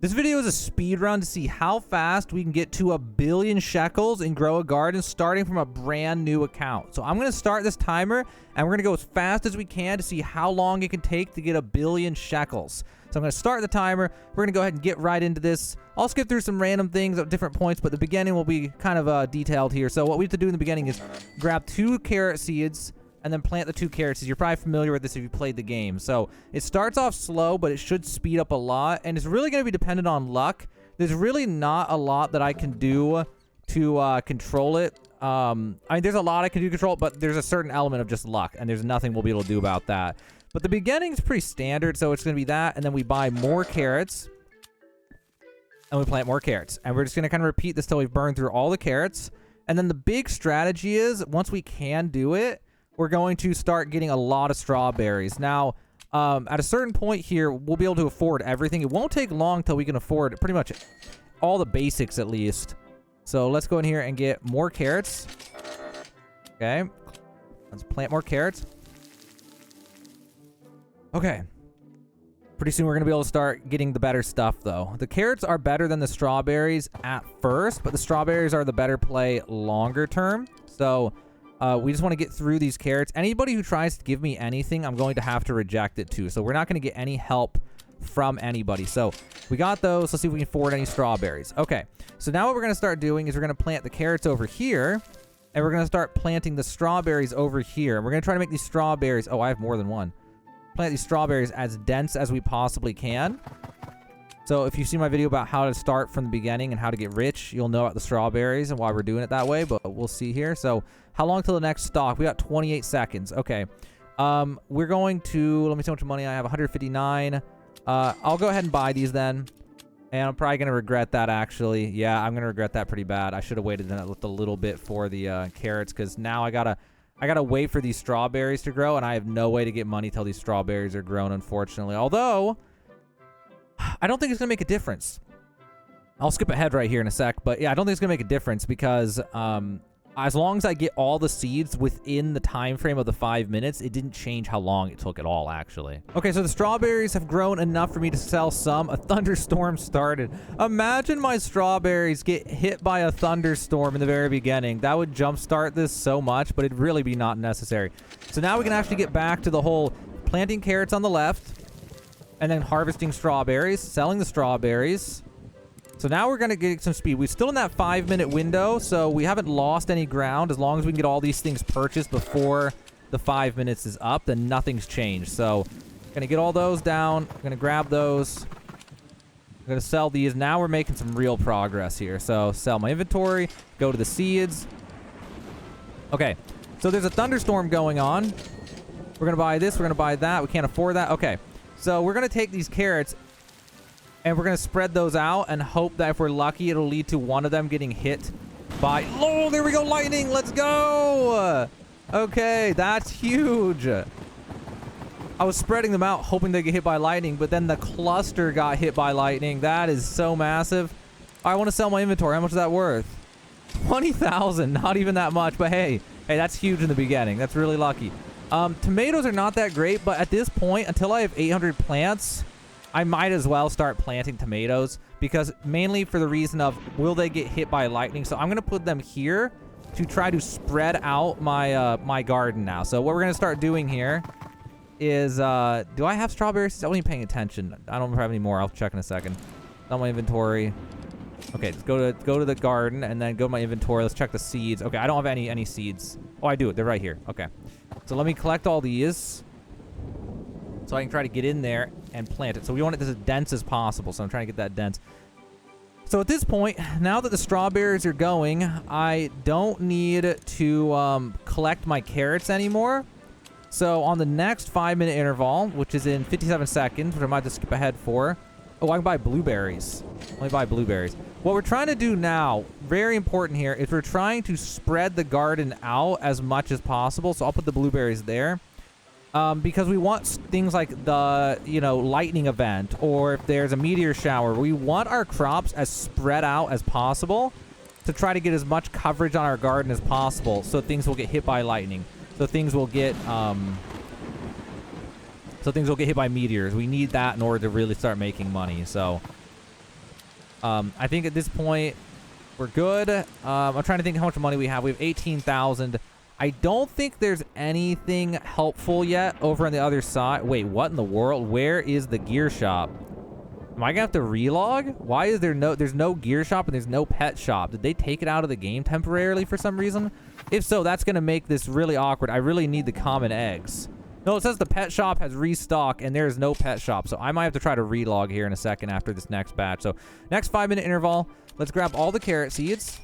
This video is a speed run to see how fast we can get to 1 billion shekels and grow a garden starting from a brand new account. So I'm going to start this timer and we're going to go as fast as we can to see how long it can take to get 1 billion shekels. So I'm going to start the timer. We're going to go ahead and get right into this. I'll skip through some random things at different points, but the beginning will be kind of detailed here. So what we have to do in the beginning is grab 2 carrot seeds and then plant the 2 carrots. You're probably familiar with this if you played the game. So it starts off slow, but it should speed up a lot, and it's really going to be dependent on luck. There's really not a lot that I can do to control it. I mean, there's a lot I can do to control it, but there's a certain element of just luck, and there's nothing we'll be able to do about that. But the beginning is pretty standard, so it's going to be that, and then we buy more carrots, and we plant more carrots. And we're just going to kind of repeat this till we've burned through all the carrots. And then the big strategy is, once we can do it, we're going to start getting a lot of strawberries. Now, at a certain point here, we'll be able to afford everything. It won't take long till we can afford pretty much all the basics, at least. So let's go in here and get more carrots. Okay. Let's plant more carrots. Okay. Pretty soon we're going to be able to start getting the better stuff, though. The carrots are better than the strawberries at first, but the strawberries are the better play longer term. So we just want to get through these carrots. Anybody who tries to give me anything, I'm going to have to reject it too. So we're not going to get any help from anybody. So we got those. Let's see if we can afford any strawberries. Okay. So now what we're going to start doing is we're going to plant the carrots over here, and we're going to start planting the strawberries over here. And we're going to try to make these strawberries. Oh, I have more than one. Plant these strawberries as dense as we possibly can. So if you've seen my video about how to start from the beginning and how to get rich, you'll know about the strawberries and why we're doing it that way, but we'll see here. So how long till the next stock? We got 28 seconds. Okay. We're going to, let me see how much money I have. 159. I'll go ahead and buy these then. And I'm probably going to regret that, actually. Yeah, I'm going to regret that pretty bad. I should have waited a little bit for the carrots, because now I gotta wait for these strawberries to grow, and I have no way to get money till these strawberries are grown, unfortunately. Although I don't think it's going to make a difference. I'll skip ahead right here in a sec. But yeah, I don't think it's going to make a difference because as long as I get all the seeds within the time frame of the 5 minutes, it didn't change how long it took at all, actually. Okay, so the strawberries have grown enough for me to sell some. A thunderstorm started. Imagine my strawberries get hit by a thunderstorm in the very beginning. That would jumpstart this so much, but it'd really be not necessary. So now we can actually get back to the whole planting carrots on the left, and then harvesting strawberries, selling the strawberries. So now we're going to get some speed. We're still in that 5-minute window, so we haven't lost any ground. As long as we can get all these things purchased before the 5 minutes is up, then nothing's changed. So going to get all those down. Going to grab those. I'm going to sell these. Now we're making some real progress here. So sell my inventory. Go to the seeds. Okay. So there's a thunderstorm going on. We're going to buy this. We're going to buy that. We can't afford that. Okay. So we're going to take these carrots and we're going to spread those out and hope that if we're lucky, it'll lead to one of them getting hit by... Oh, there we go. Lightning. Let's go. Okay. That's huge. I was spreading them out hoping they get hit by lightning, but then the cluster got hit by lightning. That is so massive. I want to sell my inventory. How much is that worth? 20,000. Not even that much, but hey, that's huge in the beginning. That's really lucky. Tomatoes are not that great, but at this point, until I have 800 plants, I might as well start planting tomatoes, because mainly for the reason of, will they get hit by lightning? So I'm going to put them here to try to spread out my my garden now. So what we're going to start doing here is, do I have strawberries? I wasn't even paying attention. I don't have any more. I'll check in a second. On my inventory. Okay, let's go to the garden and then go to my inventory. Let's check the seeds. Okay, I don't have any seeds. Oh, I do. They're right here. Okay. So let me collect all these so I can try to get in there and plant it. So we want it as dense as possible, so I'm trying to get that dense. So at this point, now that the strawberries are going, I don't need to collect my carrots anymore. So on the next 5-minute interval, which is in 57 seconds, which I might have to skip ahead for. Oh, I can buy blueberries. Let me buy blueberries. What we're trying to do now, very important here, is we're trying to spread the garden out as much as possible. So I'll put the blueberries there. Because we want things like the, lightning event, or if there's a meteor shower, we want our crops as spread out as possible to try to get as much coverage on our garden as possible, so things will get hit by lightning. So things will get hit by meteors. We need that in order to really start making money. So I think at this point we're good. I'm trying to think how much money we have. We have 18,000. I don't think there's anything helpful yet over on the other side. Wait, what in the world? Where is the gear shop? Am I gonna have to relog? Why is there's no gear shop and there's no pet shop? Did they take it out of the game temporarily for some reason? If so, that's gonna make this really awkward. I really need the common eggs. No, it says the pet shop has restock and there's no pet shop. So I might have to try to relog here in a second after this next batch. So next 5-minute interval, let's grab all the carrot seeds.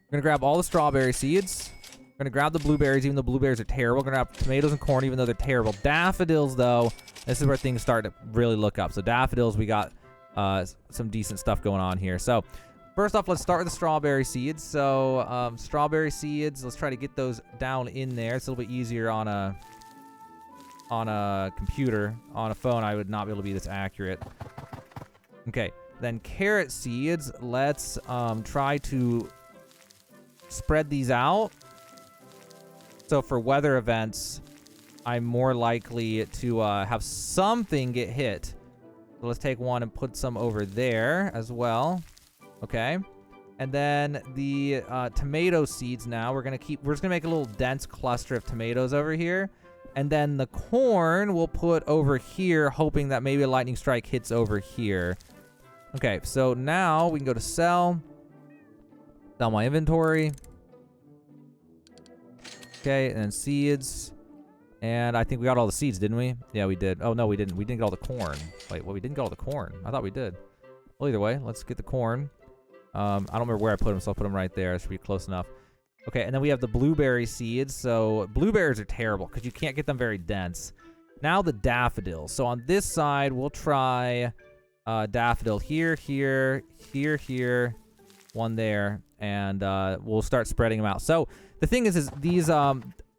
We're gonna grab all the strawberry seeds. We're gonna grab the blueberries, even though blueberries are terrible. We're gonna grab tomatoes and corn, even though they're terrible. Daffodils, though, this is where things start to really look up. So daffodils, we got some decent stuff going on here. So first off, let's start with the strawberry seeds. So strawberry seeds, let's try to get those down in there. It's a little bit easier on a computer. On a phone, I would not be able to be this accurate. Okay, then carrot seeds, let's try to spread these out. So for weather events, I'm more likely to have something get hit. So let's take one and put some over there as well. Okay. And then the tomato seeds now, we're just gonna make a little dense cluster of tomatoes over here. And then the corn we'll put over here, hoping that maybe a lightning strike hits over here. Okay, so now we can go to sell. Sell my inventory. Okay, and then seeds. And I think we got all the seeds, didn't we? Yeah, we did. Oh, no, we didn't. We didn't get all the corn. Wait, well, we didn't get all the corn. I thought we did. Well, either way, let's get the corn. I don't remember where I put them, so I'll put them right there. That should be close enough. Okay, and then we have the blueberry seeds. So blueberries are terrible because you can't get them very dense. Now the daffodils. So on this side, we'll try daffodil here, here, here, one there, and we'll start spreading them out. So the thing is these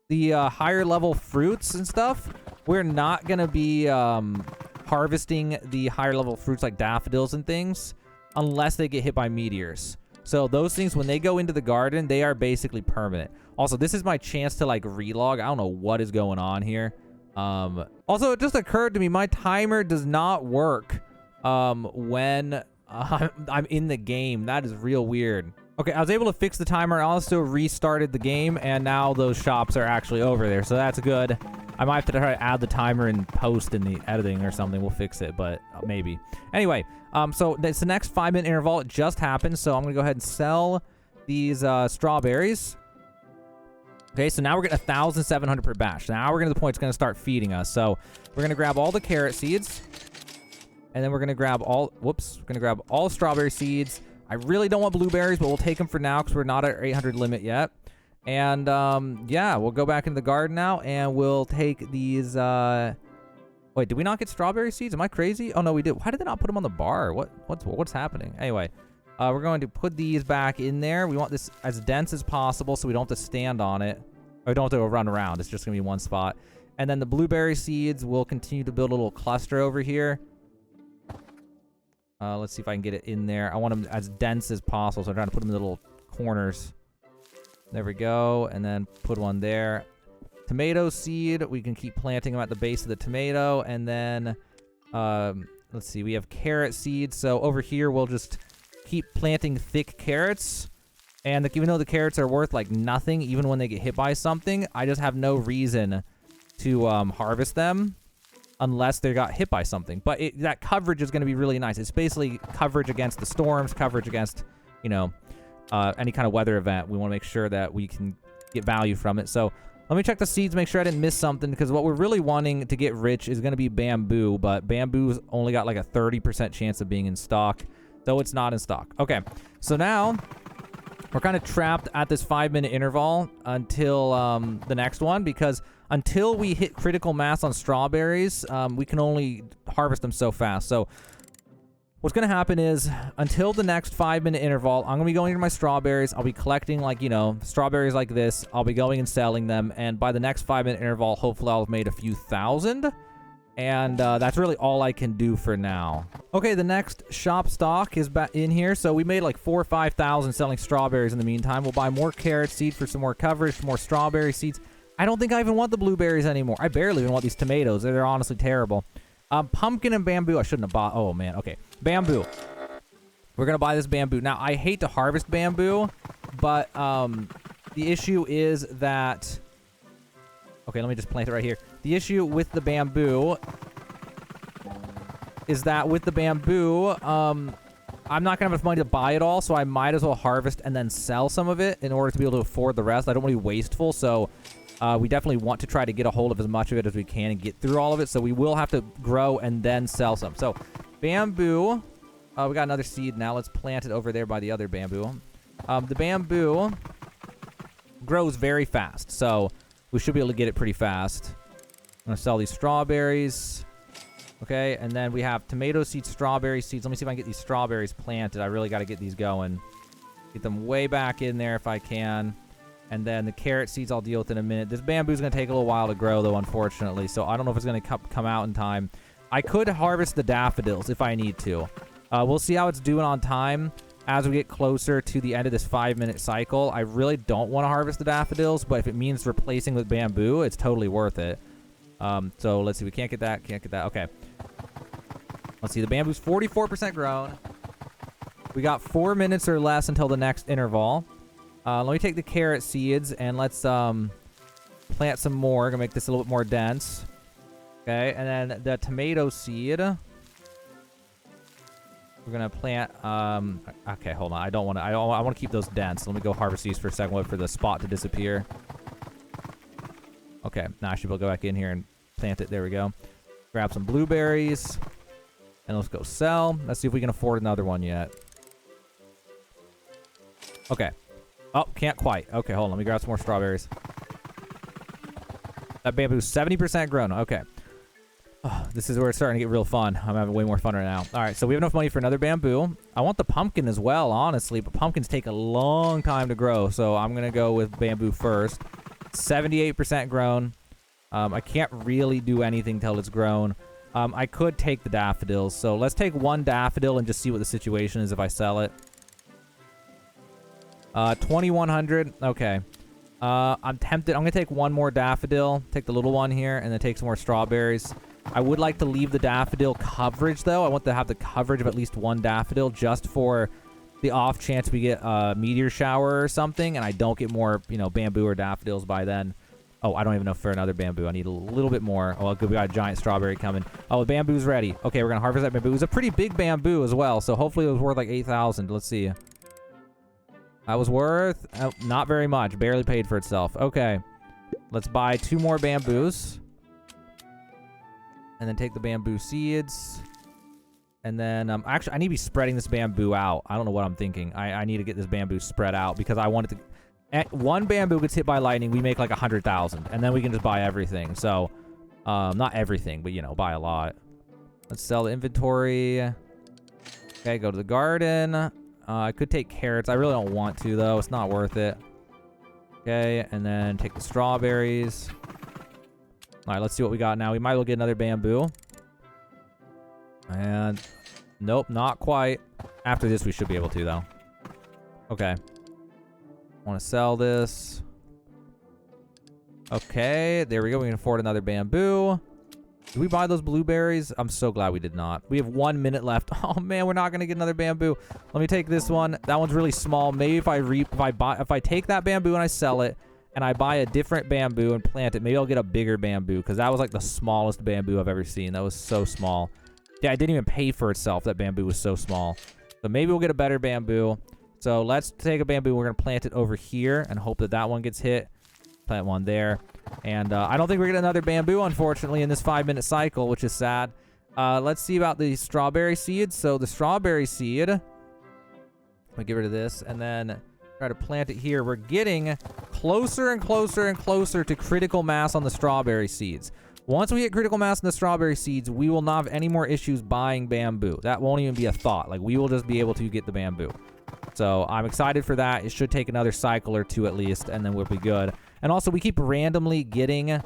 the higher level fruits and stuff, we're not gonna be harvesting the higher level fruits like daffodils and things unless they get hit by meteors. So those things, when they go into the garden, they are basically permanent. Also, this is my chance to like relog. I don't know what is going on here. Also, it just occurred to me my timer does not work when I'm in the game. That is real weird. Okay, I was able to fix the timer. I also restarted the game, and now those shops are actually over there, so that's good. I might have to try to add the timer in post in the editing or something. We'll fix it, but maybe. Anyway, so it's the next 5-minute interval. It just happened, so I'm going to go ahead and sell these strawberries. Okay, so now we're getting 1,700 per batch. Now we're getting to the point it's going to start feeding us. So we're going to grab all the carrot seeds, and then we're going to grab all... Whoops. We're going to grab all strawberry seeds. I really don't want blueberries, but we'll take them for now because we're not at our 800 limit yet. And, yeah, we'll go back into the garden now, and we'll take these, Wait, did we not get strawberry seeds? Am I crazy? Oh, no, we did. Why did they not put them on the bar? What's happening? Anyway, we're going to put these back in there. We want this as dense as possible so we don't have to stand on it. Or we don't have to run around. It's just going to be one spot. And then the blueberry seeds, we'll continue to build a little cluster over here. Let's see if I can get it in there. I want them as dense as possible, so I'm trying to put them in the little corners. There we go, and then put one there. Tomato seed, we can keep planting them at the base of the tomato, and then, let's see, we have carrot seeds, so over here we'll just keep planting thick carrots, and even though the carrots are worth, like, nothing, even when they get hit by something, I just have no reason to harvest them. Unless they got hit by something. But that coverage is going to be really nice. It's basically coverage against the storms, coverage against, you know, any kind of weather event. We want to make sure that we can get value from it. So let me check the seeds, make sure I didn't miss something, because what we're really wanting to get rich is going to be bamboo, but bamboo's only got like a 30% chance of being in stock, so it's not in stock. Okay, so now we're kind of trapped at this 5-minute interval until the next one, because until we hit critical mass on strawberries, we can only harvest them so fast. So what's going to happen is until the next 5-minute interval, I'm going to be going into my strawberries. I'll be collecting, like, you know, strawberries like this. I'll be going and selling them. And by the next 5-minute interval, hopefully I'll have made a few thousand. And that's really all I can do for now. Okay, the next shop stock is back in here. So we made like 4,000 or 5,000 selling strawberries in the meantime. We'll buy more carrot seed for some more coverage, more strawberry seeds. I don't think I even want the blueberries anymore. I barely even want these tomatoes. They're honestly terrible. Pumpkin and bamboo. I shouldn't have bought. Oh, man. Okay. Bamboo. We're going to buy this bamboo. Now, I hate to harvest bamboo, but the issue is that... Okay, let me just plant it right here. The issue with the bamboo is that with the bamboo, I'm not going to have enough money to buy it all, so I might as well harvest and then sell some of it in order to be able to afford the rest. I don't want to be wasteful, so we definitely want to try to get a hold of as much of it as we can and get through all of it, so we will have to grow and then sell some. So, bamboo, we got another seed now. Let's plant it over there by the other bamboo. The bamboo grows very fast, so we should be able to get it pretty fast. I'm going to sell these strawberries. Okay, and then we have tomato seeds, strawberry seeds. Let me see if I can get these strawberries planted. I really got to get these going. Get them way back in there if I can. And then the carrot seeds I'll deal with in a minute. This bamboo is going to take a little while to grow, though, unfortunately. So I don't know if it's going to come out in time. I could harvest the daffodils if I need to. We'll see how it's doing on time as we get closer to the end of this 5-minute cycle. I really don't want to harvest the daffodils, but if it means replacing with bamboo, it's totally worth it. So let's see. We can't get that. Can't get that. Okay. Let's see. The bamboo's 44% grown. We got 4 minutes or less until the next interval. Let me take the carrot seeds and let's plant some more. Gonna make this a little bit more dense. Okay, and then the tomato seed. We're gonna plant. Okay, hold on. I don't want to. I want to keep those dense. Let me go harvest these for a second. Wait for the spot to disappear. Okay, now I should be able to go back in here and plant it. There we go. Grab some blueberries. And let's go sell. Let's see if we can afford another one yet. Okay. Oh, can't quite. Okay, hold on. Let me grab some more strawberries. That bamboo's 70% grown. Okay. Oh, this is where it's starting to get real fun. I'm having way more fun right now. All right, so we have enough money for another bamboo. I want the pumpkin as well, honestly, but pumpkins take a long time to grow, so I'm going to go with bamboo first. 78% grown. I can't really do anything till it's grown. I could take the daffodils, so let's take one daffodil and just see what the situation is if I sell it. 2,100. Okay. I'm tempted. I'm going to take one more daffodil, take the little one here, and then take some more strawberries. I would like to leave the daffodil coverage, though. I want to have the coverage of at least one daffodil just for the off chance we get a meteor shower or something, and I don't get more, you know, bamboo or daffodils by then. Oh, I don't even know for another bamboo. I need a little bit more. Oh, good. We got a giant strawberry coming. Oh, the bamboo's ready. Okay, we're going to harvest that bamboo. It was a pretty big bamboo as well, so hopefully it was worth like 8,000. Let's see. That was worth not very much. Barely paid for itself. Okay. Let's buy 2 more bamboos. And then take the bamboo seeds. And then, actually, I need to be spreading this bamboo out. I don't know what I'm thinking. I need to get this bamboo spread out because I want it to... One bamboo gets hit by lightning, we make like 100,000, and then we can just buy everything. So, not everything, but you know, buy a lot. Let's sell the inventory. Okay, go to the garden. I could take carrots. I really don't want to though. It's not worth it. Okay, and then take the strawberries. All right, let's see what we got now. We might as well get another bamboo. And nope, not quite. After this, we should be able to though. Okay. Want to sell this. Okay, there we go. We can afford another bamboo. Did we buy those blueberries? I'm so glad we did not. We have 1 minute left. Oh man, we're not gonna get another bamboo. Let me take this one. That one's really small. Maybe if I take that bamboo and I sell it, and I buy a different bamboo and plant it, maybe I'll get a bigger bamboo because that was like the smallest bamboo I've ever seen. That was so small. Yeah, it didn't even pay for itself. That bamboo was so small. So maybe we'll get a better bamboo. So let's take a bamboo. We're going to plant it over here and hope that that one gets hit. Plant one there. And I don't think we're getting another bamboo, unfortunately, in this 5-minute cycle, which is sad. Let's see about the strawberry seeds. So the strawberry seed, let me get rid of this and then try to plant it here. We're getting closer and closer and closer to critical mass on the strawberry seeds. Once we hit critical mass in the strawberry seeds, we will not have any more issues buying bamboo. That won't even be a thought. Like, we will just be able to get the bamboo. So I'm excited for that. It should take another cycle or 2 at least, and then we'll be good. And also, we keep randomly getting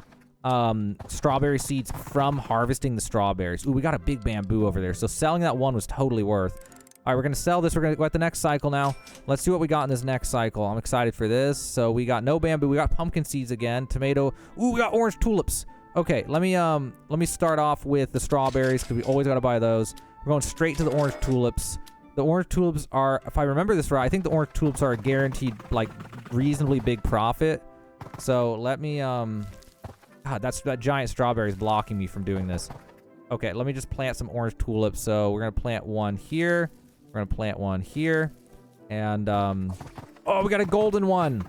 strawberry seeds from harvesting the strawberries. Ooh, we got a big bamboo over there. So selling that one was totally worth. All right, we're going to sell this. We're going to go at the next cycle now. Let's see what we got in this next cycle. I'm excited for this. So we got no bamboo. We got pumpkin seeds again. Tomato. Ooh, we got orange tulips. Okay, let me start off with the strawberries because we always got to buy those. We're going straight to the orange tulips. The orange tulips are, if I remember this right, I think the orange tulips are a guaranteed, like, reasonably big profit. So let me, God, that giant strawberry is blocking me from doing this. Okay, let me just plant some orange tulips. So we're going to plant one here. We're going to plant one here. And, oh, we got a golden one.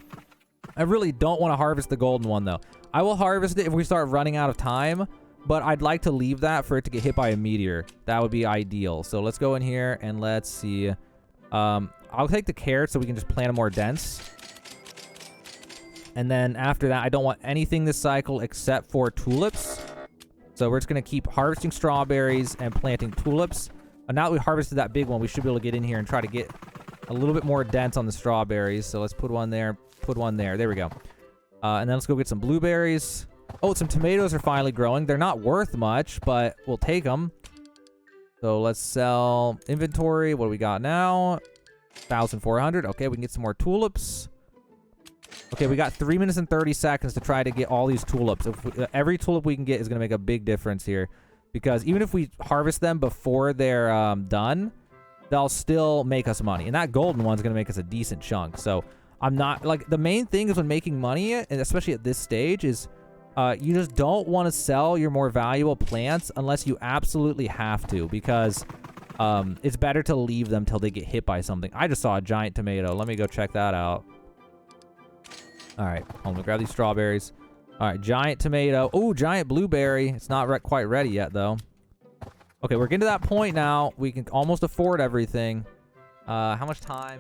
I really don't want to harvest the golden one, though. I will harvest it if we start running out of time. But I'd like to leave that for it to get hit by a meteor. That would be ideal. So let's go in here and let's see. I'll take the carrots so we can just plant them more dense. And then after that, I don't want anything this cycle except for tulips. So we're just going to keep harvesting strawberries and planting tulips. And now that we harvested that big one, we should be able to get in here and try to get a little bit more dense on the strawberries. So let's put one there, put one there. There we go. And then let's go get some blueberries. Oh, some tomatoes are finally growing. They're not worth much, but we'll take them. So let's sell inventory. What do we got now? 1,400. Okay, we can get some more tulips. Okay, we got 3 minutes and 30 seconds to try to get all these tulips. Every tulip we can get is going to make a big difference here. Because even if we harvest them before they're done, they'll still make us money. And that golden one's going to make us a decent chunk. So I'm not, like, the main thing is when making money, and especially at this stage, is you just don't want to sell your more valuable plants unless you absolutely have to, because it's better to leave them till they get hit by something. I just saw a giant tomato. Let me go check that out. All right, I'm gonna grab these strawberries. All right, giant tomato. Oh, giant blueberry. It's not quite ready yet, though. Okay, we're getting to that point now. We can almost afford everything. How much time?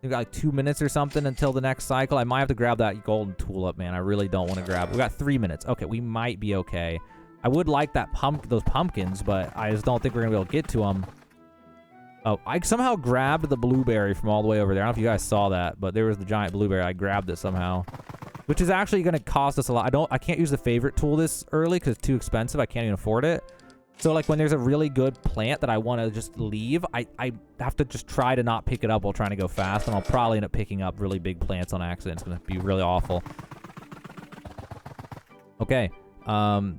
We got like 2 minutes or something until the next cycle. I might have to grab that golden tulip, man. I really don't want to grab it. We got 3 minutes. Okay, we might be okay. I would like that those pumpkins, but I just don't think we're gonna be able to get to them. Oh, I somehow grabbed the blueberry from all the way over there. I don't know if you guys saw that, but there was the giant blueberry. I grabbed it somehow, which is actually gonna cost us a lot. I can't use the favorite tool this early because it's too expensive. I can't even afford it. So, like, when there's a really good plant that I want to just leave, I have to just try to not pick it up while trying to go fast, and I'll probably end up picking up really big plants on accident. It's going to be really awful. Okay.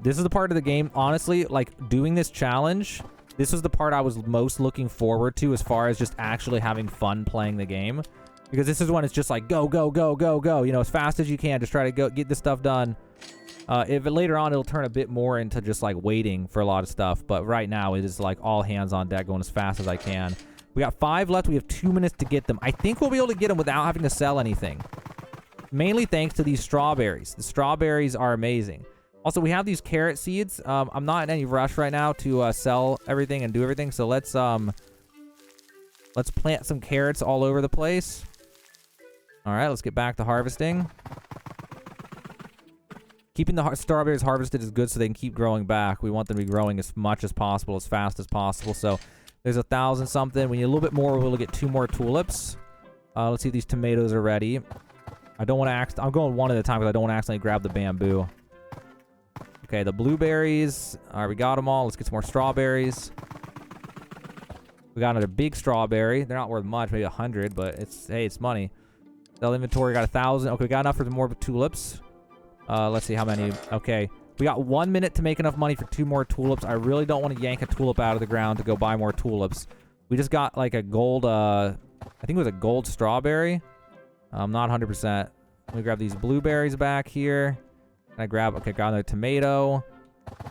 This is the part of the game, honestly, like, doing this challenge, this was the part I was most looking forward to as far as just actually having fun playing the game. Because this is when it's just like, go, go, go, go, go, you know, as fast as you can. Just try to go get this stuff done. If later on it'll turn a bit more into just like waiting for a lot of stuff, but right now it is like all hands on deck, going as fast as I can. We got 5 left. We have 2 minutes to get them. I think we'll be able to get them without having to sell anything. Mainly thanks to these strawberries. The strawberries are amazing. Also, we have these carrot seeds. I'm not in any rush right now to sell everything and do everything, so let's plant some carrots all over the place. All right, let's get back to harvesting. Keeping the strawberries harvested is good so they can keep growing back. We want them to be growing as much as possible, as fast as possible. So there's 1,000 something. We need a little bit more. We'll get 2 more tulips. Let's see if these tomatoes are ready. I don't want to I'm going one at a time because I don't want to accidentally grab the bamboo. Okay, the blueberries. All right, we got them all. Let's get some more strawberries. We got another big strawberry. They're not worth much, maybe 100, but hey, it's money. Sell inventory, got 1,000. Okay, we got enough for more tulips. Let's see how many. Okay, we got 1 minute to make enough money for 2 more tulips. I really don't want to yank a tulip out of the ground to go buy more tulips. We just got like a gold, I think it was a gold strawberry. I'm not 100%. Let me grab these blueberries back here. And I grab, okay, got another tomato.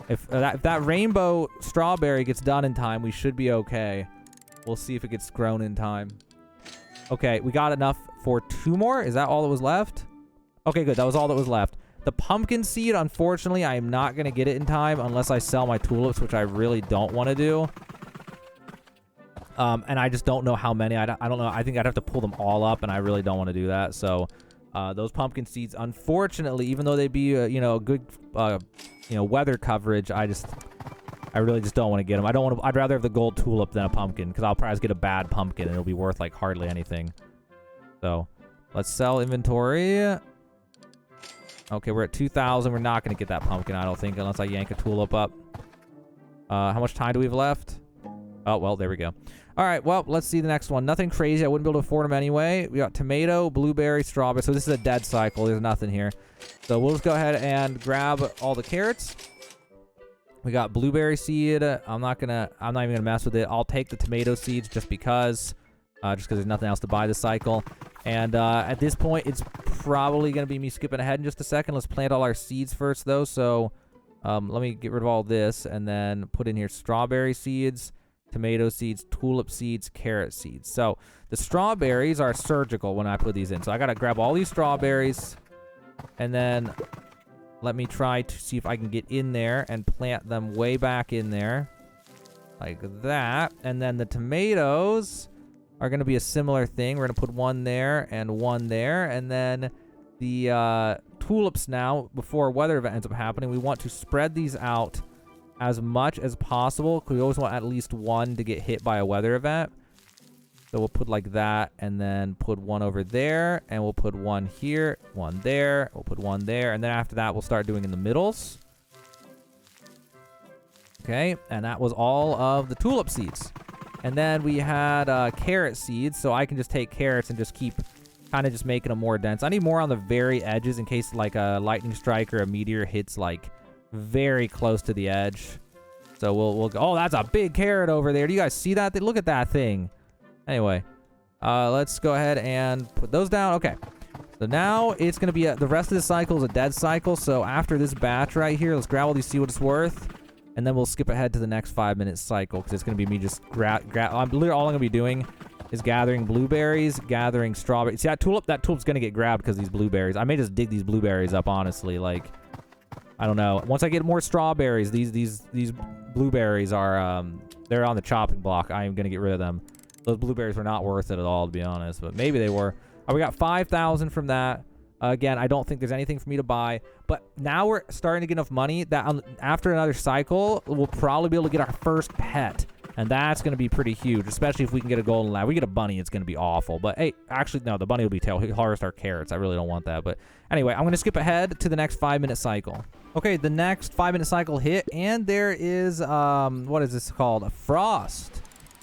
If that rainbow strawberry gets done in time, we should be okay. We'll see if it gets grown in time. Okay, we got enough for 2 more. Is that all that was left? Okay, good. That was all that was left. The pumpkin seed, unfortunately, I am not going to get it in time unless I sell my tulips, which I really don't want to do. And I just don't know how many. I don't know. I think I'd have to pull them all up, and I really don't want to do that. So those pumpkin seeds, unfortunately, even though they'd be, you know, good, you know, weather coverage, I really just don't want to get them. I'd rather have the gold tulip than a pumpkin because I'll probably get a bad pumpkin, and it'll be worth, like, hardly anything. So let's sell inventory. Okay, we're at 2,000. We're not going to get that pumpkin, I don't think, unless I yank a tulip up. How much time do we have left? Oh, well, there we go. All right, well, let's see the next one. Nothing crazy. I wouldn't be able to afford them anyway. We got tomato, blueberry, strawberry. So this is a dead cycle. There's nothing here. So we'll just go ahead and grab all the carrots. We got blueberry seed. I'm not even gonna mess with it. I'll take the tomato seeds just because there's nothing else to buy this cycle. And at this point, it's probably gonna be me skipping ahead in just a second. Let's plant all our seeds first, though. So let me get rid of all this and then put in here strawberry seeds, tomato seeds, tulip seeds, carrot seeds. So the strawberries are surgical when I put these in. So I gotta grab all these strawberries and then let me try to see if I can get in there and plant them way back in there. Like that. And then the tomatoes are going to be a similar thing. We're going to put one there and one there. And then the tulips now, before a weather event ends up happening, we want to spread these out as much as possible, because we always want at least one to get hit by a weather event. So we'll put like that, and then put one over there, and we'll put one here, one there, we'll put one there, and then after that, we'll start doing in the middles. Okay, and that was all of the tulip seeds. And then we had carrot seeds, so I can just take carrots and just keep kind of just making them more dense. I need more on the very edges in case like a lightning strike or a meteor hits like very close to the edge. So we'll go. Oh, that's a big carrot over there. Do you guys see that? Look at that thing. Anyway, let's go ahead and put those down. Okay, so now it's going to be the rest of the cycle is a dead cycle. So after this batch right here, let's grab all these, see what it's worth, and then we'll skip ahead to the next 5-minute cycle because it's going to be me just literally all I'm going to be doing is gathering blueberries, gathering strawberries. See that tulip's going to get grabbed because these blueberries. I may just dig these blueberries up, honestly. Like, I don't know. Once I get more strawberries, these blueberries are they're on the chopping block. I am going to get rid of them. Those blueberries were not worth it at all, to be honest, but maybe they were. We got 5,000 from that. Again, I don't think there's anything for me to buy, but now we're starting to get enough money that after another cycle, we'll probably be able to get our first pet, and that's going to be pretty huge, especially if we can get a golden lab. We get a bunny, it's going to be awful, but hey, actually, no, the bunny will be tail. He'll harvest our carrots. I really don't want that, but anyway, I'm going to skip ahead to the next 5-minute cycle. Okay, the next 5-minute cycle hit, and there is, what is this called? A frost.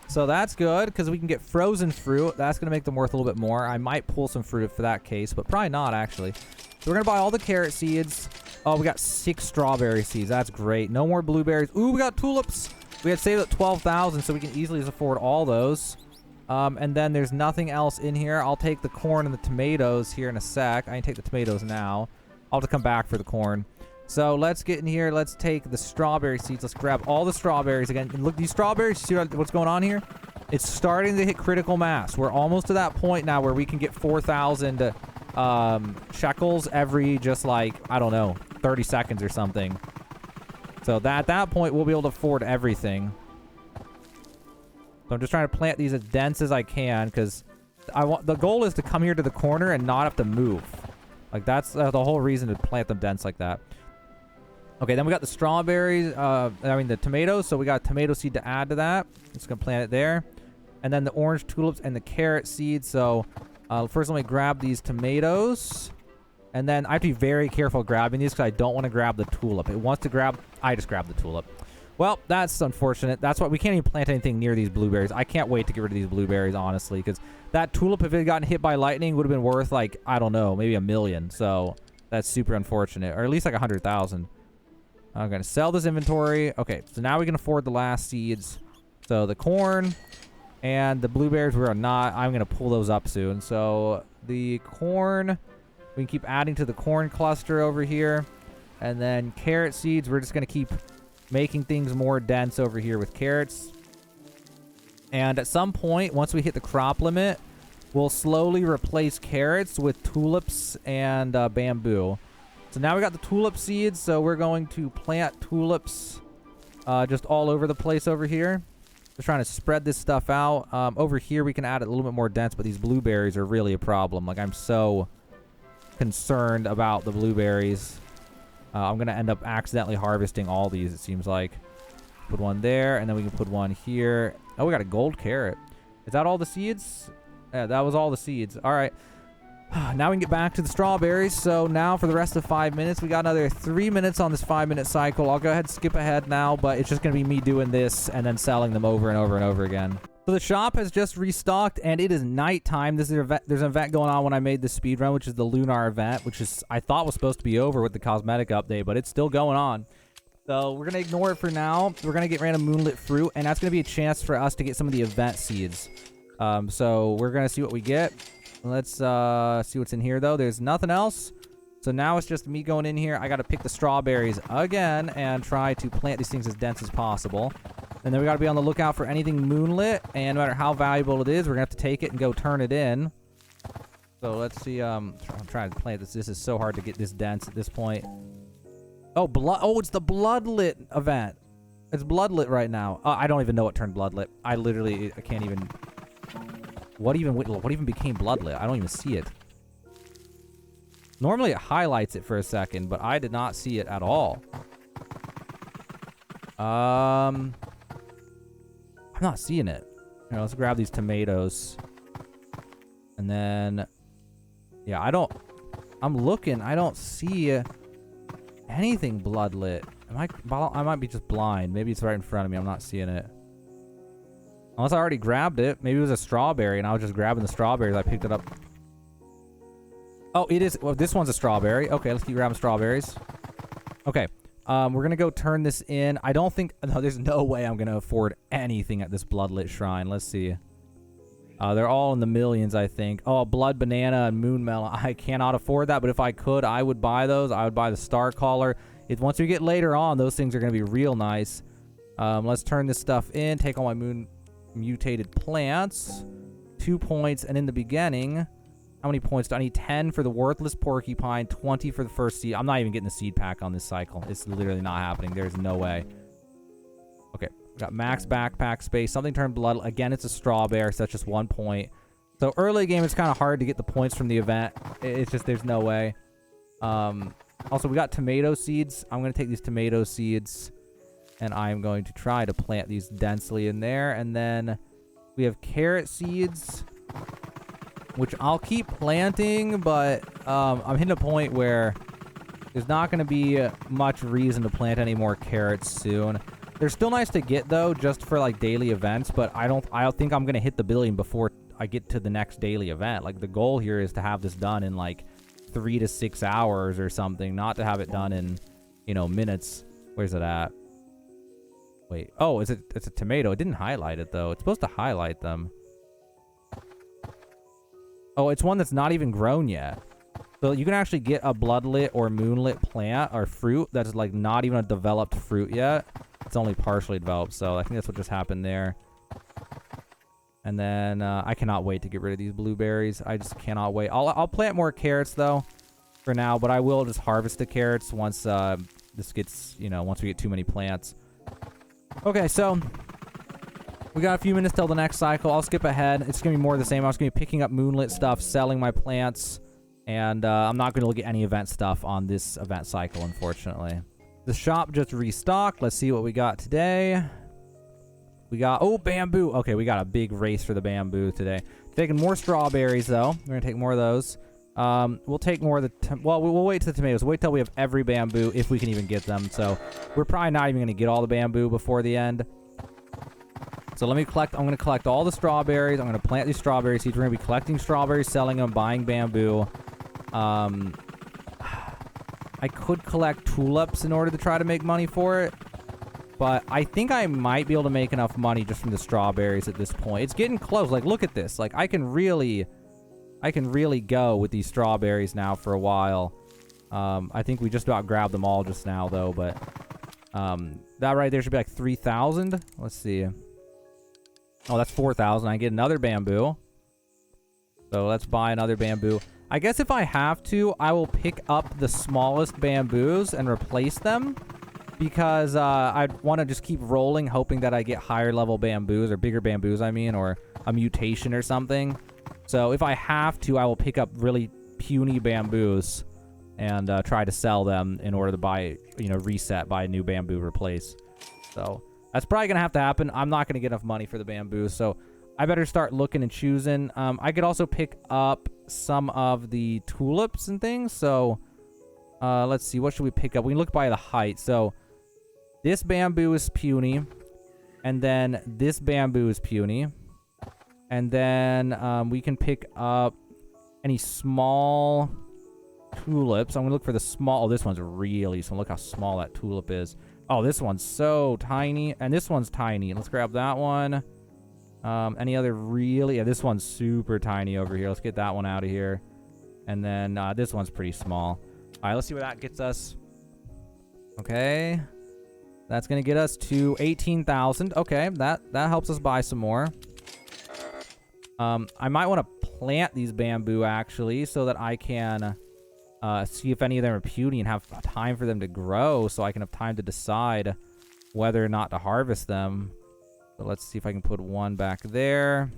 So that's good because we can get frozen fruit. That's going to make them worth a little bit more. I might pull some fruit for that case, but probably not, actually. So we're going to buy all the carrot seeds. Oh, we got 6 strawberry seeds. That's great. No more blueberries. Ooh, we got tulips. We had saved up 12,000, so we can easily afford all those. And then there's nothing else in here. I'll take the corn and the tomatoes here in a sec. I can take the tomatoes now. I'll have to come back for the corn. So let's get in here. Let's take the strawberry seeds. Let's grab all the strawberries again. And look, these strawberries, see what's going on here? It's starting to hit critical mass. We're almost to that point now where we can get 4,000 shekels every just like, I don't know, 30 seconds or something. So at that point, we'll be able to afford everything. So I'm just trying to plant these as dense as I can because the goal is to come here to the corner and not have to move. Like that's the whole reason to plant them dense like that. Okay, then we got the strawberries, the tomatoes, so we got a tomato seed to add to that. Just gonna plant it there. And then the orange tulips and the carrot seeds. So first let me grab these tomatoes. And then I have to be very careful grabbing these because I don't want to grab the tulip. It wants to grab, I just grab the tulip. Well, that's unfortunate. That's why we can't even plant anything near these blueberries. I can't wait to get rid of these blueberries, honestly, because that tulip, if it had gotten hit by lightning, would have been worth like, I don't know, maybe $1 million. So that's super unfortunate, or at least like 100,000. I'm going to sell this inventory. Okay, so now we can afford the last seeds. So the corn and the blueberries, we are not. I'm going to pull those up soon. So the corn, we can keep adding to the corn cluster over here. And then carrot seeds, we're just going to keep making things more dense over here with carrots. And at some point, once we hit the crop limit, we'll slowly replace carrots with tulips and bamboo. So now we got the tulip seeds, so we're going to plant tulips just all over the place over here. Just trying to spread this stuff out. Over here, we can add it a little bit more dense, but these blueberries are really a problem. Like, I'm so concerned about the blueberries. I'm going to end up accidentally harvesting all these, it seems like. Put one there, and then we can put one here. Oh, we got a gold carrot. Is that all the seeds? Yeah, that was all the seeds. All right. Now we can get back to the strawberries. So now for the rest of 5 minutes, we got another 3 minutes on this 5-minute cycle. I'll go ahead and skip ahead now, but it's just going to be me doing this and then selling them over and over and over again. So the shop has just restocked, and it is nighttime. There's an event going on when I made the speed run, which is the lunar event, which is I thought was supposed to be over with the cosmetic update, but it's still going on. So we're going to ignore it for now. We're going to get random moonlit fruit, and that's going to be a chance for us to get some of the event seeds. So we're going to see what we get. Let's see what's in here, though. There's nothing else. So now it's just me going in here. I got to pick the strawberries again and try to plant these things as dense as possible. And then we got to be on the lookout for anything moonlit. And no matter how valuable it is, we're going to have to take it and go turn it in. So let's see. I'm trying to plant this. This is so hard to get this dense at this point. Oh, it's the bloodlit event. It's bloodlit right now. I don't even know what turned bloodlit. I can't even... What even became bloodlit? I don't even see it. Normally it highlights it for a second, but I did not see it at all. I'm not seeing it. Here, let's grab these tomatoes. And then... Yeah, I'm looking. I don't see anything bloodlit. I might be just blind. Maybe it's right in front of me. I'm not seeing it. Unless I already grabbed it. Maybe it was a strawberry and I was just grabbing the strawberries. I picked it up. Oh, it is. Well, this one's a strawberry. Okay, let's keep grabbing strawberries. Okay. We're going to go turn this in. I don't think... No, there's no way I'm going to afford anything at this bloodlit shrine. Let's see. They're all in the millions, I think. Oh, blood banana and moon melon. I cannot afford that, but if I could, I would buy those. I would buy the star collar. Once we get later on, those things are going to be real nice. Let's turn this stuff in. Take all my mutated plants. 2 points. And in the beginning, how many points do I need? 10 for the worthless porcupine. 20 for the first seed. I'm not even getting the seed pack on this cycle. It's literally not happening. There's no way. Okay. Got max backpack space. Something turned blood. Again, it's a strawberry, so that's just 1 point. So early game, it's kind of hard to get the points from the event. It's just, there's no way. Also, we got tomato seeds. I'm going to take these tomato seeds, and I'm going to try to plant these densely in there. And then we have carrot seeds, which I'll keep planting, but I'm hitting a point where there's not going to be much reason to plant any more carrots soon. They're still nice to get, though, just for, like, daily events, but I don't think I'm going to hit the billion before I get to the next daily event. Like, the goal here is to have this done in, like, 3 to 6 hours or something, not to have it done in, you know, minutes. Where's it at? Wait. Oh, it's a tomato. It didn't highlight it, though. It's supposed to highlight them. Oh, it's one that's not even grown yet. So you can actually get a bloodlit or moonlit plant or fruit that's, like, not even a developed fruit yet. It's only partially developed, so I think that's what just happened there. And then I cannot wait to get rid of these blueberries. I just cannot wait. I'll plant more carrots, though, for now, but I will just harvest the carrots once this gets, you know, once we get too many plants. Okay, so we got a few minutes till the next cycle. I'll skip ahead. It's going to be more of the same. I was going to be picking up moonlit stuff, selling my plants, and I'm not going to look at any event stuff on this event cycle, unfortunately. The shop just restocked. Let's see what we got today. We got... Oh, bamboo. Okay, we got a big race for the bamboo today. Taking more strawberries, though. We're going to take more of those. We'll take more of the... Well, we'll wait till the tomatoes. Wait till we have every bamboo, if we can even get them. So we're probably not even going to get all the bamboo before the end. So let me collect... I'm going to collect all the strawberries. I'm going to plant these strawberry seeds. We're going to be collecting strawberries, selling them, buying bamboo. I could collect tulips in order to try to make money for it. But I think I might be able to make enough money just from the strawberries at this point. It's getting close. Like, look at this. Like, I can really go with these strawberries now for a while. I think we just about grabbed them all just now, though. But that right there should be like 3,000. Let's see. Oh, that's 4,000. I get another bamboo. So let's buy another bamboo. I guess if I have to, I will pick up the smallest bamboos and replace them. Because I want to just keep rolling, hoping that I get higher level bamboos, or bigger bamboos, I mean, or a mutation or something. So if I have to, I will pick up really puny bamboos and try to sell them in order to buy, you know, reset, buy a new bamboo, replace. So that's probably going to have to happen. I'm not going to get enough money for the bamboo. So I better start looking and choosing. I could also pick up some of the tulips and things. So let's see. What should we pick up? We can look by the height. So this bamboo is puny. And then this bamboo is puny. And then we can pick up any small tulips. I'm going to look for the small. Oh, this one's really small. Look how small that tulip is. Oh, this one's so tiny. And this one's tiny. Let's grab that one. Any other really? Yeah, this one's super tiny over here. Let's get that one out of here. And then this one's pretty small. All right, let's see where that gets us. Okay. That's going to get us to 18,000. Okay, that helps us buy some more. I might want to plant these bamboo, actually, so that I can see if any of them are puny and have time for them to grow, so I can have time to decide whether or not to harvest them. So let's see if I can put one back there,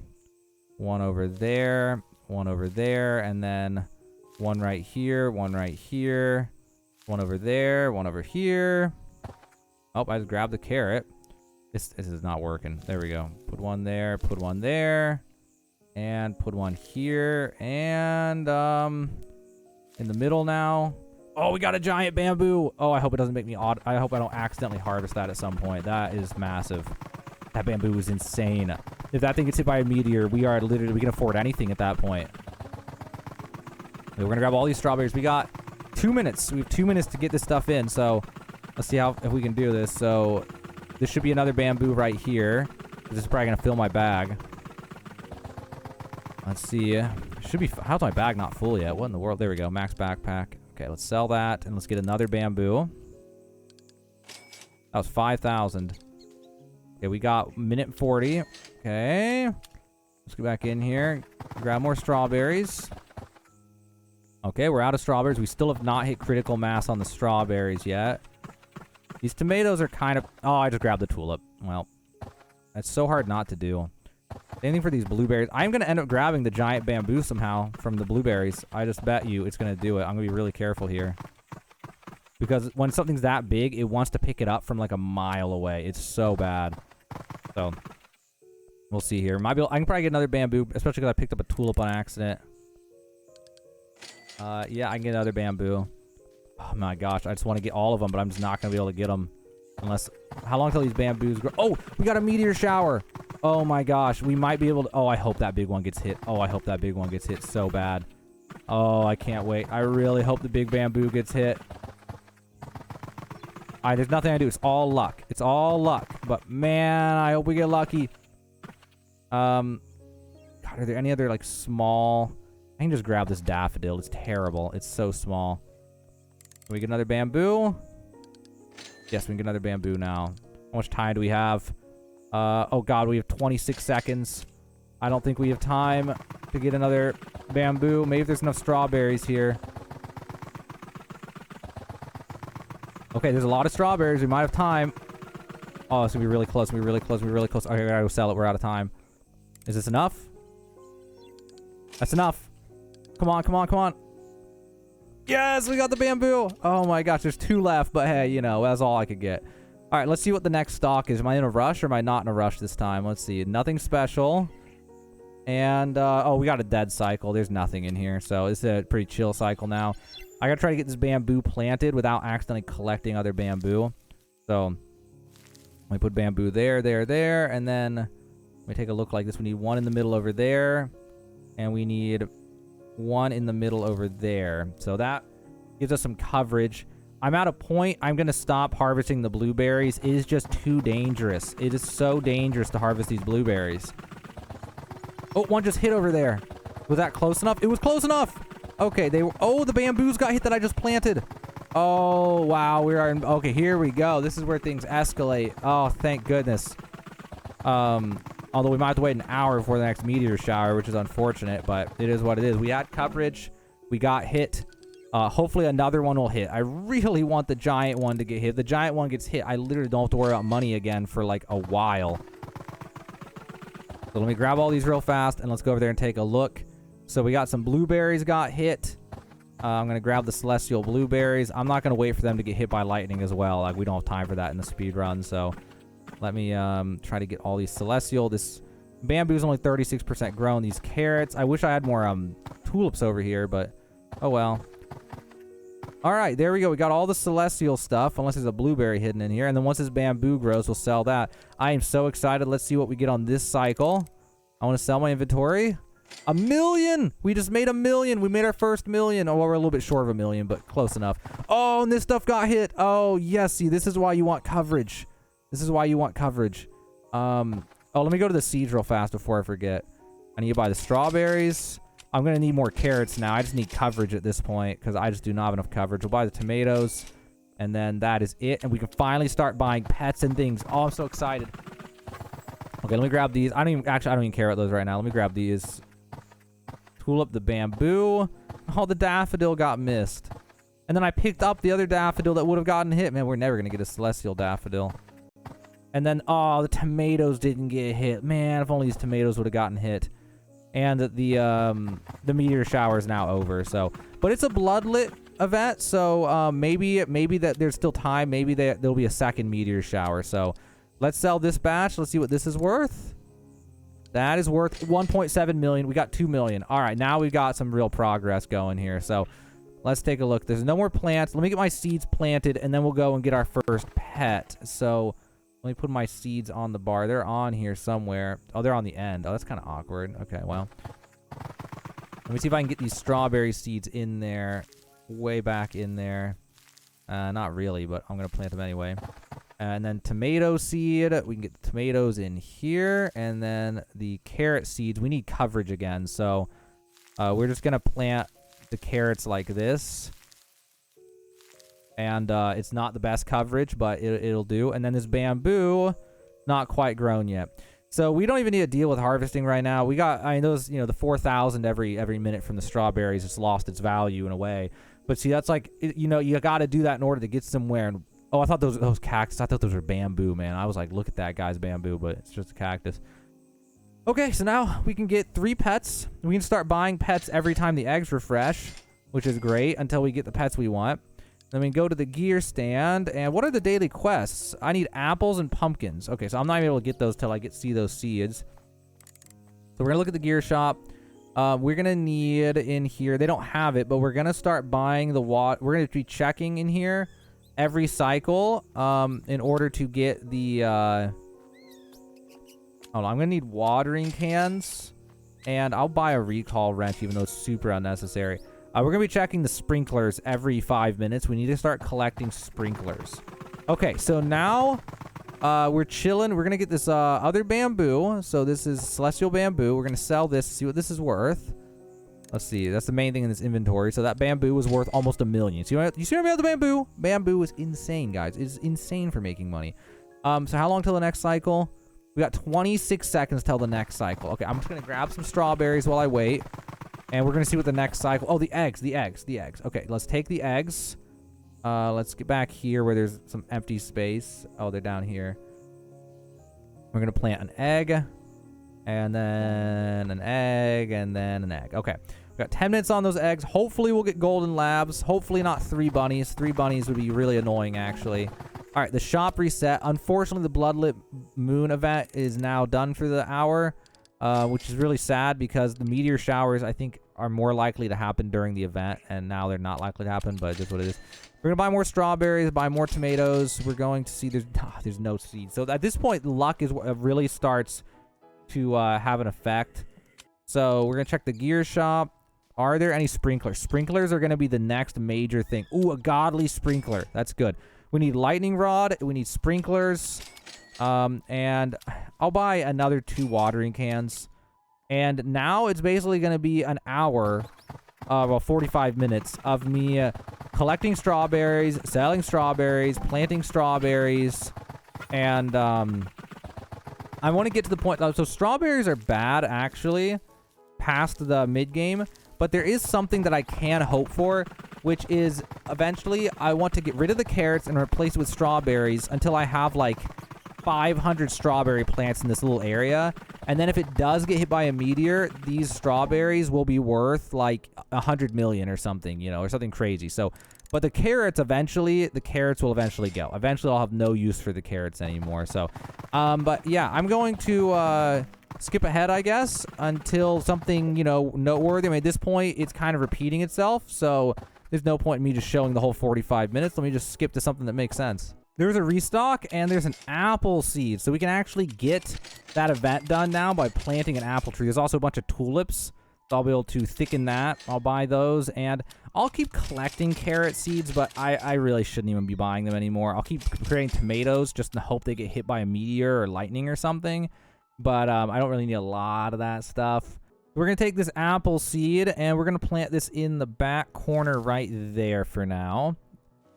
one over there, one over there, and then one right here, one right here, one over there, one over here. Oh, I just grabbed the carrot. This is not working. There we go. Put one there, and put one here, and in the middle now. Oh, we got a giant bamboo. Oh, I hope it doesn't make me odd. I hope I don't accidentally harvest that at some point. That is massive. That bamboo is insane. If that thing gets hit by a meteor, we can afford anything at that point. We're gonna grab all these strawberries. We got 2 minutes. We have 2 minutes to get this stuff in, so let's see if we can do this. So this should be another bamboo right here. This is probably gonna fill my bag. Let's see. Should be. How's my bag not full yet? What in the world? There we go. Max backpack. Okay, let's sell that and let's get another bamboo. That was 5,000. Okay, we got minute 40. Okay. Let's get back in here. Grab more strawberries. Okay, we're out of strawberries. We still have not hit critical mass on the strawberries yet. These tomatoes are kind of... Oh, I just grabbed the tulip. Well, that's so hard not to do. Same thing for these blueberries. I'm going to end up grabbing the giant bamboo somehow from the blueberries. I just bet you it's going to do it. I'm going to be really careful here. Because when something's that big, it wants to pick it up from like a mile away. It's so bad. So, we'll see here. I can probably get another bamboo, especially because I picked up a tulip on accident. Yeah, I can get another bamboo. Oh my gosh, I just want to get all of them, but I'm just not going to be able to get them. Unless... How long till these bamboos grow? Oh, we got a meteor shower! Oh my gosh, we might be able to... Oh, I hope that big one gets hit. Oh, I hope that big one gets hit so bad. Oh, I can't wait. I really hope the big bamboo gets hit. Alright, there's nothing I do. It's all luck. It's all luck. But man, I hope we get lucky. God, are there any other like small... I can just grab this daffodil. It's terrible. It's so small. Can we get another bamboo? Yes, we can get another bamboo now. How much time do we have? Oh god, we have 26 seconds. I don't think we have time to get another bamboo. Maybe if there's enough strawberries here. Okay, there's a lot of strawberries. We might have time. Oh, it's gonna be really close. It's gonna be really close. It's gonna be really close. Okay, I gotta go sell it. We're out of time. Is this enough? That's enough. Come on, come on, come on. Yes, we got the bamboo. Oh my gosh, there's 2 left, but hey, you know, that's all I could get. All right, let's see what the next stock is. Am I in a rush or am I not in a rush this time? Let's see. Nothing special. And, oh, we got a dead cycle. There's nothing in here, so it's a pretty chill cycle now. I gotta try to get this bamboo planted without accidentally collecting other bamboo. So, we put bamboo there, there, there, and then let me take a look like this. We need one in the middle over there, and we need one in the middle over there. So that gives us some coverage. I'm at a point I'm going to stop harvesting the blueberries. It is just too dangerous. It is so dangerous to harvest these blueberries. Oh, one just hit over there. Was that close enough? It was close enough. Okay, they were... Oh, the bamboos got hit that I just planted. Oh, wow. We are in... Okay, here we go. This is where things escalate. Oh, thank goodness. Although we might have to wait an hour before the next meteor shower, which is unfortunate, but it is what it is. We had coverage. We got hit. Hopefully another one will hit. I really want the giant one to get hit. If the giant one gets hit, I literally don't have to worry about money again for like a while. So let me grab all these real fast and let's go over there and take a look. So we got some blueberries got hit. I'm going to grab the celestial blueberries. I'm not going to wait for them to get hit by lightning as well. Like, we don't have time for that in the speed run. So let me try to get all these celestial. This Bamboo's only 36% grown. These carrots. I wish I had more tulips over here, but oh well. All right, there we go. We got all the celestial stuff, unless there's a blueberry hidden in here. And then once this bamboo grows, we'll sell that. I am so excited. Let's see what we get on this cycle. I want to sell my inventory. $1 million! We just made $1 million. We made our first million. Oh, well, we're a little bit short of $1 million, but close enough. Oh, and this stuff got hit. Oh, yes. See, this is why you want coverage. This is why you want coverage. Oh, let me go to the seeds real fast before I forget. I need to buy the strawberries. I'm going to need more carrots now. I just need coverage at this point because I just do not have enough coverage. We'll buy the tomatoes, and then that is it. And we can finally start buying pets and things. Oh, I'm so excited. Okay, let me grab these. I don't even care about those right now. Let me grab these. Tulip, the bamboo. Oh, the daffodil got missed. And then I picked up the other daffodil that would have gotten hit. Man, we're never going to get a celestial daffodil. And then, oh, the tomatoes didn't get hit. Man, if only these tomatoes would have gotten hit. And the meteor shower is now over. So, but it's a bloodlit event, so maybe that there's still time. Maybe there'll be a second meteor shower. So, let's sell this batch. Let's see what this is worth. That is worth 1.7 million. We got 2 million. All right, now we've got some real progress going here. So, let's take a look. There's no more plants. Let me get my seeds planted, and then we'll go and get our first pet. So, let me put my seeds on the bar. They're on here somewhere. Oh, they're on the end. Oh, that's kind of awkward. Okay, well. Let me see if I can get these strawberry seeds in there. Way back in there. Not really, but I'm going to plant them anyway. And then tomato seed. We can get the tomatoes in here. And then the carrot seeds. We need coverage again. So, we're just going to plant the carrots like this. And it's not the best coverage, but it'll do. And then this bamboo, not quite grown yet. So we don't even need to deal with harvesting right now. We got, I mean, those, you know, the 4,000 every minute from the strawberries, it's lost its value in a way. But see, that's like, you know, you got to do that in order to get somewhere. And oh, I thought those cactus, I thought those were bamboo, man. I was like, look at that guy's bamboo, but it's just a cactus. Okay, so now we can get 3 pets. We can start buying pets every time the eggs refresh, which is great until we get the pets we want. Then we go to the gear stand. And what are the daily quests? I need apples and pumpkins. Okay, so I'm not able to get those till I see those seeds. So we're going to look at the gear shop. We're going to need in here. They don't have it, but we're going to start buying the water. We're going to be checking in here every cycle in order to get the... Hold on, I'm going to need watering cans. And I'll buy a recall wrench, even though it's super unnecessary. We're going to be checking the sprinklers every 5 minutes. We need to start collecting sprinklers. Okay, so now we're chilling. We're going to get this other bamboo. So this is celestial bamboo. We're going to sell this, see what this is worth. Let's see. That's the main thing in this inventory. So that bamboo was worth almost $1 million. So you see what I mean with the bamboo? Bamboo is insane, guys. It's insane for making money. So how long till the next cycle? We got 26 seconds till the next cycle. Okay, I'm just going to grab some strawberries while I wait. And we're going to see what the next cycle... Oh, the eggs. Okay, let's take the eggs. Let's get back here where there's some empty space. Oh, they're down here. We're going to plant an egg. And then an egg. And then an egg. Okay. We've got 10 minutes on those eggs. Hopefully we'll get golden labs. Hopefully not 3 bunnies. 3 bunnies would be really annoying, actually. All right, the shop reset. Unfortunately, the Bloodlit Moon event is now done for the hour. Which is really sad because the meteor showers, I think, are more likely to happen during the event. And now they're not likely to happen, but that's what it is. We're going to buy more strawberries, buy more tomatoes. We're going to see there's no seeds. So at this point, luck is what really starts to have an effect. So we're going to check the gear shop. Are there any sprinklers? Sprinklers are going to be the next major thing. Ooh, a godly sprinkler. That's good. We need lightning rod. We need sprinklers. And I'll buy another 2 watering cans. And now it's basically going to be an hour, well, 45 minutes of me collecting strawberries, selling strawberries, planting strawberries. And I want to get to the point. So strawberries are bad, actually, past the mid-game. But there is something that I can hope for, which is eventually I want to get rid of the carrots and replace it with strawberries until I have, like, 500 strawberry plants in this little area. And then if it does get hit by a meteor, these strawberries will be worth like 100 million or something, you know, or something crazy. So But the carrots will eventually go. Eventually, I'll have no use for the carrots anymore. So, but yeah, I'm going to skip ahead, I guess, until something, you know, noteworthy. I mean, at this point, it's kind of repeating itself. So there's no point in me just showing the whole 45 minutes. Let me just skip to something that makes sense. There's a restock, and there's an apple seed. So we can actually get that event done now by planting an apple tree. There's also a bunch of tulips. So I'll be able to thicken that. I'll buy those, and I'll keep collecting carrot seeds, but I really shouldn't even be buying them anymore. I'll keep creating tomatoes just in the hope they get hit by a meteor or lightning or something, but I don't really need a lot of that stuff. We're going to take this apple seed, and we're going to plant this in the back corner right there for now.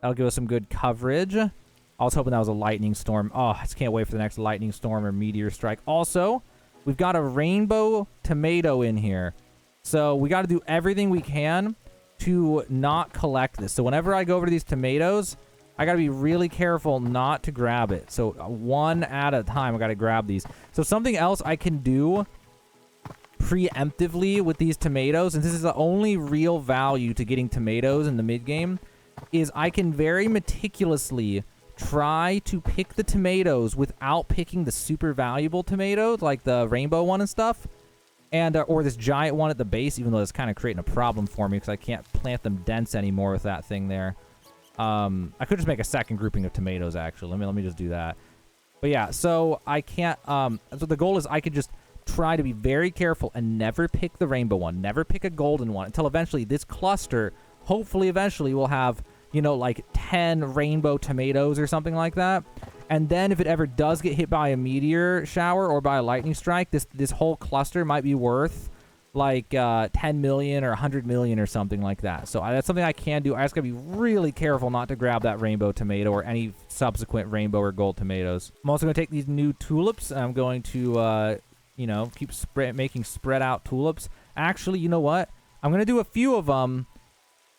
That'll give us some good coverage. I was hoping that was a lightning storm. Oh, I just can't wait for the next lightning storm or meteor strike. Also, we've got a rainbow tomato in here. So we got to do everything we can to not collect this. So whenever I go over to these tomatoes, I got to be really careful not to grab it. So one at a time, I got to grab these. So something else I can do preemptively with these tomatoes, and this is the only real value to getting tomatoes in the mid-game, is I can very meticulously try to pick the tomatoes without picking the super valuable tomatoes, like the rainbow one and stuff. And, or this giant one at the base, even though it's kind of creating a problem for me because I can't plant them dense anymore with that thing there. I could just make a second grouping of tomatoes, actually. Let me just do that. But yeah, so I can't, so the goal is I could just try to be very careful and never pick the rainbow one, never pick a golden one, until eventually this cluster, hopefully eventually will have, you know, like 10 rainbow tomatoes or something like that. And then if it ever does get hit by a meteor shower or by a lightning strike, this whole cluster might be worth like 10 million or 100 million or something like that. So that's something I can do. I just gotta be really careful not to grab that rainbow tomato or any subsequent rainbow or gold tomatoes. I'm also gonna take these new tulips, and I'm going to, you know, keep making spread out tulips. Actually, you know what? I'm gonna do a few of them.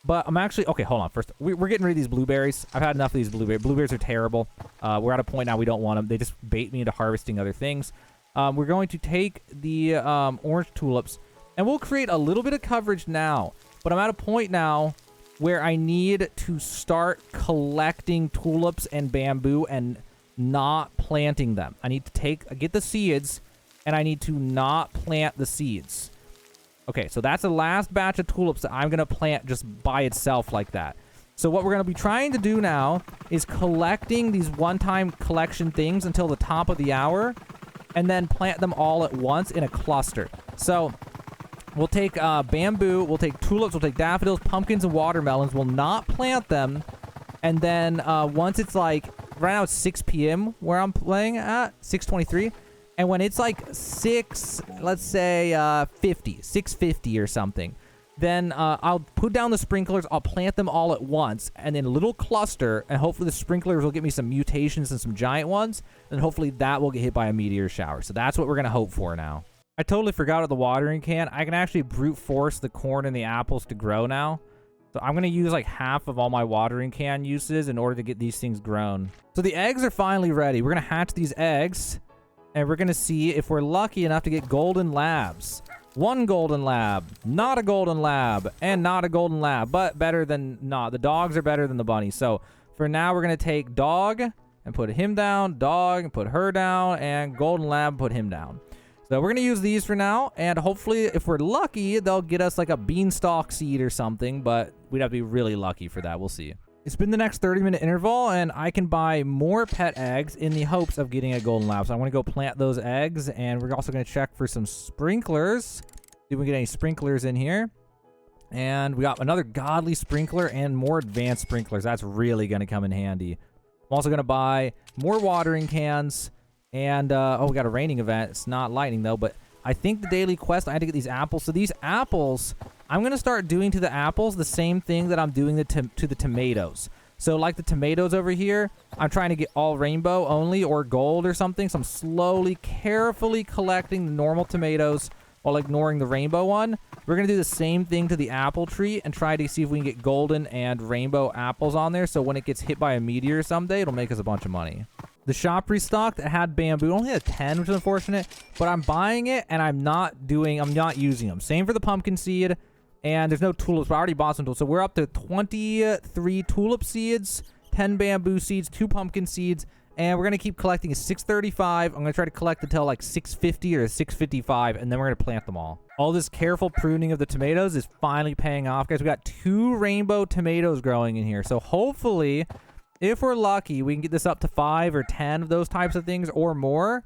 But I'm actually... Okay, hold on. First, we're getting rid of these blueberries. I've had enough of these blueberries. Blueberries are terrible. We're at a point now we don't want them. They just bait me into harvesting other things. We're going to take the orange tulips, and we'll create a little bit of coverage now. But I'm at a point now where I need to start collecting tulips and bamboo and not planting them. I need to get the seeds, and I need to not plant the seeds. Okay, so that's the last batch of tulips that I'm going to plant just by itself like that. So what we're going to be trying to do now is collecting these one-time collection things until the top of the hour, and then plant them all at once in a cluster. So we'll take bamboo, we'll take tulips, we'll take daffodils, pumpkins, and watermelons. We'll not plant them. And then once it's like, right now it's 6 p.m. where I'm playing at, 6:23. And when it's like 6:50 or something, then I'll put down the sprinklers, I'll plant them all at once, and in a little cluster, and hopefully the sprinklers will get me some mutations and some giant ones, and hopefully that will get hit by a meteor shower. So that's what we're going to hope for now. I totally forgot about the watering can. I can actually brute force the corn and the apples to grow now. So I'm going to use like half of all my watering can uses in order to get these things grown. So the eggs are finally ready. We're going to hatch these eggs. And we're going to see if we're lucky enough to get golden labs. One golden lab, not a golden lab, and not a golden lab, but better than not. The dogs are better than the bunnies. So for now, we're going to take dog and put him down, dog and put her down, and golden lab, put him down. So we're going to use these for now, and hopefully, if we're lucky, they'll get us like a beanstalk seed or something, but we'd have to be really lucky for that. We'll see. It's been the next 30-minute interval, and I can buy more pet eggs in the hopes of getting a golden lab. So I'm going to go plant those eggs, and we're also going to check for some sprinklers. See if we get any sprinklers in here. And we got another godly sprinkler and more advanced sprinklers. That's really going to come in handy. I'm also going to buy more watering cans, and, oh, we got a raining event. It's not lightning, though, but I think the daily quest, I had to get these apples. So these apples... I'm going to start doing to the apples the same thing that I'm doing to the tomatoes. So like the tomatoes over here, I'm trying to get all rainbow only or gold or something. So I'm slowly, carefully collecting the normal tomatoes while ignoring the rainbow one. We're going to do the same thing to the apple tree and try to see if we can get golden and rainbow apples on there. So when it gets hit by a meteor someday, it'll make us a bunch of money. The shop restock that had bamboo only had 10, which is unfortunate. But I'm buying it and I'm not using them. Same for the pumpkin seed. And there's no tulips, but I already bought some tulips. So we're up to 23 tulip seeds, 10 bamboo seeds, 2 pumpkin seeds, and we're going to keep collecting 635. I'm going to try to collect until like 650 or 655, and then we're going to plant them all. All this careful pruning of the tomatoes is finally paying off, guys. We got 2 rainbow tomatoes growing in here. So hopefully, if we're lucky, we can get this up to 5 or 10 of those types of things or more.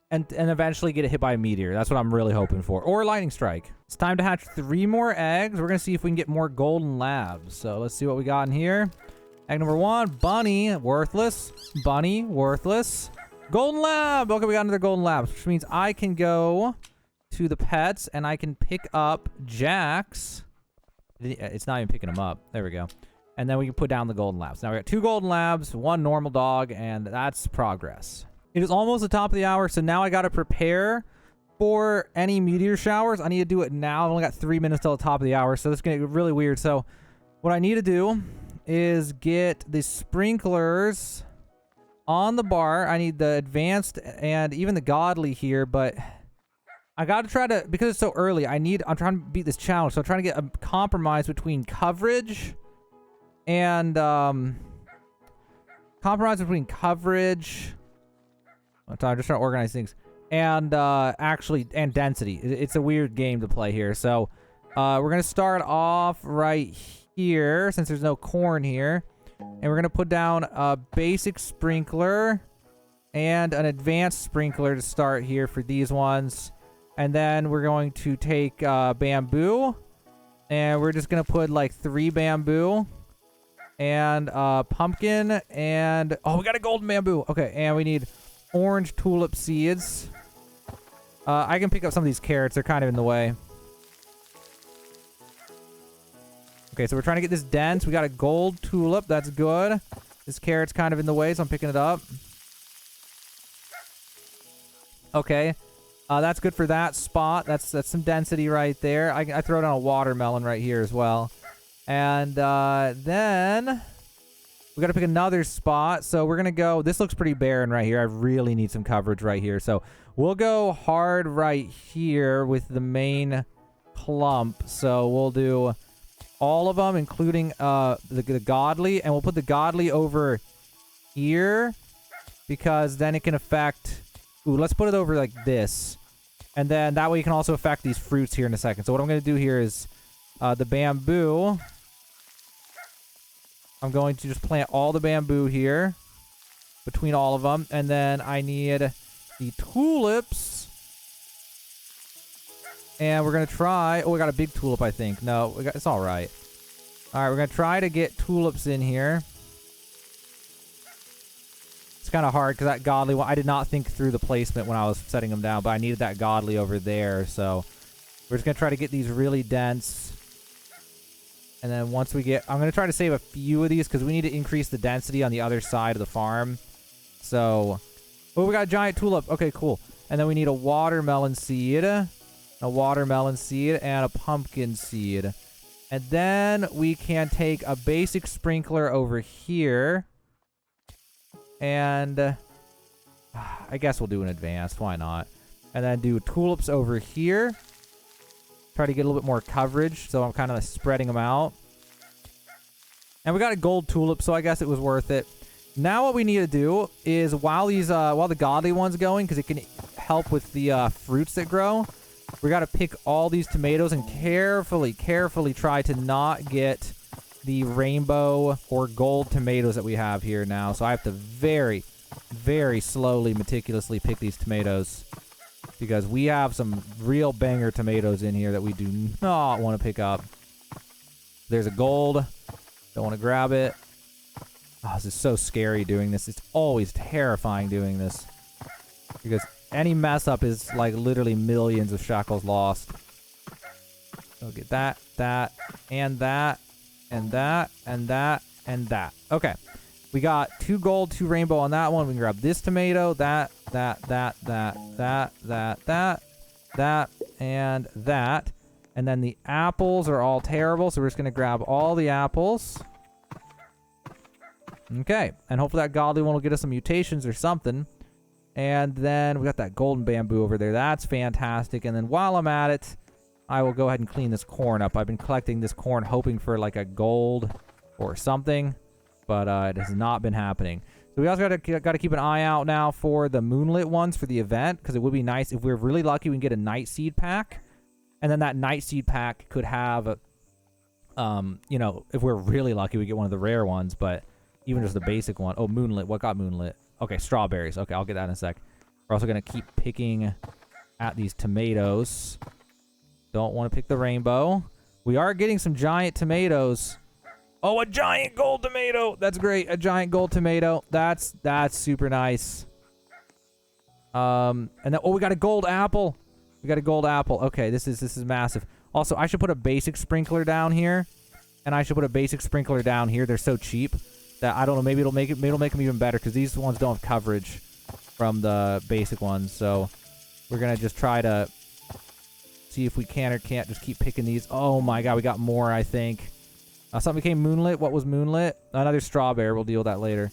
And eventually get it hit by a meteor. That's what I'm really hoping for. Or a lightning strike. It's time to hatch 3 more eggs. We're going to see if we can get more golden labs. So let's see what we got in here. Egg number 1, bunny, worthless. Bunny, worthless. Golden lab. Okay, we got another golden lab, which means I can go to the pets and I can pick up Jax. It's not even picking them up. There we go. And then we can put down the golden labs. Now we got 2 golden labs, 1 normal dog, and that's progress. It is almost the top of the hour, so now I got to prepare for any meteor showers. I need to do it now. I've only got 3 minutes till the top of the hour, so this is going to get really weird. So what I need to do is get the sprinklers on the bar. I need the advanced and even the godly here, but I got to try to, because it's so early, I'm trying to beat this challenge, so I'm trying to get a compromise between coverage and, I'm just trying to organize things. And, and density. It's a weird game to play here. So, we're going to start off right here, since there's no corn here. And we're going to put down a basic sprinkler and an advanced sprinkler to start here for these ones. And then we're going to take, bamboo. And we're just going to put, like, 3 bamboo. And, pumpkin. And, oh, we got a golden bamboo. Okay, and we need orange tulip seeds. I can pick up some of these carrots. They're kind of in the way. Okay, so we're trying to get this dense. We got a gold tulip. That's good. This carrot's kind of in the way, so I'm picking it up. Okay. That's good for that spot. That's some density right there. I throw down a watermelon right here as well. And then we got to pick another spot. So we're going to go... This looks pretty barren right here. I really need some coverage right here. So we'll go hard right here with the main clump. So we'll do all of them, including the godly. And we'll put the godly over here because then it can affect... Ooh, let's put it over like this. And then that way you can also affect these fruits here in a second. So what I'm going to do here is the bamboo... I'm going to just plant all the bamboo here between all of them. And then I need the tulips. And we're going to try... Oh, we got a big tulip, I think. No, it's all right. All right, we're going to try to get tulips in here. It's kind of hard because that godly one... I did not think through the placement when I was setting them down, but I needed that godly over there. So we're just going to try to get these really dense. And then once we get... I'm going to try to save a few of these because we need to increase the density on the other side of the farm. So... Oh, we got a giant tulip. Okay, cool. And then we need a watermelon seed. A watermelon seed and a pumpkin seed. And then we can take a basic sprinkler over here. And... I guess we'll do an advanced. Why not? And then do tulips over here. Try to get a little bit more coverage, so I'm kind of spreading them out. And we got a gold tulip, so I guess it was worth it. Now what we need to do is while the godly one's going, because it can help with the fruits that grow, we got to pick all these tomatoes and carefully try to not get the rainbow or gold tomatoes that we have here now. So I have to very, very slowly, meticulously pick these tomatoes. Because we have some real banger tomatoes in here that we do not want to pick up. There's a gold. Don't want to grab it. Oh, this is so scary doing this. It's always terrifying doing this. Because any mess up is like literally millions of shekels lost. So get that, and that, and that, and that, and that. Okay. We got 2 gold, 2 rainbow on that one. We can grab this tomato, that, and that. And then the apples are all terrible, so we're just going to grab all the apples. Okay. And hopefully that godly one will get us some mutations or something. And then we got that golden bamboo over there. That's fantastic. And then while I'm at it, I will go ahead and clean this corn up. I've been collecting this corn hoping for like a gold or something, but it has not been happening. So we also got to keep an eye out now for the moonlit ones for the event, because it would be nice if we're really lucky we can get a night seed pack, and then that night seed pack could have, you know, if we're really lucky we get one of the rare ones, but even just the basic one. Oh, moonlit. What got moonlit? Okay, strawberries. Okay, I'll get that in a sec. We're also gonna keep picking at these tomatoes. Don't want to pick the rainbow. We are getting some giant tomatoes. Oh, a giant gold tomato. That's great. A giant gold tomato. That's super nice. And then, oh, we got a gold apple. We got a gold apple. Okay, this is massive. Also, I should put a basic sprinkler down here, and I should put a basic sprinkler down here. They're so cheap that I don't know. Maybe it'll make them even better, because these ones don't have coverage from the basic ones. So we're gonna just try to see if we can or can't just keep picking these. Oh my god, we got more, I think. Something became moonlit. What was moonlit? Another strawberry. We'll deal with that later.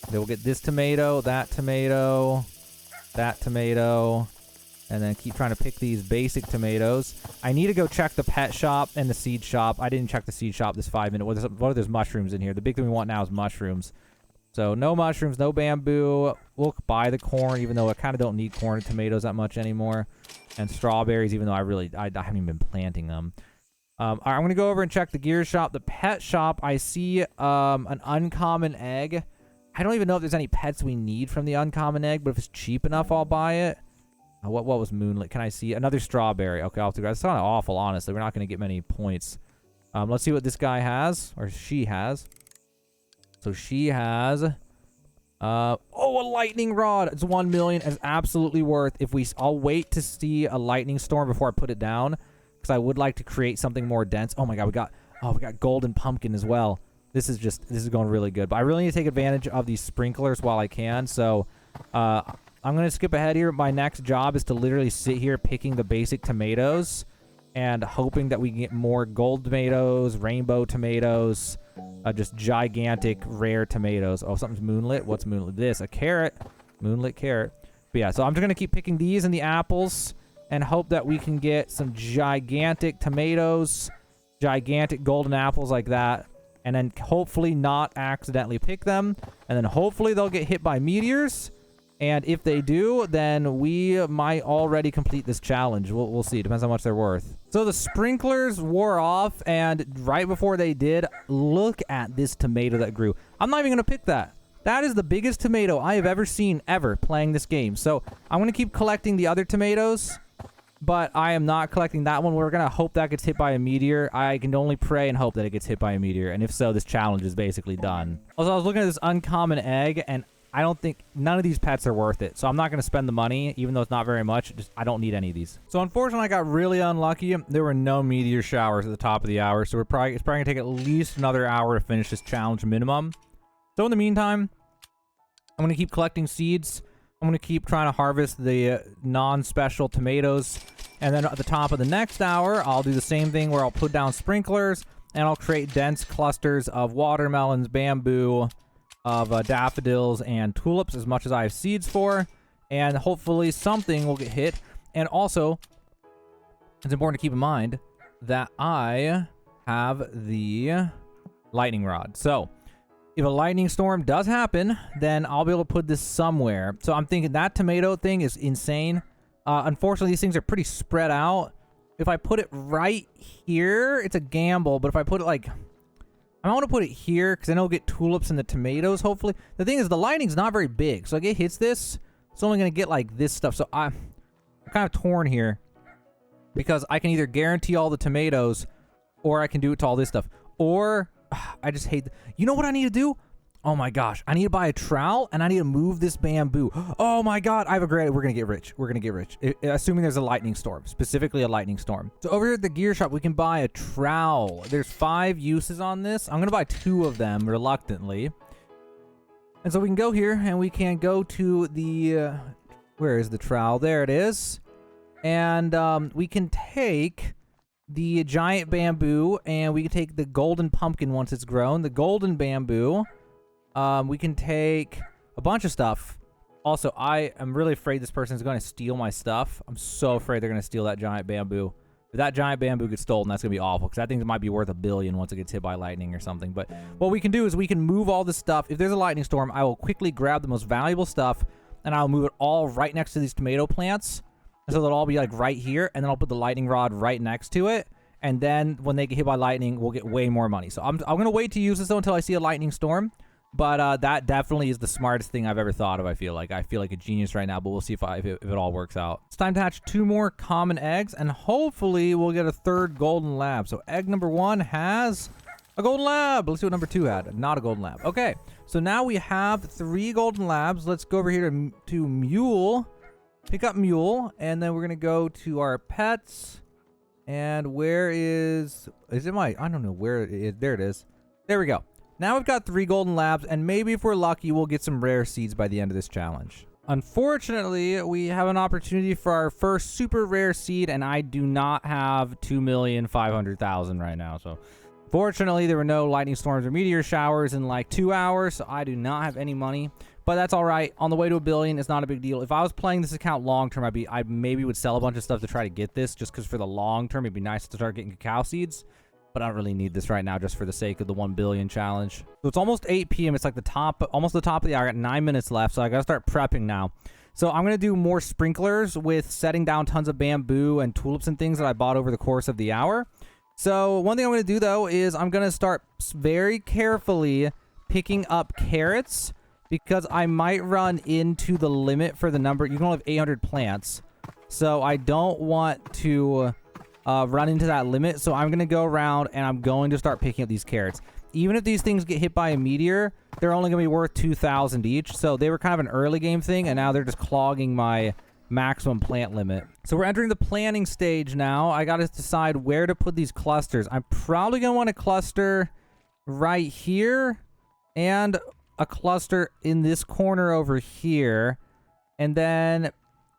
Then we'll get this tomato, that tomato, and then keep trying to pick these basic tomatoes. I need to go check the pet shop and the seed shop. I didn't check the seed shop this 5 minute. What are those mushrooms in here? The big thing we want now is mushrooms. So no mushrooms, no bamboo. We'll buy the corn, even though I kind of don't need corn and tomatoes that much anymore. And strawberries, even though I haven't even been planting them. All right, I'm going to go over and check the gear shop. The pet shop, I see an uncommon egg. I don't even know if there's any pets we need from the uncommon egg, but if it's cheap enough, I'll buy it. What was moonlit? Can I see another strawberry? Okay, I'll have to go. That's kind of awful, honestly. We're not going to get many points. Let's see what this guy has, or she has. So she has, oh, a lightning rod. It's 1 million. It's absolutely worth. I'll wait to see a lightning storm before I put it down, because I would like to create something more dense. Oh my god, we got golden pumpkin as well. This is going really good. But I really need to take advantage of these sprinklers while I can. So, I'm going to skip ahead here. My next job is to literally sit here picking the basic tomatoes and hoping that we can get more gold tomatoes, rainbow tomatoes, just gigantic rare tomatoes. Oh, something's moonlit. What's moonlit? This, a carrot. Moonlit carrot. But yeah, so I'm just going to keep picking these and the apples and hope that we can get some gigantic tomatoes, gigantic golden apples like that, and then hopefully not accidentally pick them, and then hopefully they'll get hit by meteors. And if they do, then we might already complete this challenge. We'll see. Depends how much they're worth. So the sprinklers wore off, and right before they did, look at this tomato that grew. I'm not even going to pick that. That is the biggest tomato I have ever seen playing this game. So I'm going to keep collecting the other tomatoes, but I am not collecting that one. We're going to hope that gets hit by a meteor. I can only pray and hope that it gets hit by a meteor. And if so, this challenge is basically done. Also, I was looking at this uncommon egg, and I don't think none of these pets are worth it. So I'm not going to spend the money, even though it's not very much. I don't need any of these. So unfortunately, I got really unlucky. There were no meteor showers at the top of the hour. So it's probably going to take at least another hour to finish this challenge minimum. So in the meantime, I'm going to keep collecting seeds. I'm going to keep trying to harvest the non-special tomatoes. And then at the top of the next hour, I'll do the same thing where I'll put down sprinklers and I'll create dense clusters of watermelons, bamboo, of daffodils and tulips, as much as I have seeds for, and hopefully something will get hit. And also, it's important to keep in mind that I have the lightning rod. So if a lightning storm does happen, then I'll be able to put this somewhere. So I'm thinking that tomato thing is insane. Unfortunately, these things are pretty spread out. If I put it right here, it's a gamble, but if I put it like, I want to put it here because then it'll get tulips and the tomatoes, hopefully. The thing is, the lightning's not very big. So like it hits this, it's only going to get like this stuff. So I'm kind of torn here because I can either guarantee all the tomatoes or I can do it to all this stuff. Or I just hate... You know what I need to do? Oh my gosh. I need to buy a trowel and I need to move this bamboo. Oh my god. I have a great... We're going to get rich. We're going to get rich. Assuming there's a lightning storm. Specifically a lightning storm. So over here at the gear shop, we can buy a trowel. There's 5 uses on this. I'm going to buy 2 of them reluctantly. And so we can go here and we can go to the... where is the trowel? There it is. And we can take the giant bamboo and we can take the golden pumpkin once it's grown. The golden bamboo... we can take a bunch of stuff. Also, I am really afraid this person's going to steal my stuff. I'm so afraid they're going to steal that giant bamboo. If that giant bamboo gets stolen, that's going to be awful, because that thing might be worth $1 billion once it gets hit by lightning or something. But what we can do is we can move all this stuff. If there's a lightning storm, I will quickly grab the most valuable stuff, and I'll move it all right next to these tomato plants. So they'll all be like right here, and then I'll put the lightning rod right next to it. And then when they get hit by lightning, we'll get way more money. So I'm going to wait to use this, though, until I see a lightning storm. But that definitely is the smartest thing I've ever thought of, I feel like. I feel like a genius right now, but we'll see if it all works out. It's time to hatch 2 more common eggs, and hopefully we'll get a 3rd golden lab. So egg number 1 has a golden lab. Let's see what number 2 had. Not a golden lab. Okay, so now we have 3 golden labs. Let's go over here to Mule. Pick up Mule, and then we're going to go to our pets. And where is it my, I don't know where it is. There it is. There we go. Now we've got 3 golden labs, and maybe if we're lucky, we'll get some rare seeds by the end of this challenge. Unfortunately, we have an opportunity for our first super rare seed, and I do not have 2,500,000 right now. So, fortunately, there were no lightning storms or meteor showers in like 2 hours, so I do not have any money. But that's all right. On the way to $1 billion, it's not a big deal. If I was playing this account long term, I maybe would sell a bunch of stuff to try to get this, just because for the long term, it'd be nice to start getting cacao seeds. But I don't really need this right now just for the sake of the 1 billion challenge. So it's almost 8 p.m. It's like almost the top of the hour. I got 9 minutes left, so I gotta start prepping now. So I'm gonna do more sprinklers with setting down tons of bamboo and tulips and things that I bought over the course of the hour. So one thing I'm gonna do though is I'm gonna start very carefully picking up carrots, because I might run into the limit for the number. You can only have 800 plants, so I don't want to run into that limit. So I'm going to go around and I'm going to start picking up these carrots. Even if these things get hit by a meteor, they're only going to be worth 2,000 each. So they were kind of an early game thing, and now they're just clogging my maximum plant limit. So we're entering the planning stage now. I got to decide where to put these clusters. I'm probably going to want a cluster right here and a cluster in this corner over here. And then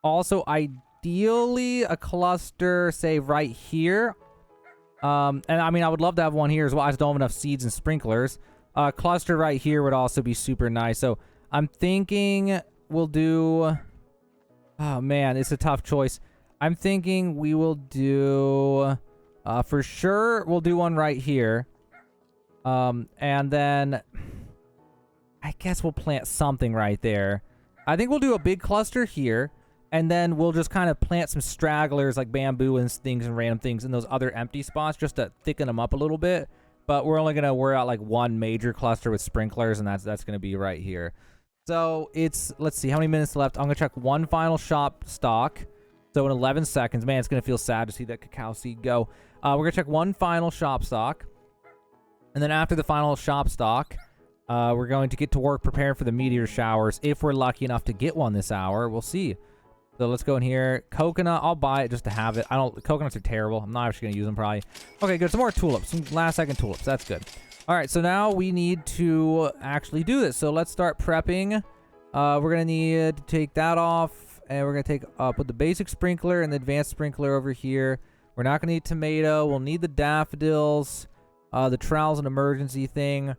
also ideally a cluster, say, right here. And I mean, I would love to have one here as well. I just don't have enough seeds and sprinklers. A cluster right here would also be super nice. So I'm thinking we'll do... Oh, man, it's a tough choice. I'm thinking we will do... for sure, we'll do one right here. And then... I guess we'll plant something right there. I think we'll do a big cluster here. And then we'll just kind of plant some stragglers like bamboo and things and random things in those other empty spots just to thicken them up a little bit. But we're only going to worry out like one major cluster with sprinklers, and that's going to be right here. So it's, let's see, how many minutes left? I'm going to check one final shop stock. So in 11 seconds, man, it's going to feel sad to see that cacao seed go. We're going to check one final shop stock. And then after the final shop stock, we're going to get to work preparing for the meteor showers. If we're lucky enough to get one this hour, we'll see. So let's go in here. Coconut, I'll buy it just to have it. Coconuts are terrible. I'm not actually going to use them probably. Okay, good. Some more tulips. Some last second tulips. That's good. All right, so now we need to actually do this. So let's start prepping. We're going to need to take that off. And we're going to take put the basic sprinkler and the advanced sprinkler over here. We're not going to need tomato. We'll need the daffodils. The trowel's an emergency thing.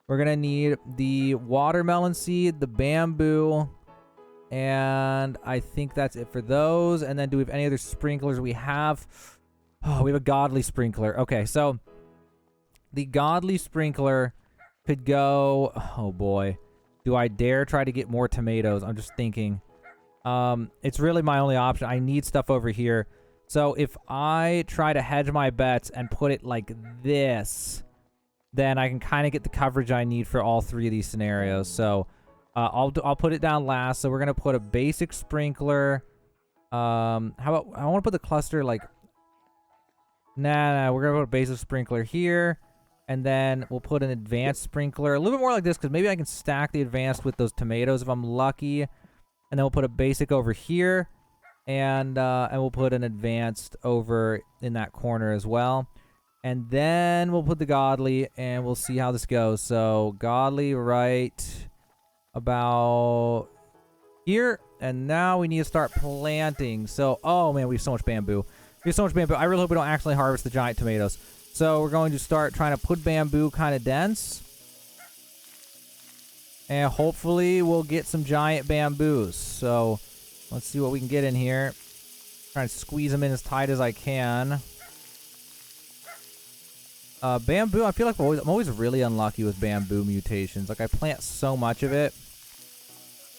We're going to need the watermelon seed, the bamboo, and I think that's it for those. And then do we have any other sprinklers we have? Oh, we have a godly sprinkler. Okay, so the godly sprinkler could go... Oh, boy. Do I dare try to get more tomatoes? I'm just thinking. It's really my only option. I need stuff over here. So if I try to hedge my bets and put it like this, then I can kind of get the coverage I need for all three of these scenarios. So I'll put it down last. So we're gonna put a basic sprinkler. How about I want to put the cluster like... Nah, we're gonna put a basic sprinkler here, and then we'll put an advanced sprinkler a little bit more like this, because maybe I can stack the advanced with those tomatoes if I'm lucky. And then we'll put a basic over here, and we'll put an advanced over in that corner as well. And then we'll put the godly, and we'll see how this goes. So godly right about here, and now we need to start planting. So, oh man, we have so much bamboo. We have so much bamboo. I really hope we don't actually harvest the giant tomatoes. So we're going to start trying to put bamboo kind of dense. And hopefully we'll get some giant bamboos. So let's see what we can get in here. Trying to squeeze them in as tight as I can. Bamboo, I feel like I'm always really unlucky with bamboo mutations. Like, I plant so much of it,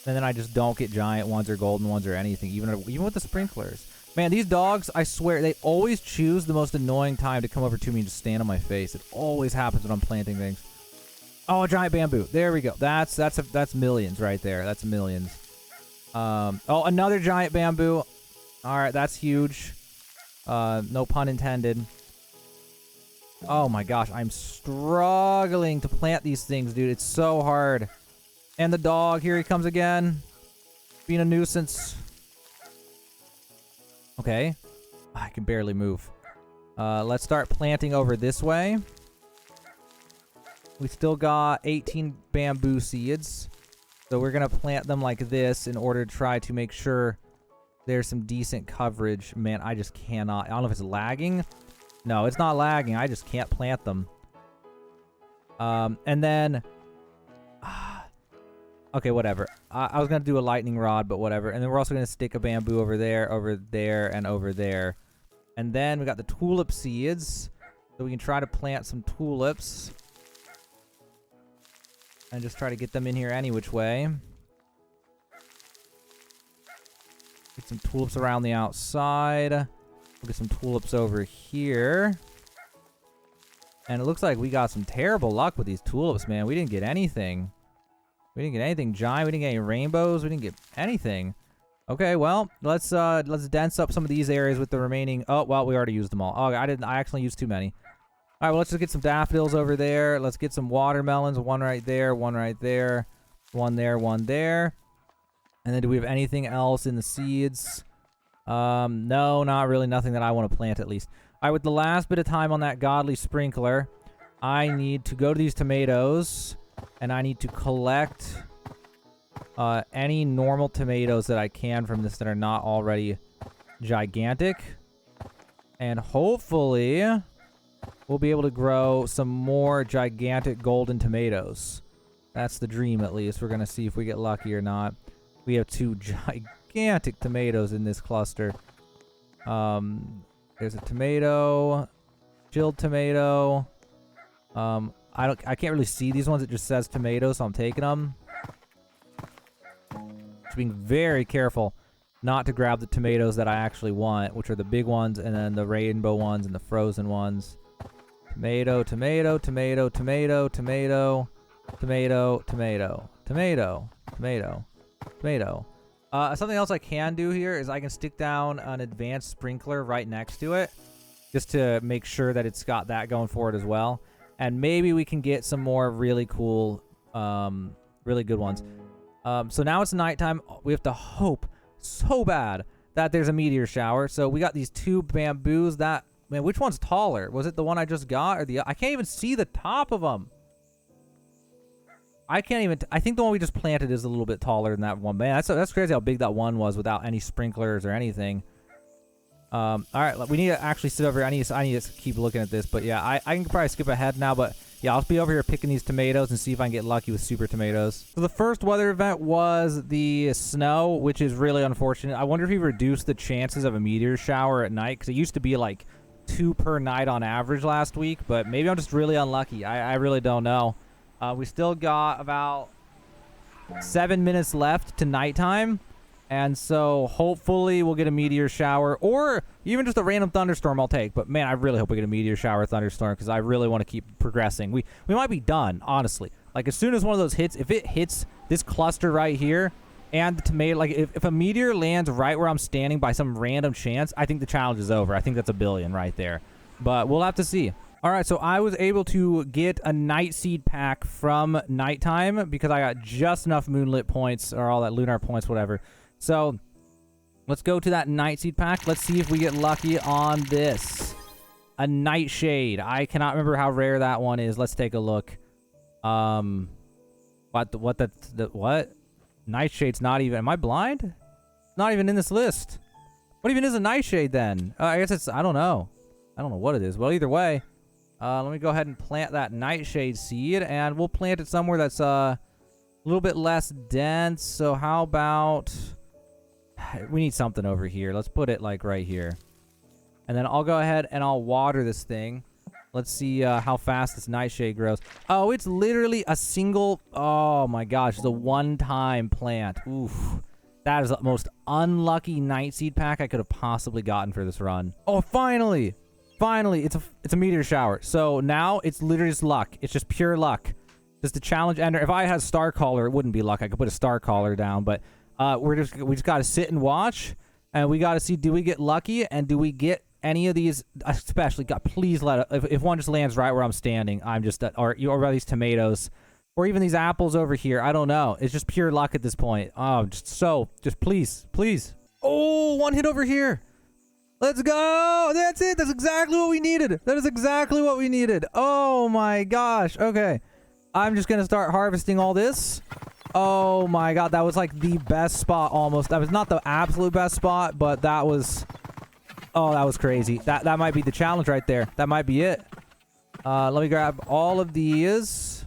and then I just don't get giant ones or golden ones or anything, even with the sprinklers. Man, these dogs, I swear, they always choose the most annoying time to come over to me and just stand on my face. It always happens when I'm planting things. Oh, a giant bamboo. There we go. That's millions right there. That's millions. Oh, another giant bamboo. All right, that's huge. No pun intended. Oh my gosh, I'm struggling to plant these things, dude. It's so hard. And the dog, here he comes again. Being a nuisance. Okay. I can barely move. Let's start planting over this way. We still got 18 bamboo seeds. So we're going to plant them like this in order to try to make sure there's some decent coverage. Man, I just cannot. I don't know if it's lagging. No, it's not lagging. I just can't plant them. And then... okay, whatever. I was going to do a lightning rod, but whatever. And then we're also going to stick a bamboo over there, and over there. And then we got the tulip seeds. So we can try to plant some tulips. And just try to get them in here any which way. Get some tulips around the outside. We'll get some tulips over here. And it looks like we got some terrible luck with these tulips, man. We didn't get anything. We didn't get anything giant. We didn't get any rainbows. We didn't get anything. Okay, well, let's dense up some of these areas with the remaining. Oh, well, we already used them all. Oh, I actually used too many. All right, well, let's just get some daffodils over there. Let's get some watermelons. One right there, one right there, one there, one there. And then do we have anything else in the seeds? No, not really. Nothing that I want to plant, at least. All right, with the last bit of time on that godly sprinkler, I need to go to these tomatoes, and I need to collect any normal tomatoes that I can from this that are not already gigantic. And hopefully we'll be able to grow some more gigantic golden tomatoes. That's the dream, at least. We're going to see if we get lucky or not. We have 2 gigantic tomatoes in this cluster. There's a tomato, chilled tomato. I can't really see these ones. It just says tomato, so I'm taking them. Just being very careful not to grab the tomatoes that I actually want, which are the big ones, and then the rainbow ones and the frozen ones. Tomato, tomato, tomato, tomato, tomato, tomato, tomato, tomato, tomato, tomato. Something else I can do here is I can stick down an advanced sprinkler right next to it, just to make sure that it's got that going for it as well. And maybe we can get some more really cool, really good ones. So now it's nighttime. We have to hope so bad that there's a meteor shower. So we got these 2 bamboos. That, man, which one's taller? Was it the one I just got or the? I can't even see the top of them. I can't even. I think the one we just planted is a little bit taller than that one. Man, that's crazy how big that one was without any sprinklers or anything. All right, we need to actually sit over here. I need to keep looking at this, but yeah, I can probably skip ahead now, but yeah, I'll be over here picking these tomatoes and see if I can get lucky with super tomatoes. So the first weather event was the snow, which is really unfortunate. I wonder if he reduced the chances of a meteor shower at night, because it used to be like 2 per night on average last week, but maybe I'm just really unlucky. I really don't know. We still got about 7 minutes left to nighttime. And so hopefully we'll get a meteor shower, or even just a random thunderstorm I'll take. But man, I really hope we get a meteor shower thunderstorm, because I really want to keep progressing. We might be done, honestly. Like, as soon as one of those hits, if it hits this cluster right here and the tomato, like if a meteor lands right where I'm standing by some random chance, I think the challenge is over. I think that's a billion right there. But we'll have to see. All right, so I was able to get a night seed pack from nighttime because I got just enough moonlit points, or all that lunar points, whatever. So let's go to that nightseed pack. Let's see if we get lucky on this. A nightshade. I cannot remember how rare that one is. Let's take a look. What? Nightshade's not even. Am I blind? It's not even in this list. What even is a nightshade then? I guess it's. I don't know. I don't know what it is. Well, either way, let me go ahead and plant that nightshade seed, and we'll plant it somewhere that's A little bit less dense. So how about... We need something over here. Let's put it like right here. And then I'll go ahead and I'll water this thing. Let's see how fast this nightshade grows. Oh, it's literally a single... Oh my gosh, it's a one-time plant. Oof. That is the most unlucky night seed pack I could have possibly gotten for this run. Oh, finally! Finally, it's a meteor shower. So now it's literally just luck. It's just pure luck. Just a challenge ender. If I had a star caller, it wouldn't be luck. I could put a star caller down, but we just got to sit and watch, and we got to see, do we get lucky, and do we get any of these, especially, God, please let it, if one just lands right where I'm standing, I'm just, or these tomatoes, or even these apples over here, I don't know. It's just pure luck at this point. Oh, just please, please. Oh, one hit over here. Let's go. That's it. That's exactly what we needed. That is exactly what we needed. Oh my gosh. Okay. I'm just going to start harvesting all this. Oh my God. That was like the best spot almost. That was not the absolute best spot, but that was... Oh, that was crazy. That might be the challenge right there. That might be it. Let me grab all of these.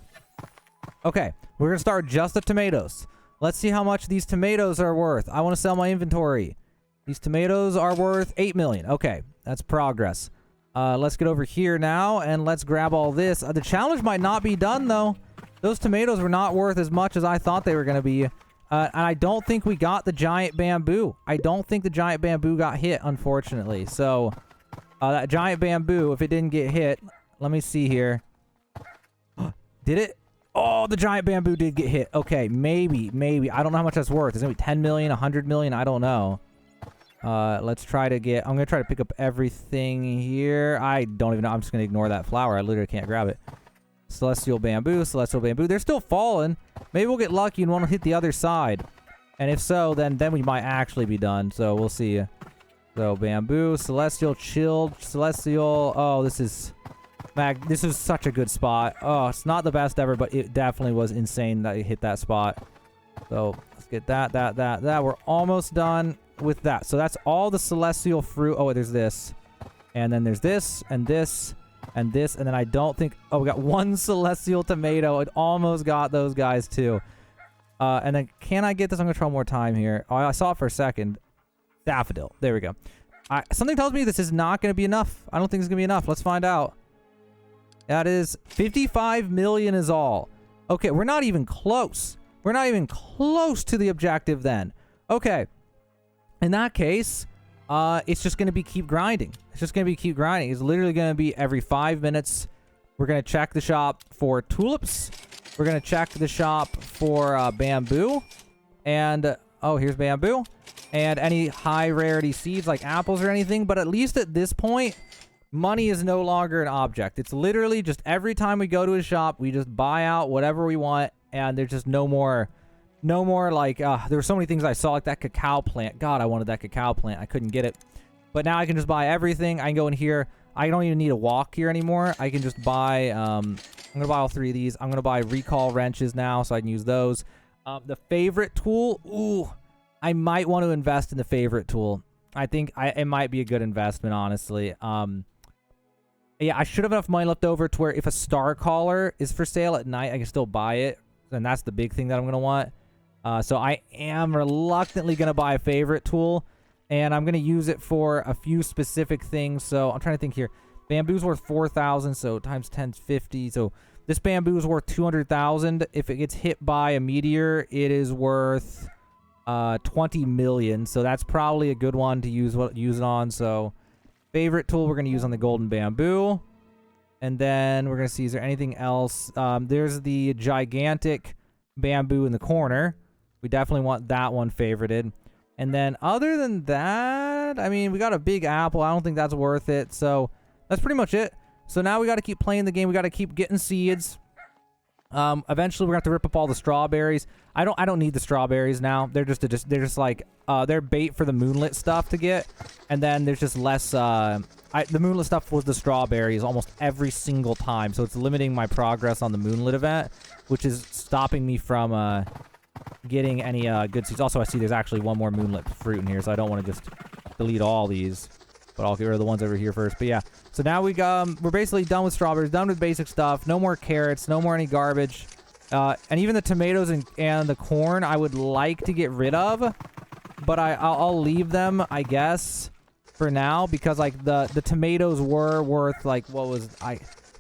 Okay, we're gonna start with just the tomatoes. Let's see how much these tomatoes are worth. I want to sell my inventory. These tomatoes are worth 8 million. Okay, that's progress. Let's get over here now and let's grab all this. The challenge might not be done though. Those tomatoes were not worth as much as I thought they were gonna be. And I don't think we got the giant bamboo. I don't think the giant bamboo got hit, unfortunately. So, that giant bamboo, if it didn't get hit, let me see here. Did it? Oh, the giant bamboo did get hit. Okay, maybe. I don't know how much that's worth. Is it going to be 10 million, 100 million? I don't know. Let's try to get... I'm going to try to pick up everything here. I don't even know. I'm just going to ignore that flower. I literally can't grab it. Celestial bamboo, celestial bamboo. They're still falling. Maybe we'll get lucky and one will hit the other side. And if so, then we might actually be done. So we'll see. So bamboo, celestial, chilled, celestial. Oh, this is such a good spot. Oh, it's not the best ever, but it definitely was insane that it hit that spot. So let's get that. We're almost done with that. So that's all the celestial fruit. Oh, there's this. And then there's this and this. And this, and then I don't think... Oh, we got one celestial tomato. It almost got those guys, too. And then, can I get this? I'm going to try one more time here. Oh, I saw it for a second. Daffodil. There we go. Something tells me this is not going to be enough. I don't think it's going to be enough. Let's find out. That is 55 million is all. Okay, we're not even close. We're not even close to the objective then. Okay. In that case... it's just going to be keep grinding. It's just going to be keep grinding. It's literally going to be every 5 minutes. We're going to check the shop for tulips. We're going to check the shop for bamboo. And, oh, here's bamboo. And any high rarity seeds like apples or anything. But at least at this point, money is no longer an object. It's literally just every time we go to a shop, we just buy out whatever we want. And there's just no more like, there were so many things I saw, like that cacao plant. God, I wanted that cacao plant. I couldn't get it. But now I can just buy everything. I can go in here. I don't even need to walk here anymore. I can just buy, I'm going to buy all 3 of these. I'm going to buy recall wrenches now so I can use those. The favorite tool, ooh, I might want to invest in the favorite tool. I think it might be a good investment, honestly. Yeah, I should have enough money left over to where if a star caller is for sale at night, I can still buy it. And that's the big thing that I'm going to want. So I am reluctantly going to buy a favorite tool, and I'm going to use it for a few specific things. So I'm trying to think here. Bamboo's worth 4,000, so times 10 is 50. So this bamboo is worth 200,000. If it gets hit by a meteor, it is worth 20 million. So that's probably a good one to use it on. So favorite tool we're going to use on the golden bamboo. And then we're going to see, is there anything else? There's the gigantic bamboo in the corner. We definitely want that one favorited. And then other than that, I mean, we got a big apple. I don't think that's worth it. So that's pretty much it. So now we got to keep playing the game. We got to keep getting seeds. Eventually we're gonna have to rip up all the strawberries. I don't need the strawberries now. They're just like they're bait for the moonlit stuff to get. And then there's just less the moonlit stuff was the strawberries almost every single time. So it's limiting my progress on the moonlit event, which is stopping me from getting any good seeds. Also, I see there's actually one more moonlit fruit in here, so I don't want to just delete all these. But I'll get rid of the ones over here first. But yeah, so now we're basically done with strawberries, done with basic stuff. No more carrots, no more any garbage. And even the tomatoes and the corn, I would like to get rid of. But I'll leave them, I guess, for now. Because, like, the tomatoes were worth, like, what was...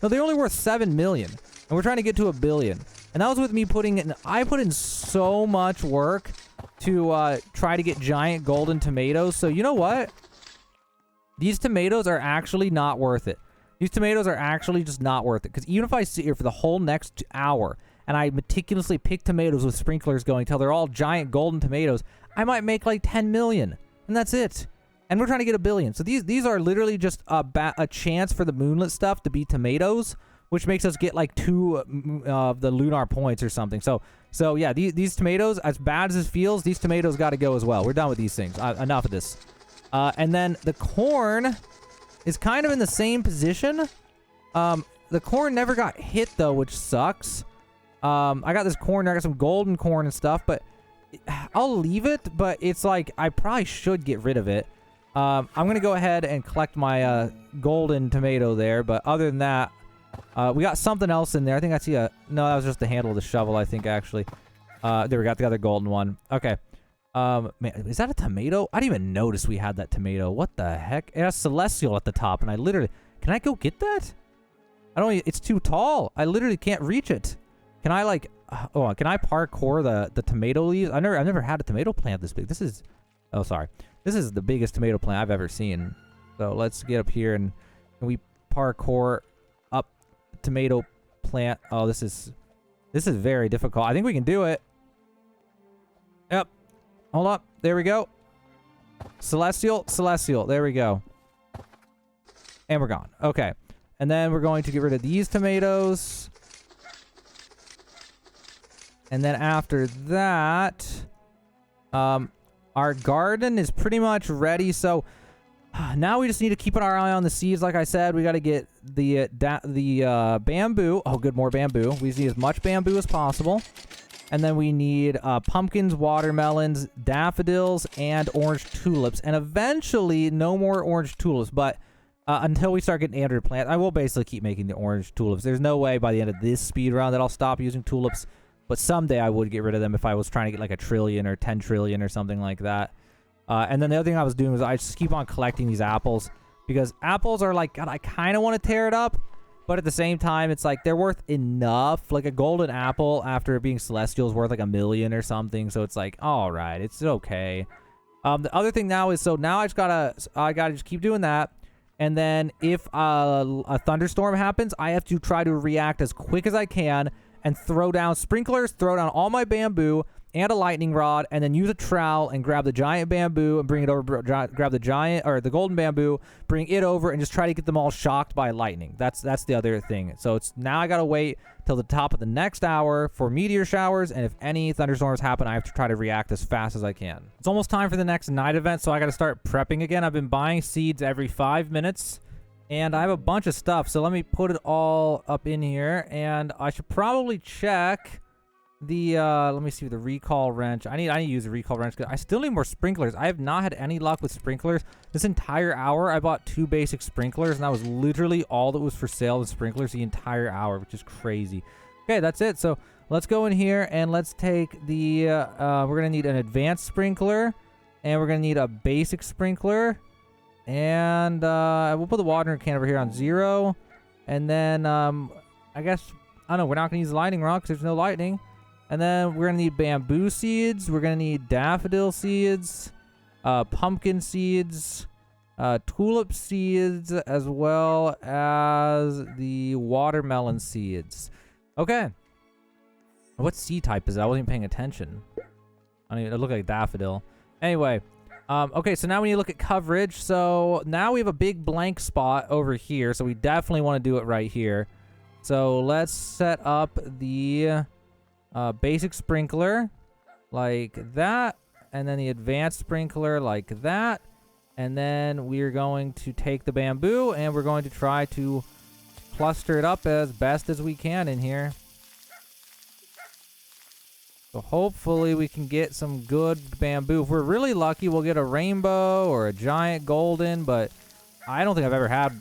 No, they're only worth 7 million. And we're trying to get to 1 billion. And that was with me putting in... I put in so much work to try to get giant golden tomatoes. So, you know what? These tomatoes are actually not worth it. These tomatoes are actually just not worth it. Because even if I sit here for the whole next hour and I meticulously pick tomatoes with sprinklers going till they're all giant golden tomatoes, I might make like 10 million. And that's it. And we're trying to get 1 billion. So these are literally just a chance for the moonlit stuff to be tomatoes, which makes us get like 2 of the lunar points or something. So yeah, these tomatoes, as bad as it feels, these tomatoes got to go as well. We're done with these things. Enough of this. And then the corn is kind of in the same position. The corn never got hit though, which sucks. I got this corn, I got some golden corn and stuff, but I'll leave it, but it's like, I probably should get rid of it. I'm going to go ahead and collect my golden tomato there, but other than that, we got something else in there. I think I see no, that was just the handle of the shovel, I think, actually. There we got the other golden one. Okay. Man, is that a tomato? I didn't even notice we had that tomato. What the heck? It has celestial at the top, and I literally... Can I go get that? I don't... It's too tall. I literally can't reach it. Can I, like... Oh, can I parkour the tomato leaves? I've never had a tomato plant this big. This is... Oh, sorry. This is the biggest tomato plant I've ever seen. So let's get up here and we parkour up the tomato plant. Oh, this is very difficult. I think we can do it. Yep. Hold up. There we go. Celestial. There we go. And we're gone. Okay. And then we're going to get rid of these tomatoes. And then after that, our garden is pretty much ready. So now we just need to keep our eye on the seeds. Like I said, we got to get the bamboo. Oh, good, more bamboo. We just need as much bamboo as possible. And then we need pumpkins, watermelons, daffodils, and orange tulips. And eventually, no more orange tulips. But until we start getting android plants, I will basically keep making the orange tulips. There's no way by the end of this speed run that I'll stop using tulips. But someday I would get rid of them if I was trying to get like 1 trillion or 10 trillion or something like that. And then the other thing I was doing was I just keep on collecting these apples. Because apples are like, God, I kind of want to tear it up. But at the same time, it's like they're worth enough. Like a golden apple after being celestial is worth like 1 million or something. So it's like, all right, it's okay. The other thing now is, so now I gotta just keep doing that. And then if a thunderstorm happens, I have to try to react as quick as I can and throw down sprinklers, throw down all my bamboo and a lightning rod, and then use a trowel and grab the giant bamboo and bring it over, grab the giant, or the golden bamboo, bring it over, and just try to get them all shocked by lightning. That's the other thing. So it's now I gotta wait till the top of the next hour for meteor showers, and if any thunderstorms happen, I have to try to react as fast as I can. It's almost time for the next night event, so I gotta start prepping again. I've been buying seeds every 5 minutes. And I have a bunch of stuff, so let me put it all up in here. And I should probably check the, let me see, the recall wrench. I need to use the recall wrench. I still need more sprinklers. I have not had any luck with sprinklers. This entire hour, I bought 2 basic sprinklers, and that was literally all that was for sale in sprinklers the entire hour, which is crazy. Okay, that's it. So let's go in here, and let's take the, we're going to need an advanced sprinkler, and we're going to need a basic sprinkler. And we'll put the watering can over here on 0. And then I guess, I don't know, we're not going to use the lightning rod because there's no lightning. And then we're going to need bamboo seeds. We're going to need daffodil seeds, pumpkin seeds, tulip seeds, as well as the watermelon seeds. Okay. What seed type is that? I wasn't even paying attention. I don't even, it looked like daffodil. Anyway. Okay, so now we need to look at coverage. So now we have a big blank spot over here. So we definitely want to do it right here. So let's set up the basic sprinkler like that. And then the advanced sprinkler like that. And then we're going to take the bamboo and we're going to try to cluster it up as best as we can in here. So hopefully we can get some good bamboo. If we're really lucky, we'll get a rainbow or a giant golden, but I don't think I've ever had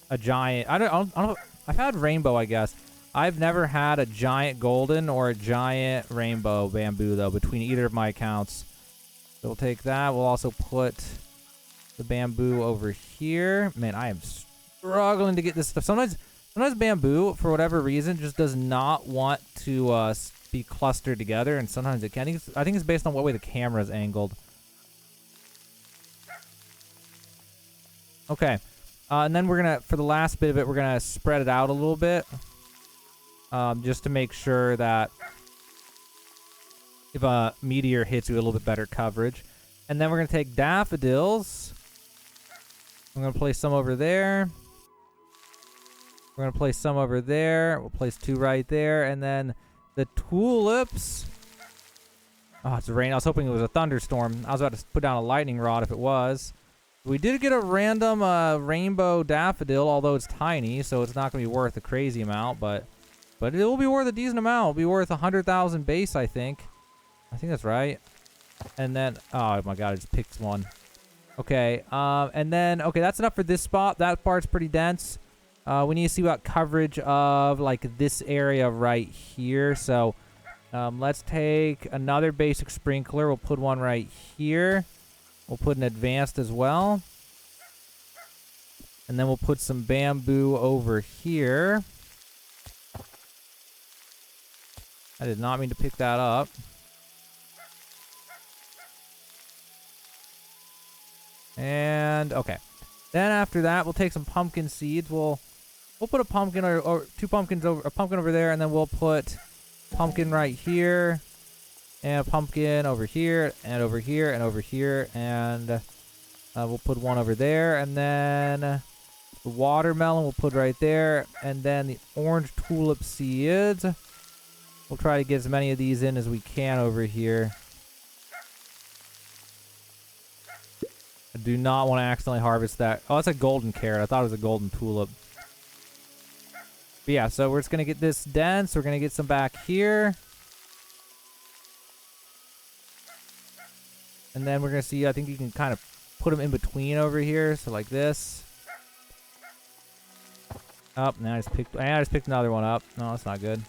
a giant. I don't know. I've had rainbow, I guess. I've never had a giant golden or a giant rainbow bamboo, though, between either of my accounts. So we'll take that. We'll also put the bamboo over here. Man, I am struggling to get this stuff. Sometimes bamboo, for whatever reason, just does not want to be clustered together, and sometimes it can. I think it's based on what way the camera is angled. Okay. And then we're going to, for the last bit of it, we're going to spread it out a little bit. Just to make sure that if a meteor hits, we have a little bit better coverage. And then we're going to take daffodils. I'm going to place some over there. We're going to place some over there. We'll place 2 right there. And then the tulips. Oh, it's rain. I was hoping it was a thunderstorm. I was about to put down a lightning rod if it was. We did get a random rainbow daffodil, although it's tiny, so it's not going to be worth a crazy amount, but it will be worth a decent amount. It'll be worth 100,000 base, I think. I think that's right. And then, oh my god, I just picked one. Okay, and then, okay, that's enough for this spot. That part's pretty dense. We need to see about coverage of, like, this area right here. So, let's take another basic sprinkler. We'll put one right here. We'll put an advanced as well. And then we'll put some bamboo over here. I did not mean to pick that up. And, okay. Then after that, we'll take some pumpkin seeds. We'll put a pumpkin or 2 pumpkins over, a pumpkin over there, and then we'll put pumpkin right here. And a pumpkin over here, and over here, and over here, and we'll put one over there, and then the watermelon we'll put right there, and then the orange tulip seeds. We'll try to get as many of these in as we can over here. I do not want to accidentally harvest that. Oh, it's a golden carrot. I thought it was a golden tulip. But yeah, so we're just going to get this dense. We're going to get some back here. And then we're going to see, I think you can kind of put them in between over here. So like this. Oh, now I just picked another one up. No, that's not good.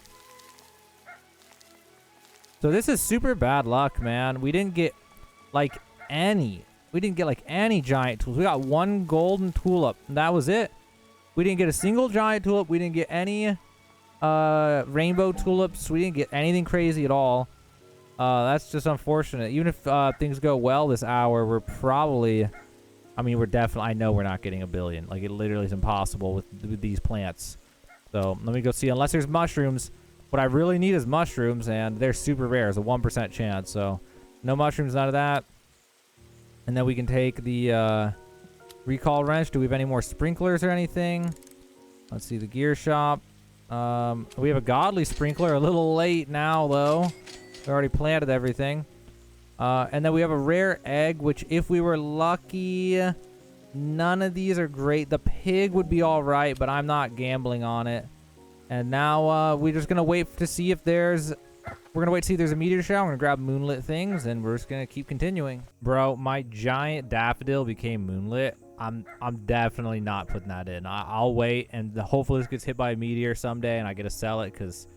So this is super bad luck, man. We didn't get like any giant tulips. We got 1 golden tulip, and that was it. We didn't get a single giant tulip. We didn't get any rainbow tulips. We didn't get anything crazy at all. That's just unfortunate. Even if things go well this hour, we're probably, I mean, we're definitely, I know we're not getting a billion. Like, it literally is impossible with these plants. So let me go see. Unless there's mushrooms, what I really need is mushrooms, and they're super rare. It's a 1% chance. So no mushrooms, none of that. And then we can take the recall wrench. Do we have any more sprinklers or anything? Let's see, the gear shop. We have a godly sprinkler. A little late now, though. We already planted everything. And then we have a rare egg, which if we were lucky, none of these are great. The pig would be all right, but I'm not gambling on it. And now we're just going to wait to see if there's... We're going to wait to see if there's a meteor shower. We're going to grab moonlit things, and we're just going to keep continuing. Bro, my giant daffodil became moonlit. I'm definitely not putting that in. I'll wait, and hopefully this gets hit by a meteor someday, and I get to sell it, because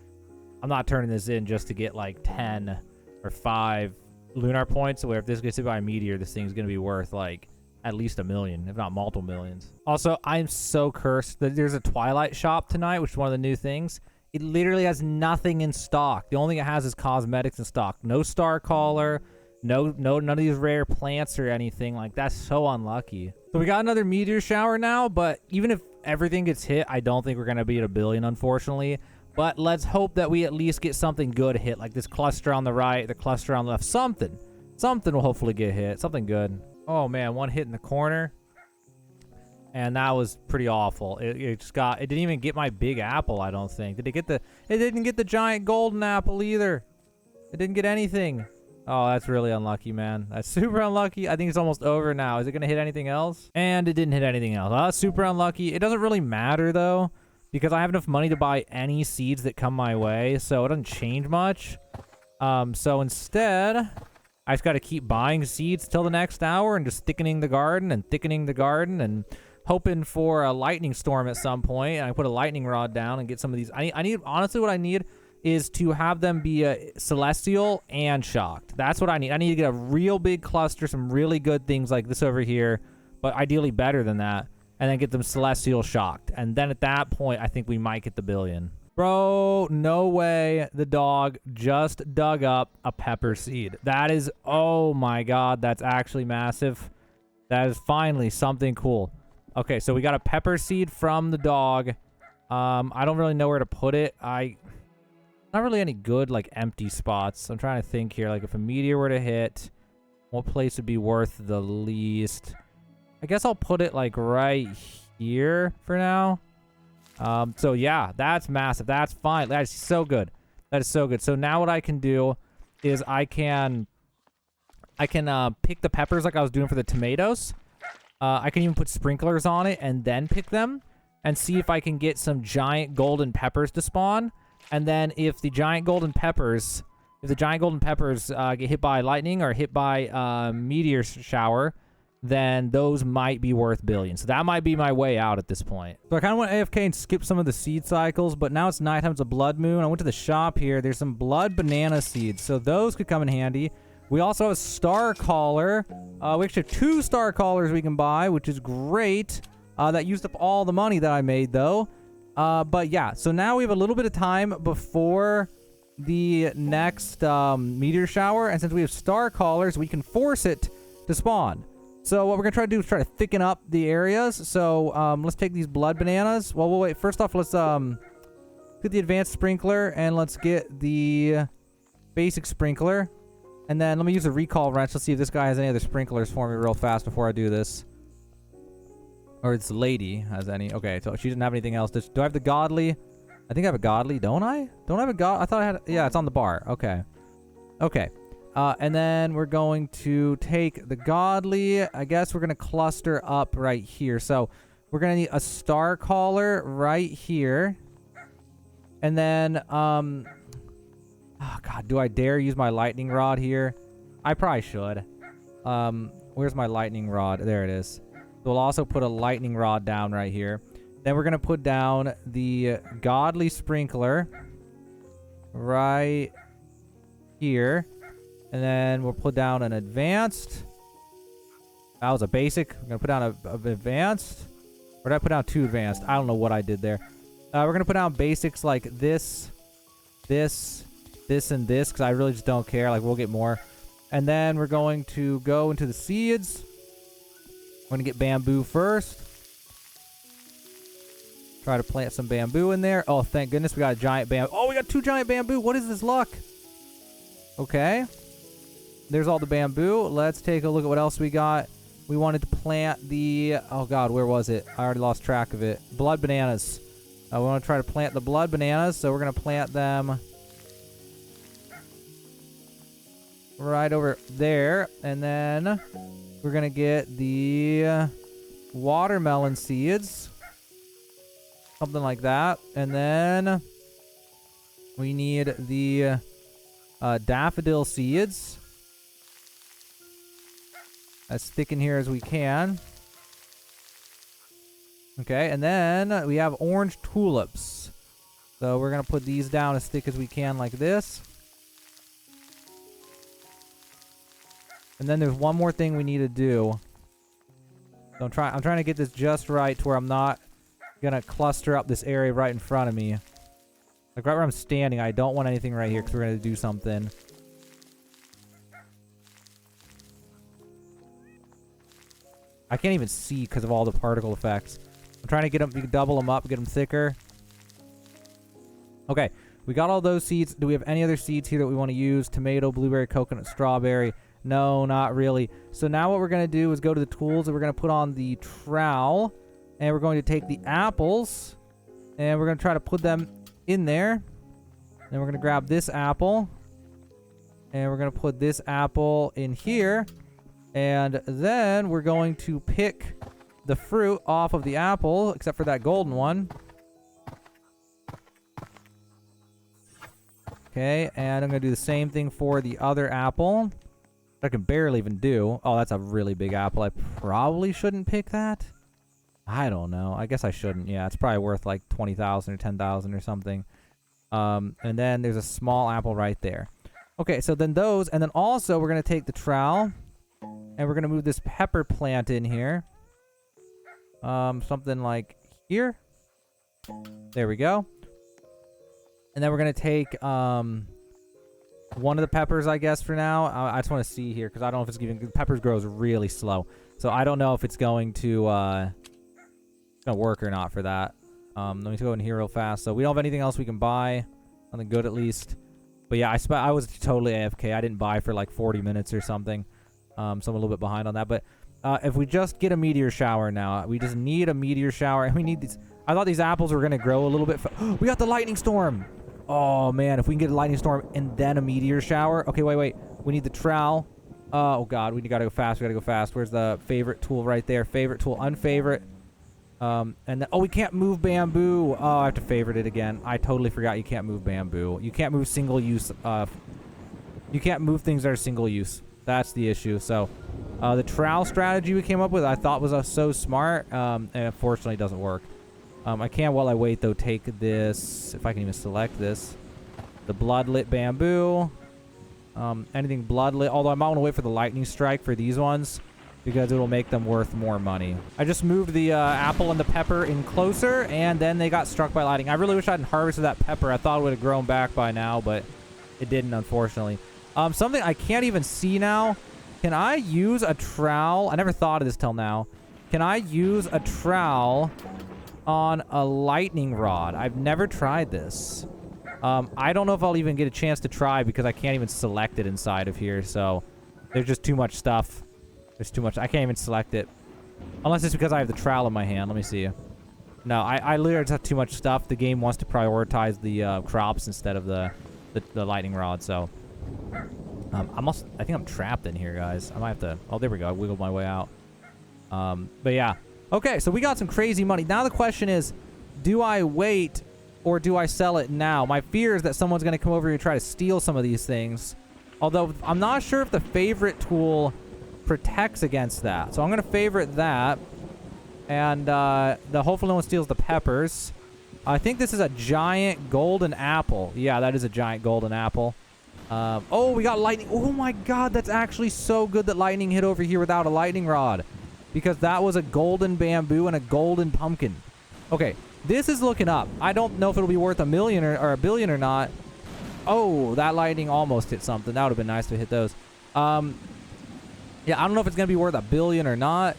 I'm not turning this in just to get like 10 or 5 lunar points, where if this gets hit by a meteor, this thing's going to be worth like at least $1 million, if not multiple millions. Also, I'm so cursed that there's a Twilight shop tonight, which is one of the new things. It literally has nothing in stock. The only thing it has is cosmetics in stock. No star caller, none of these rare plants or anything. Like, that's so unlucky. So we got another meteor shower now, but even if everything gets hit, I don't think we're going to be at $1 billion, unfortunately. But let's hope that we at least get something good hit, like this cluster on the right, the cluster on the left. Something will hopefully get hit. Something good. Oh, man, one hit in the corner. And that was pretty awful. It didn't even get my big apple, I don't think. It didn't get the giant golden apple either. It didn't get anything. Oh, that's really unlucky, man. That's super unlucky. I think it's almost over now. Is it going to hit anything else? And it didn't hit anything else. Oh, that's super unlucky. It doesn't really matter, though, because I have enough money to buy any seeds that come my way, so it doesn't change much. So instead, I just got to keep buying seeds till the next hour and just thickening the garden and hoping for a lightning storm at some point, and I put a lightning rod down and get some of these. I need honestly, what I need is to have them be celestial and shocked. That's what I need. I need to get a real big cluster, some really good things like this over here, but ideally better than that, and then get them celestial shocked. And then at that point, I think we might get the billion. Bro, no way the dog just dug up a pepper seed. That is, oh my god, that's actually massive. That is finally something cool. Okay, so we got a pepper seed from the dog. I don't really know where to put it. Not really any good, like, empty spots. I'm trying to think here. Like, if a meteor were to hit, what place would be worth the least? I guess I'll put it, like, right here for now. So, yeah, that's massive. That's fine. That is so good. That is so good. So, now what I can do is I can pick the peppers like I was doing for the tomatoes. I can even put sprinklers on it and then pick them and see if I can get some giant golden peppers to spawn. And then if the giant golden peppers get hit by lightning or hit by meteor shower, then those might be worth billions. So that might be my way out at this point. So I kind of went AFK and skipped some of the seed cycles, but now it's nighttime. It's a blood moon. I went to the shop here. There's some blood banana seeds, so those could come in handy. We also have a star caller. We actually have 2 star callers we can buy, which is great. That used up all the money that I made, though. But yeah, so now we have a little bit of time before the next meteor shower, and since we have star callers, we can force it to spawn. So what we're gonna try to do is try to thicken up the areas. So let's take these blood bananas. Well, we'll wait. First off, let's get the advanced sprinkler, and let's get the basic sprinkler, and then let me use a recall wrench. Let's see if this guy has any other sprinklers for me real fast before I do this. Or this lady has any. Okay, so she doesn't have anything else. Do I have the godly? I think I have a godly, don't I? Don't I have a god? I thought I had. Yeah, it's on the bar. Okay. Okay. And then we're going to take the godly. I guess we're going to cluster up right here. So we're going to need a star caller right here. And then, oh god, do I dare use my lightning rod here? I probably should. Where's my lightning rod? There it is. We'll also put a lightning rod down right here. Then we're going to put down the godly sprinkler right here. And then we'll put down an advanced. That was a basic. I'm going to put down an advanced. Or did I put down 2 advanced? I don't know what I did there. We're going to put down basics like this, this, and this, because I really just don't care. Like, we'll get more. And then we're going to go into the seeds. We're going to get bamboo first. Try to plant some bamboo in there. Oh, thank goodness we got a giant bamboo. Oh, we got 2 giant bamboo. What is this luck? Okay. There's all the bamboo. Let's take a look at what else we got. We wanted to plant the... Oh, God, where was it? I already lost track of it. Blood bananas. We want to try to plant the blood bananas, so we're going to plant them right over there. And then we're going to get the watermelon seeds. Something like that. And then we need the daffodil seeds. As thick in here as we can. Okay, and then we have orange tulips. So we're going to put these down as thick as we can like this. And then there's one more thing we need to do. So I'm trying to get this just right to where I'm not going to cluster up this area right in front of me. Like right where I'm standing, I don't want anything right here because we're going to do something. I can't even see because of all the particle effects. I'm trying to get them, double them up, get them thicker. Okay, we got all those seeds. Do we have any other seeds here that we want to use? Tomato, blueberry, coconut, strawberry. No, not really. So now what we're going to do is go to the tools and we're going to put on the trowel. And we're going to take the apples. And we're going to try to put them in there. Then we're going to grab this apple. And we're going to put this apple in here. And then we're going to pick the fruit off of the apple, except for that golden one. Okay, and I'm going to do the same thing for the other apple. I can barely even do. Oh, that's a really big apple. I probably shouldn't pick that. I don't know. I guess I shouldn't. Yeah, it's probably worth like 20,000 or 10,000 or something. And then there's a small apple right there. Okay, so then those, and then also we're going to take the trowel, and we're going to move this pepper plant in here. Something like here. There we go. And then we're going to take one of the peppers, I guess, for now. I just want to see here, because I don't know if it's even... Peppers grows really slow. So I don't know if it's going to work or not for that. Let me go in here real fast. So we don't have anything else we can buy. Nothing good, at least. But yeah, I was totally AFK. I didn't buy for like 40 minutes or something. So I'm a little bit behind on that. But if we just get a meteor shower now, we just need a meteor shower. And we need these... I thought these apples were going to grow a little bit... We got the lightning storm! Oh, man. If we can get a lightning storm and then a meteor shower... Okay, wait. We need the trowel. Oh, God. We gotta go fast. We gotta go fast. Where's the favorite tool right there? Favorite tool. Unfavorite. And then... Oh, we can't move bamboo. Oh, I have to favorite it again. I totally forgot you can't move bamboo. You can't move single-use... You can't move things that are single-use. That's the issue. So, the trowel strategy we came up with I thought was so smart. And unfortunately, it doesn't work. I can, while I wait, though, take this... If I can even select this. The bloodlit bamboo. Anything bloodlit. Although I might want to wait for the lightning strike for these ones, because it'll make them worth more money. I just moved the apple and the pepper in closer, and then they got struck by lightning. I really wish I hadn't harvested that pepper. I thought it would have grown back by now, but it didn't, unfortunately. Something I can't even see now. Can I use a trowel? I never thought of this till now. Can I use a trowel on a lightning rod? I've never tried this. I don't know if I'll even get a chance to try, because I can't even select it inside of here. So there's just too much stuff. There's too much. I can't even select it. Unless it's because I have the trowel in my hand. Let me see. No, I literally just have too much stuff. The game wants to prioritize the crops instead of the lightning rod. So I think I'm trapped in here, guys. I might have to... Oh, there we go. I wiggled my way out. But yeah. Okay, so we got some crazy money. Now the question is, do I wait or do I sell it now? My fear is that someone's going to come over here and try to steal some of these things. Although, I'm not sure if the favorite tool protects against that. So I'm going to favorite that. And hopefully no one steals the peppers. I think this is a giant golden apple. Yeah, that is a giant golden apple. Oh, we got lightning. Oh my god, that's actually so good that lightning hit over here without a lightning rod. Because that was a golden bamboo and a golden pumpkin. Okay, this is looking up. I don't know if it'll be worth $1 million or $1 billion or not. Oh, that lightning almost hit something. That would have been nice to hit those. Yeah, I don't know if it's going to be worth $1 billion or not.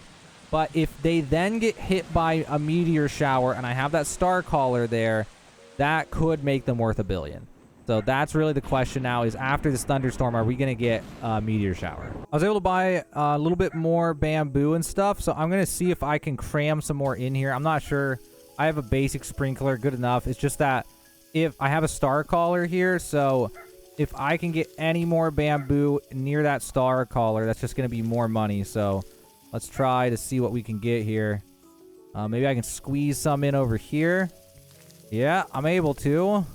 But if they then get hit by a meteor shower and I have that star caller there, that could make them worth $1 billion. So that's really the question now, is after this thunderstorm, are we going to get a meteor shower? I was able to buy a little bit more bamboo and stuff, so I'm going to see if I can cram some more in here. I'm not sure. I have a basic sprinkler, good enough. It's just that if I have a star caller here, so if I can get any more bamboo near that star caller, that's just going to be more money. So let's try to see what we can get here. Maybe I can squeeze some in over here. Yeah, I'm able to.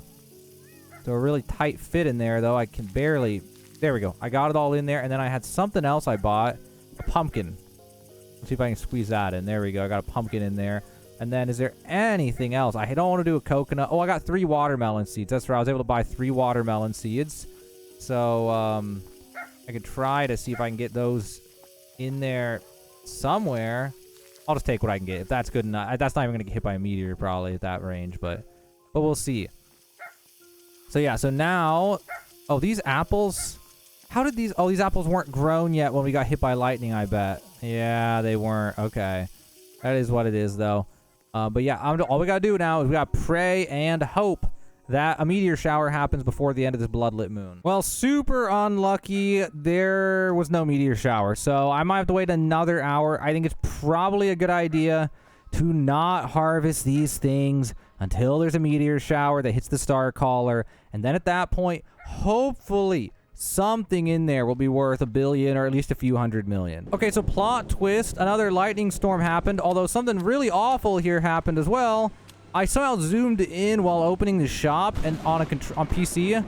So a really tight fit in there, though. I can barely... There we go. I got it all in there. And then I had something else I bought. A pumpkin. Let's see if I can squeeze that in. There we go. I got a pumpkin in there. And then is there anything else? I don't want to do a coconut. Oh, I got 3 watermelon seeds. That's right. I was able to buy 3 watermelon seeds. So, I could try to see if I can get those in there somewhere. I'll just take what I can get. If that's good enough. That's not even going to get hit by a meteor probably at that range. But we'll see. So yeah, so now, oh, these apples, how did these, oh, these apples weren't grown yet when we got hit by lightning, I bet. Yeah, they weren't. Okay. That is what it is, though. But yeah, all we gotta do now is we gotta pray and hope that a meteor shower happens before the end of this bloodlit moon. Well, super unlucky. There was no meteor shower, so I might have to wait another hour. I think it's probably a good idea to not harvest these things until there's a meteor shower that hits the star caller. And then at that point, hopefully something in there will be worth $1 billion or at least a few $100 million. Okay, so plot twist. Another lightning storm happened, although something really awful here happened as well. I somehow zoomed in while opening the shop and on PC.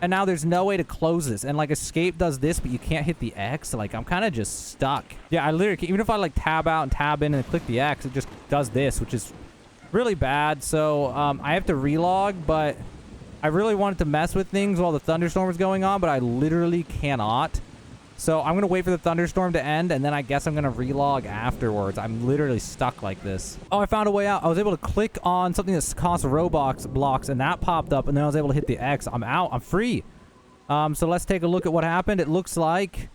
And now there's no way to close this. And like escape does this, but you can't hit the X. Like I'm kind of just stuck. Yeah, I literally can't, even if I like tab out and tab in and click the X, it just does this, which is really bad. So I have to relog, but I really wanted to mess with things while the thunderstorm was going on, but I literally cannot. So I'm going to wait for the thunderstorm to end, and then I guess I'm going to relog afterwards. I'm literally stuck like this. Oh, I found a way out. I was able to click on something that costs Roblox blocks, and that popped up, and then I was able to hit the X. I'm out. I'm free. So let's take a look at what happened. It looks like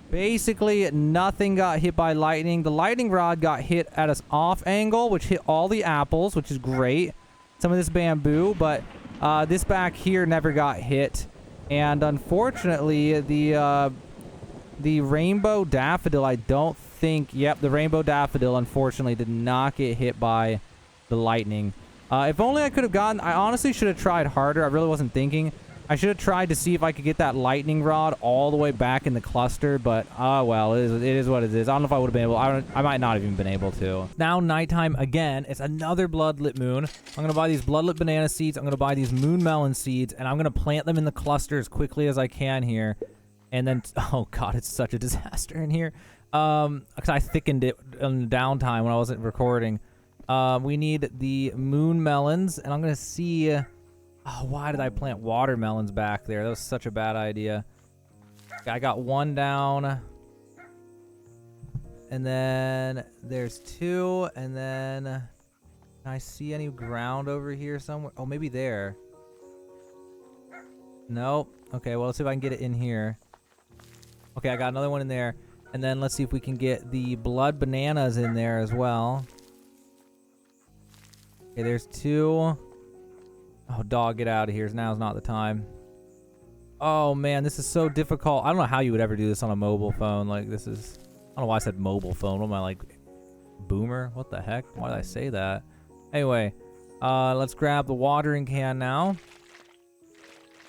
basically nothing got hit by lightning. The lightning rod got hit at an off angle, which hit all the apples, which is great. Some of this bamboo, but this back here never got hit. And unfortunately, the rainbow daffodil, I don't think... Yep, the rainbow daffodil, unfortunately, did not get hit by the lightning. If only I could have gotten... I honestly should have tried harder. I really wasn't thinking. I should have tried to see if I could get that lightning rod all the way back in the cluster, but, well, it is what it is. I don't know if I would have been able... I might not have even been able to. Now, nighttime again. It's another bloodlit moon. I'm going to buy these bloodlit banana seeds. I'm going to buy these moon melon seeds, and I'm going to plant them in the cluster as quickly as I can here. And then, oh god, it's such a disaster in here. Because I thickened it in the downtime when I wasn't recording. We need the moon melons, and I'm gonna see. Oh, why did I plant watermelons back there? That was such a bad idea. I got one down, and then there's two, and then can I see any ground over here somewhere? Oh, maybe there. Nope. Okay, well, let's see if I can get it in here. Okay, I got another one in there. And then let's see if we can get the blood bananas in there as well. Okay, there's two. Oh, dog, get out of here. Now's not the time. Oh, man, this is so difficult. I don't know how you would ever do this on a mobile phone. Like, this is... I don't know why I said mobile phone. What am I, like, boomer? What the heck? Why did I say that? Anyway, let's grab the watering can now.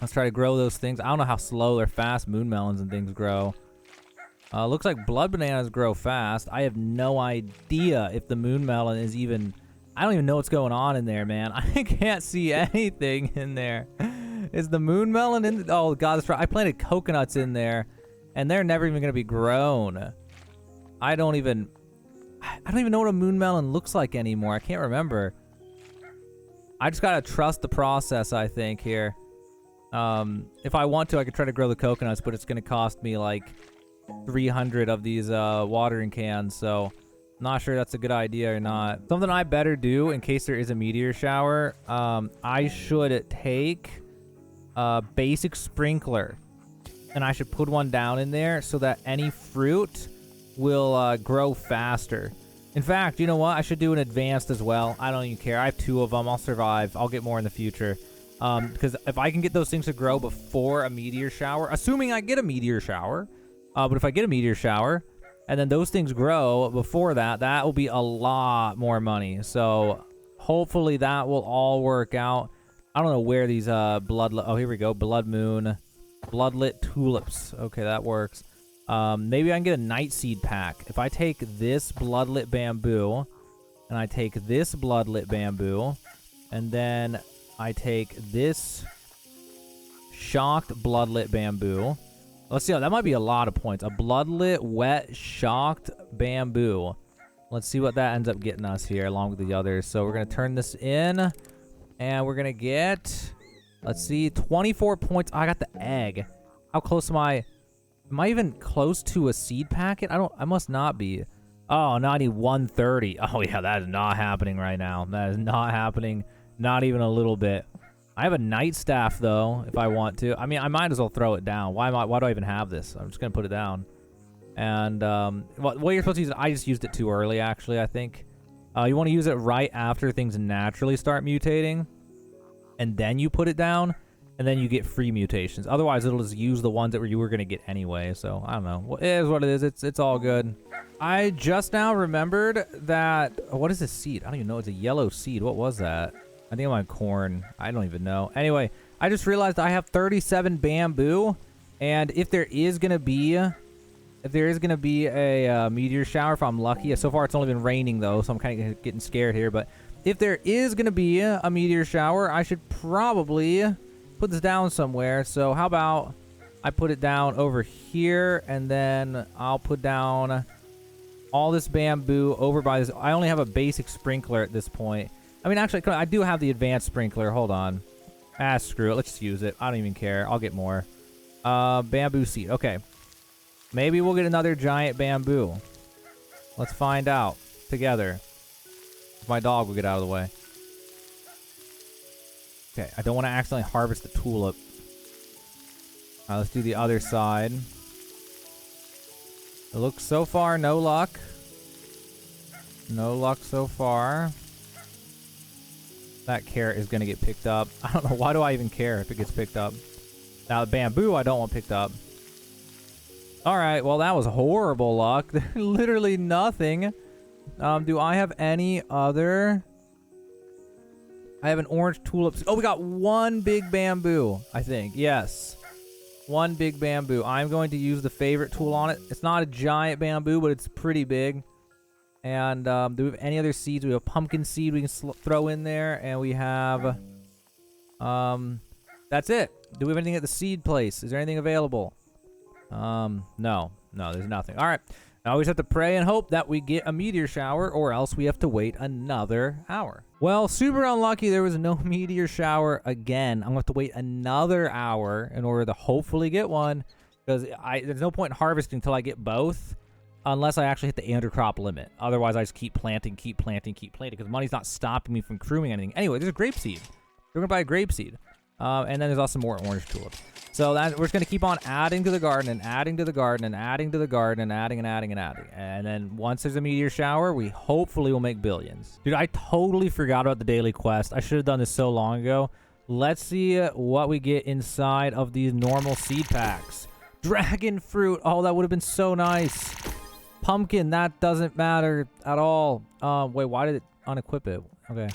Let's try to grow those things. I don't know how slow or fast moon melons and things grow. Looks like blood bananas grow fast. I have no idea if the moon melon is even... I don't even know what's going on in there, man. I can't see anything in there. Is the moon melon in... Oh, God, that's right. I planted coconuts in there, and they're never even going to be grown. I don't even know what a moon melon looks like anymore. I can't remember. I just got to trust the process, I think, here. If I want to, I could try to grow the coconuts, but it's going to cost me like 300 of these watering cans, so not sure that's a good idea or not. Something I better do in case there is a meteor shower, I should take a basic sprinkler, and I should put one down in there so that any fruit will grow faster. In fact, you know what? I should do an advanced as well. I don't even care. I have 2 of them. I'll survive. I'll get more in the future. Because if I can get those things to grow before a meteor shower, assuming I get a meteor shower, but if I get a meteor shower and then those things grow before that, that will be a lot more money. So hopefully that will all work out. I don't know where these oh, here we go. Blood moon, bloodlit tulips. Okay, that works. Maybe I can get a night seed pack. If I take this bloodlit bamboo and I take this bloodlit bamboo and then I take this shocked bloodlit bamboo. Let's see. That might be a lot of points. A bloodlit, wet, shocked bamboo. Let's see what that ends up getting us here along with the others. So we're going to turn this in. And we're going to get, let's see, 24 points. Oh, I got the egg. How close am I? Am I even close to a seed packet? I must not be. Oh, no, I need 130. Oh, yeah, that is not happening right now. That is not happening. Not even a little bit. I have a night staff, though, if I want to. I mean, I might as well throw it down. Why do I even have this? I'm just going to put it down. And what you're supposed to use it, I just used it too early, actually, I think. You want to use it right after things naturally start mutating. And then you put it down. And then you get free mutations. Otherwise, it'll just use the ones that you were going to get anyway. So, I don't know. Well, it is what it is. It's all good. I just now remembered that... Oh, what is this seed? I don't even know. It's a yellow seed. What was that? I think I'm on corn. I don't even know. Anyway, I just realized I have 37 bamboo, and if there is gonna be a meteor shower, if I'm lucky. So far, it's only been raining though, so I'm kind of getting scared here. But if there is gonna be a meteor shower, I should probably put this down somewhere. So how about I put it down over here, and then I'll put down all this bamboo over by this. I only have a basic sprinkler at this point. I mean, actually, I do have the advanced sprinkler. Hold on. Ah, screw it. Let's just use it. I don't even care. I'll get more. Bamboo seed. Okay. Maybe we'll get another giant bamboo. Let's find out together. If my dog will get out of the way. Okay, I don't want to accidentally harvest the tulip. Let's do the other side. It looks so far, no luck. No luck so far. That carrot is going to get picked up. I don't know. Why do I even care if it gets picked up? Now, the bamboo I don't want picked up. Alright, well, that was horrible luck. Literally nothing. Do I have any other... I have an orange tulip. Oh, we got one big bamboo, I think. Yes. One big bamboo. I'm going to use the favorite tool on it. It's not a giant bamboo, but it's pretty big. And do we have any other seeds? We have pumpkin seed we can throw in there. And we have... that's it. Do we have anything at the seed place? Is there anything available? No. No, there's nothing. All right. I always have to pray and hope that we get a meteor shower, or else we have to wait another hour. Well, super unlucky there was no meteor shower again. I'm going to have to wait another hour in order to hopefully get one, because there's no point in harvesting until I get both, unless I actually hit the intercrop limit. Otherwise, I just keep planting, because money's not stopping me from crewing anything. Anyway, there's a grape seed. We're going to buy a grape seed. And then there's also more orange tulips. So we're just going to keep on adding to the garden and adding to the garden and adding to the garden and adding and adding and adding. And then once there's a meteor shower, we hopefully will make billions. Dude, I totally forgot about the daily quest. I should have done this so long ago. Let's see what we get inside of these normal seed packs. Dragon fruit. Oh, that would have been so nice. Pumpkin. That doesn't matter at all. Wait, why did it unequip it? Okay.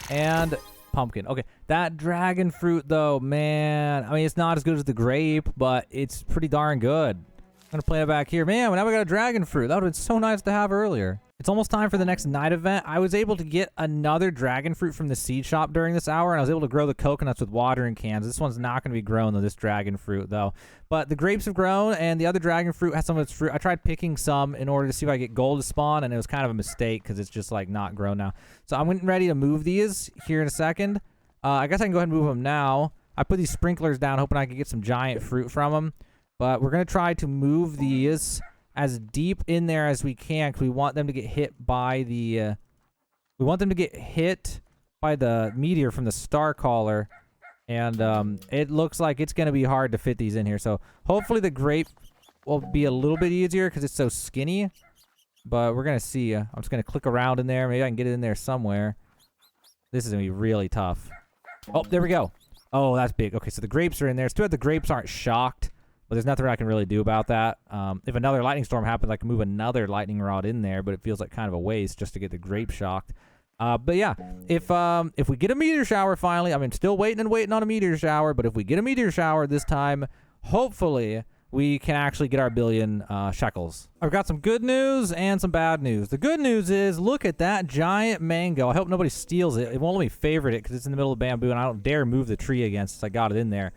And... pumpkin. Okay, that dragon fruit though, man. I mean, it's not as good as the grape, but it's pretty darn good. I'm gonna play it back here. Man, now we got a dragon fruit. That would have been so nice to have earlier. It's almost time for the next night event. I was able to get another dragon fruit from the seed shop during this hour, and I was able to grow the coconuts with watering cans. This one's not going to be grown, though, this dragon fruit, though. But the grapes have grown, and the other dragon fruit has some of its fruit. I tried picking some in order to see if I get gold to spawn, and it was kind of a mistake because it's just, like, not grown now. So I'm getting ready to move these here in a second. I guess I can go ahead and move them now. I put these sprinklers down, hoping I could get some giant fruit from them. But we're going to try to move these as deep in there as we can, because we want them to get hit by the meteor from the star caller, and it looks like it's going to be hard to fit these in here. So hopefully the grape will be a little bit easier because it's so skinny, but we're going to see. I'm just going to click around in there. Maybe I can get it in there somewhere. This is going to be really tough. Oh, there we go. Oh, that's big. Okay, so the grapes are in there. It's too bad the grapes aren't shocked. But there's nothing I can really do about that. If another lightning storm happens, I can move another lightning rod in there, but it feels like kind of a waste just to get the grape shocked. But yeah, if we get a meteor shower finally, I mean, still waiting on a meteor shower, but if we get a meteor shower this time, hopefully we can actually get our billion shekels. I've got some good news and some bad news. The good news is, look at that giant mango. I hope nobody steals it. It won't let me favorite it because it's in the middle of bamboo, and I don't dare move the tree again since I got it in there.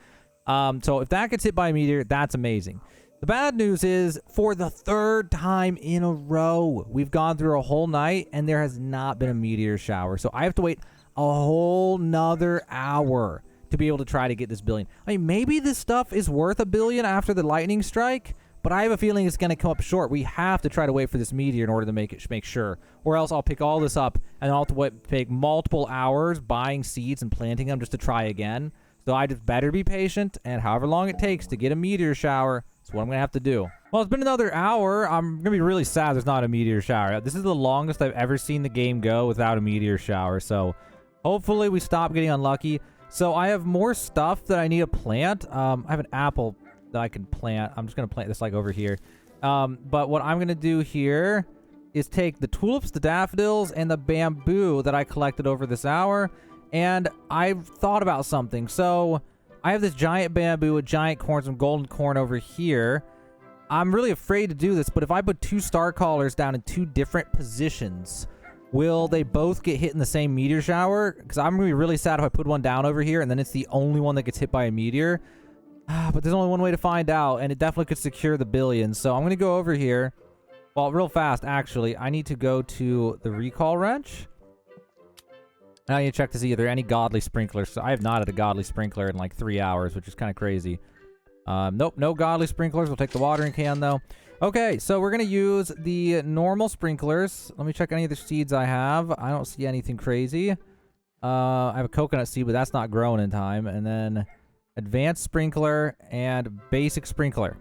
So if that gets hit by a meteor, that's amazing. The bad news is, for the third time in a row, we've gone through a whole night and there has not been a meteor shower. So I have to wait a whole nother hour to be able to try to get this billion. I mean, maybe this stuff is worth a billion after the lightning strike, but I have a feeling it's going to come up short. We have to try to wait for this meteor in order to make sure, or else I'll pick all this up and I'll have to take multiple hours buying seeds and planting them just to try again. So I just better be patient, and however long it takes to get a meteor shower, that's what I'm going to have to do. Well, it's been another hour. I'm going to be really sad there's not a meteor shower. This is the longest I've ever seen the game go without a meteor shower, so hopefully we stop getting unlucky. So I have more stuff that I need to plant. I have an apple that I can plant. I'm just going to plant this like over here. But what I'm going to do here is take the tulips, the daffodils, and the bamboo that I collected over this hour, and I've thought about something. So I have this giant bamboo with giant corn, some golden corn over here. I'm really afraid to do this, but if I put two star callers down in two different positions, will they both get hit in the same meteor shower? Because I'm going to be really sad if I put one down over here and then it's the only one that gets hit by a meteor. But there's only one way to find out, and it definitely could secure the billions. So I'm going to go over here. Well, real fast, actually. I need to go to the recall wrench. Now I need to check to see if there are any godly sprinklers. So I have not had a godly sprinkler in like 3 hours, which is kind of crazy. Nope, no godly sprinklers. We'll take the watering can, though. Okay, so we're going to use the normal sprinklers. Let me check any of the seeds I have. I don't see anything crazy. I have a coconut seed, but that's not growing in time. And then advanced sprinkler and basic sprinkler.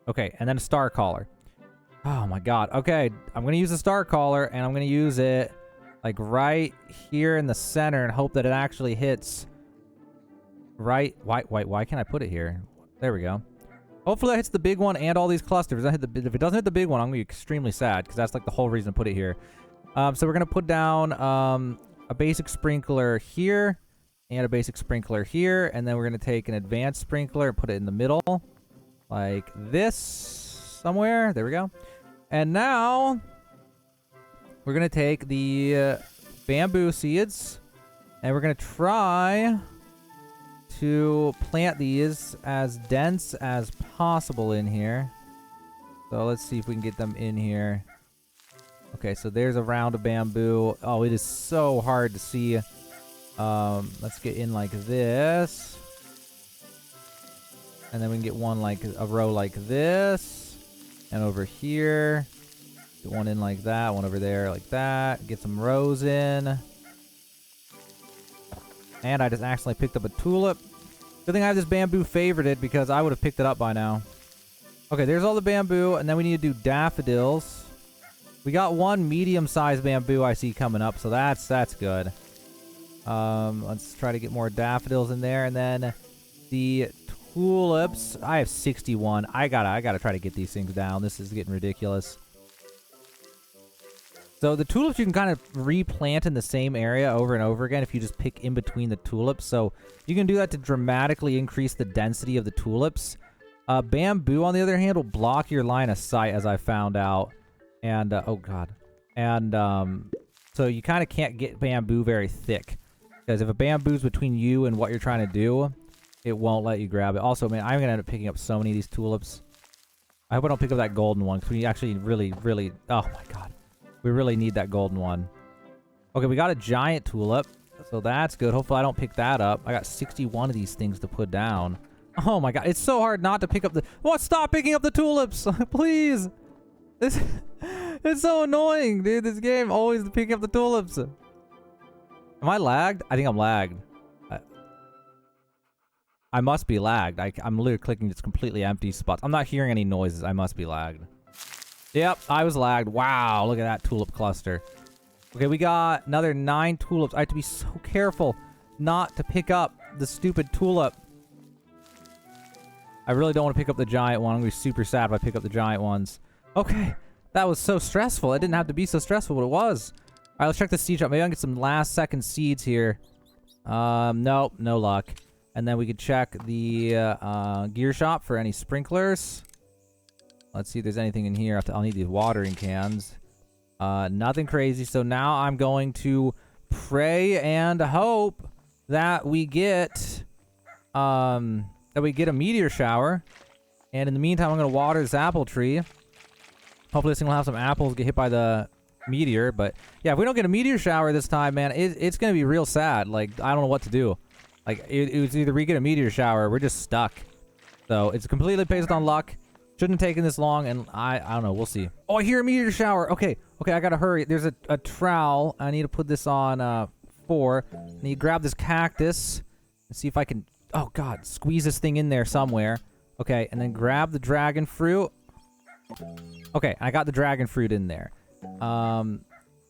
Okay, and then a star caller. Oh my god. Okay, I'm going to use the star caller, and I'm going to use it like right here in the center and hope that it actually hits right. Why can't I put it here? There we go. Hopefully that hits the big one and all these clusters. If it doesn't hit the big one, I'm going to be extremely sad because that's like the whole reason to put it here. So we're going to put down a basic sprinkler here and a basic sprinkler here. And then we're going to take an advanced sprinkler and put it in the middle like this somewhere. There we go. And now we're going to take the bamboo seeds and we're going to try to plant these as dense as possible in here. So let's see if we can get them in here. Okay, so there's a round of bamboo. Oh, it is so hard to see. Let's get in like this. And then we can get one like a row like this. And over here. Get one in like that, one over there like that. Get some rows in. And I just accidentally picked up a tulip. Good thing I have this bamboo favorited because I would have picked it up by now. Okay, there's all the bamboo, and then we need to do daffodils. We got one medium-sized bamboo I see coming up, so that's good. Let's try to get more daffodils in there, and then the tulips. I have 61. I gotta try to get these things down. This is getting ridiculous. So the tulips you can kind of replant in the same area over and over again if you just pick in between the tulips. So you can do that to dramatically increase the density of the tulips. Bamboo, on the other hand, will block your line of sight, as I found out. And, oh god. And, so you kind of can't get bamboo very thick. Because if a bamboo's between you and what you're trying to do, it won't let you grab it. Also, man, I'm going to end up picking up so many of these tulips. I hope I don't pick up that golden one, because we actually really, oh my god. We really need that golden one. Okay, we got a giant tulip, so that's good. Hopefully I don't pick that up. I got 61 of these things to put down. Oh my god, it's so hard not to pick up the... What? Stop picking up the tulips! Please! It's so annoying, dude. This game always picking up the tulips. Am I lagged? I think I'm lagged. I must be lagged. I'm literally clicking just completely empty spots. I'm not hearing any noises. I must be lagged. Yep, I was lagged. Wow, look at that tulip cluster. Okay, we got another 9 tulips. I have to be so careful not to pick up the stupid tulip. I really don't want to pick up the giant one. I'm going to be super sad if I pick up the giant ones. Okay, that was so stressful. It didn't have to be so stressful, but it was. All right, let's check the seed shop. Maybe I can get some last-second seeds here. Nope, no luck. And then we could check the gear shop for any sprinklers. Let's see if there's anything in here. I'll need these watering cans. Nothing crazy. So now I'm going to pray and hope that we get a meteor shower. And in the meantime, I'm going to water this apple tree. Hopefully this thing will have some apples get hit by the meteor. But yeah, if we don't get a meteor shower this time, man, it's going to be real sad. Like, I don't know what to do. Like, it's either we get a meteor shower or we're just stuck. So it's completely based on luck. Shouldn't have taken this long, and I don't know. We'll see. Oh, I hear a meteor shower. Okay, I gotta hurry. There's a trowel. I need to put this on 4. I need to grab this cactus and see if I can... Oh, God. Squeeze this thing in there somewhere. Okay, and then grab the dragon fruit. Okay, I got the dragon fruit in there.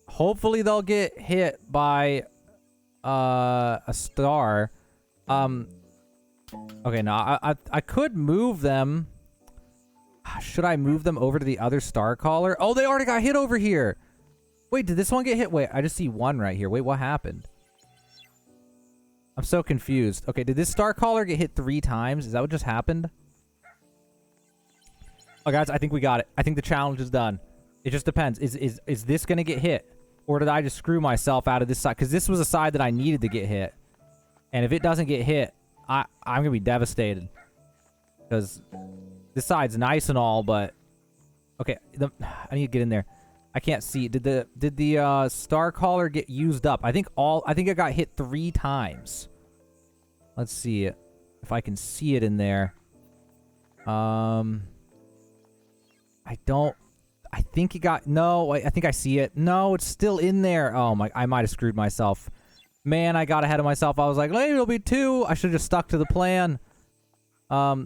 Hopefully they'll get hit by a star. Okay, no, I could move them... Should I move them over to the other star caller? Oh, they already got hit over here. Wait, did this one get hit? Wait, I just see one right here. Wait, what happened? I'm so confused. Okay, did this star caller get hit 3 times? Is that what just happened? Oh, guys, I think we got it. I think the challenge is done. It just depends. Is this going to get hit? Or did I just screw myself out of this side? Because this was a side that I needed to get hit. And if it doesn't get hit, I'm going to be devastated. Because this side's nice and all, but... Okay, I need to get in there. I can't see. Did the star collar get used up? I think it got hit 3 times. Let's see it. If I can see it in there. I think it got... No, I think I see it. No, it's still in there. Oh my... I might have screwed myself. Man, I got ahead of myself. I was like, maybe it'll be 2. I should have just stuck to the plan. Yeah,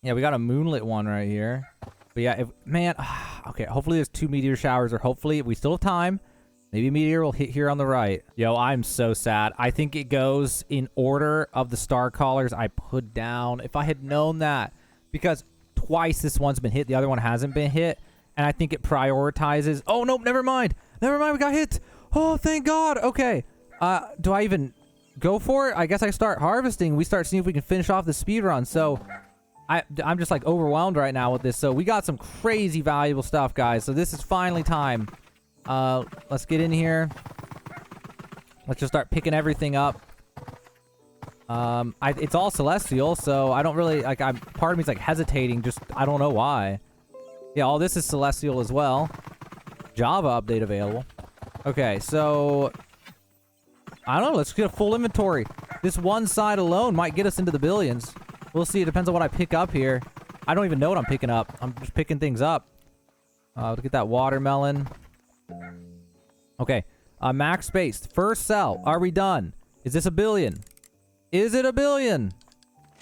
we got a moonlit one right here. But yeah, man... Okay, hopefully there's 2 meteor showers, or hopefully we still have time. Maybe a meteor will hit here on the right. Yo, I'm so sad. I think it goes in order of the star collars I put down. If I had known that. Because twice this one's been hit, the other one hasn't been hit. And I think it prioritizes... Oh, nope, never mind. Never mind, we got hit. Oh, thank God. Okay. Do I even go for it? I guess I start harvesting. We start seeing if we can finish off the speed run. So... I'm just like overwhelmed right now with this. So we got some crazy valuable stuff, guys. So this is finally time. Let's get in here. Let's just start picking everything up. It's all celestial, so I don't really like. Part of me's like hesitating. Just I don't know why. Yeah, all this is celestial as well. Java update available. Okay, so I don't know. Let's get a full inventory. This one side alone might get us into the billions. We'll see. It depends on what I pick up here. I don't even know what I'm picking up. I'm just picking things up. Look at that watermelon. Okay. Max space. First cell. Are we done? Is this a billion? Is it a billion?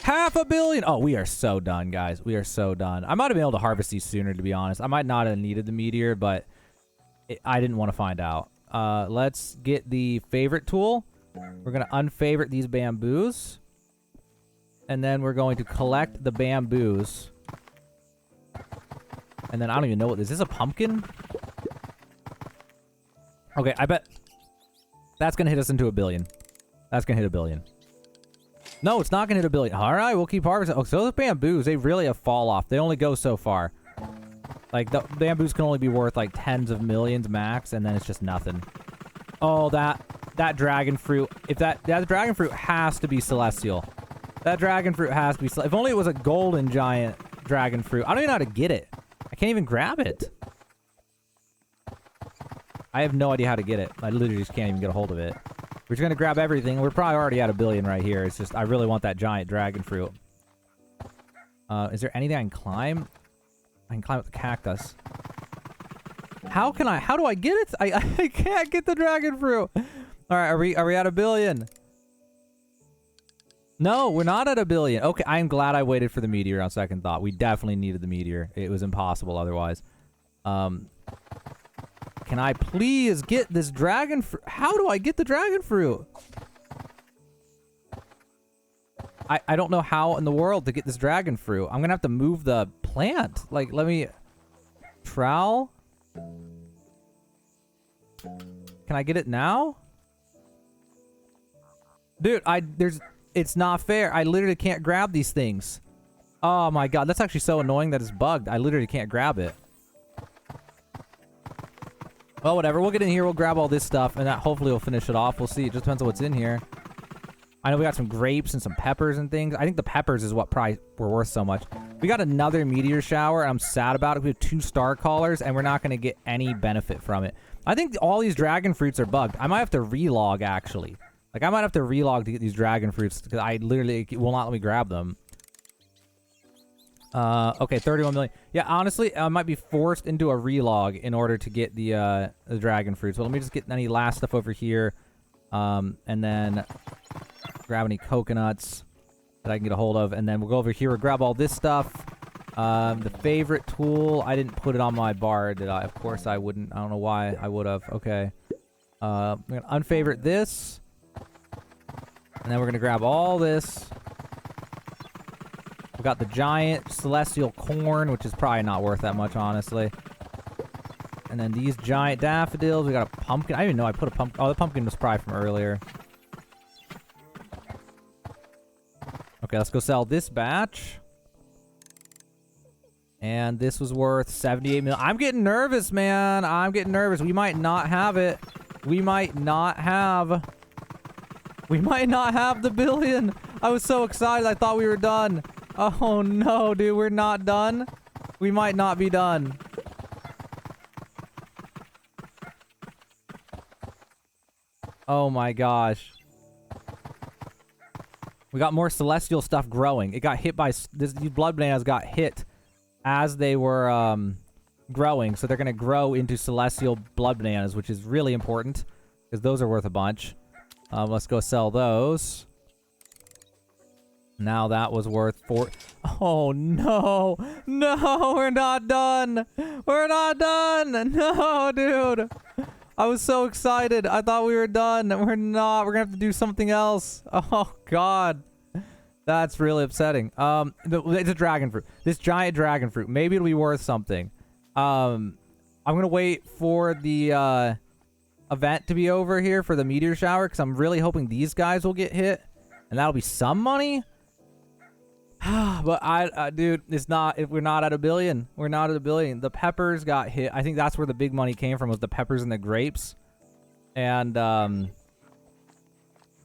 $500 million. Oh, we are so done, guys. We are so done. I might have been able to harvest these sooner, to be honest. I might not have needed the meteor, but I didn't want to find out. Let's get the favorite tool. We're going to unfavorite these bamboos. And then we're going to collect the bamboos. And then I don't even know what this is. Is this a pumpkin? Okay, I bet that's going to hit us into a billion. That's going to hit a billion. No, it's not going to hit a billion. All right, we'll keep harvesting. Oh, so those bamboos, they really have fall off. They only go so far. Like, the bamboos can only be worth like tens of millions max, and then it's just nothing. Oh, that dragon fruit. If that dragon fruit has to be celestial. That dragon fruit has to be... If only it was a golden giant dragon fruit. I don't even know how to get it. I can't even grab it. I have no idea how to get it. I literally just can't even get a hold of it. We're just going to grab everything. We're probably already at a billion right here. It's just... I really want that giant dragon fruit. Is there anything I can climb? I can climb up the cactus. How do I get it? I can't get the dragon fruit. All right, are we at a billion? No, we're not at a billion. Okay, I'm glad I waited for the meteor on second thought. We definitely needed the meteor. It was impossible otherwise. Can I please get this dragon fruit? How do I get the dragon fruit? I don't know how in the world to get this dragon fruit. I'm going to have to move the plant. Like, let me... Trowel? Can I get it now? Dude, it's not fair. I literally can't grab these things. Oh my god, that's actually so annoying that it's bugged. I literally can't grab it. Well, whatever. We'll get in here. We'll grab all this stuff, and that hopefully will finish it off. We'll see. It just depends on what's in here. I know we got some grapes and some peppers and things. I think the peppers is what probably were worth so much. We got another meteor shower, and I'm sad about it. We have 2 star callers, and we're not going to get any benefit from it. I think all these dragon fruits are bugged. I might have to relog, actually. Like, I might have to relog to get these dragon fruits, because I literally will not let me grab them. Okay, 31 million. Yeah, honestly, I might be forced into a relog in order to get the dragon fruits. But let me just get any last stuff over here. And then grab any coconuts that I can get a hold of. And then we'll go over here and grab all this stuff. The favorite tool, I didn't put it on my bar, did I? Of course I wouldn't. I don't know why I would have. Okay. I'm going to unfavorite this. And then we're going to grab all this. We got the giant celestial corn, which is probably not worth that much, honestly. And then these giant daffodils. We got a pumpkin. I didn't even know I put a pumpkin. Oh, the pumpkin was probably from earlier. Okay, let's go sell this batch. And this was worth 78 million. I'm getting nervous, man. I'm getting nervous. We might not have it. We might not have the billion. I was so excited. I thought we were done. Oh no, dude. We're not done. We might not be done. Oh my gosh. We got more celestial stuff growing. It got hit by... These blood bananas got hit as they were growing. So they're going to grow into celestial blood bananas, which is really important because those are worth a bunch. Let's go sell those. Now that was worth 4... Oh, no. No, we're not done. We're not done. No, dude. I was so excited. I thought we were done. We're not. We're going to have to do something else. Oh, God. That's really upsetting. It's a dragon fruit. This giant dragon fruit. Maybe it'll be worth something. I'm going to wait for the event to be over here for the meteor shower because I'm really hoping these guys will get hit. And that'll be some money. But dude, it's not. We're not at a billion. We're not at a billion. The peppers got hit. I think that's where the big money came from, was the peppers and the grapes. And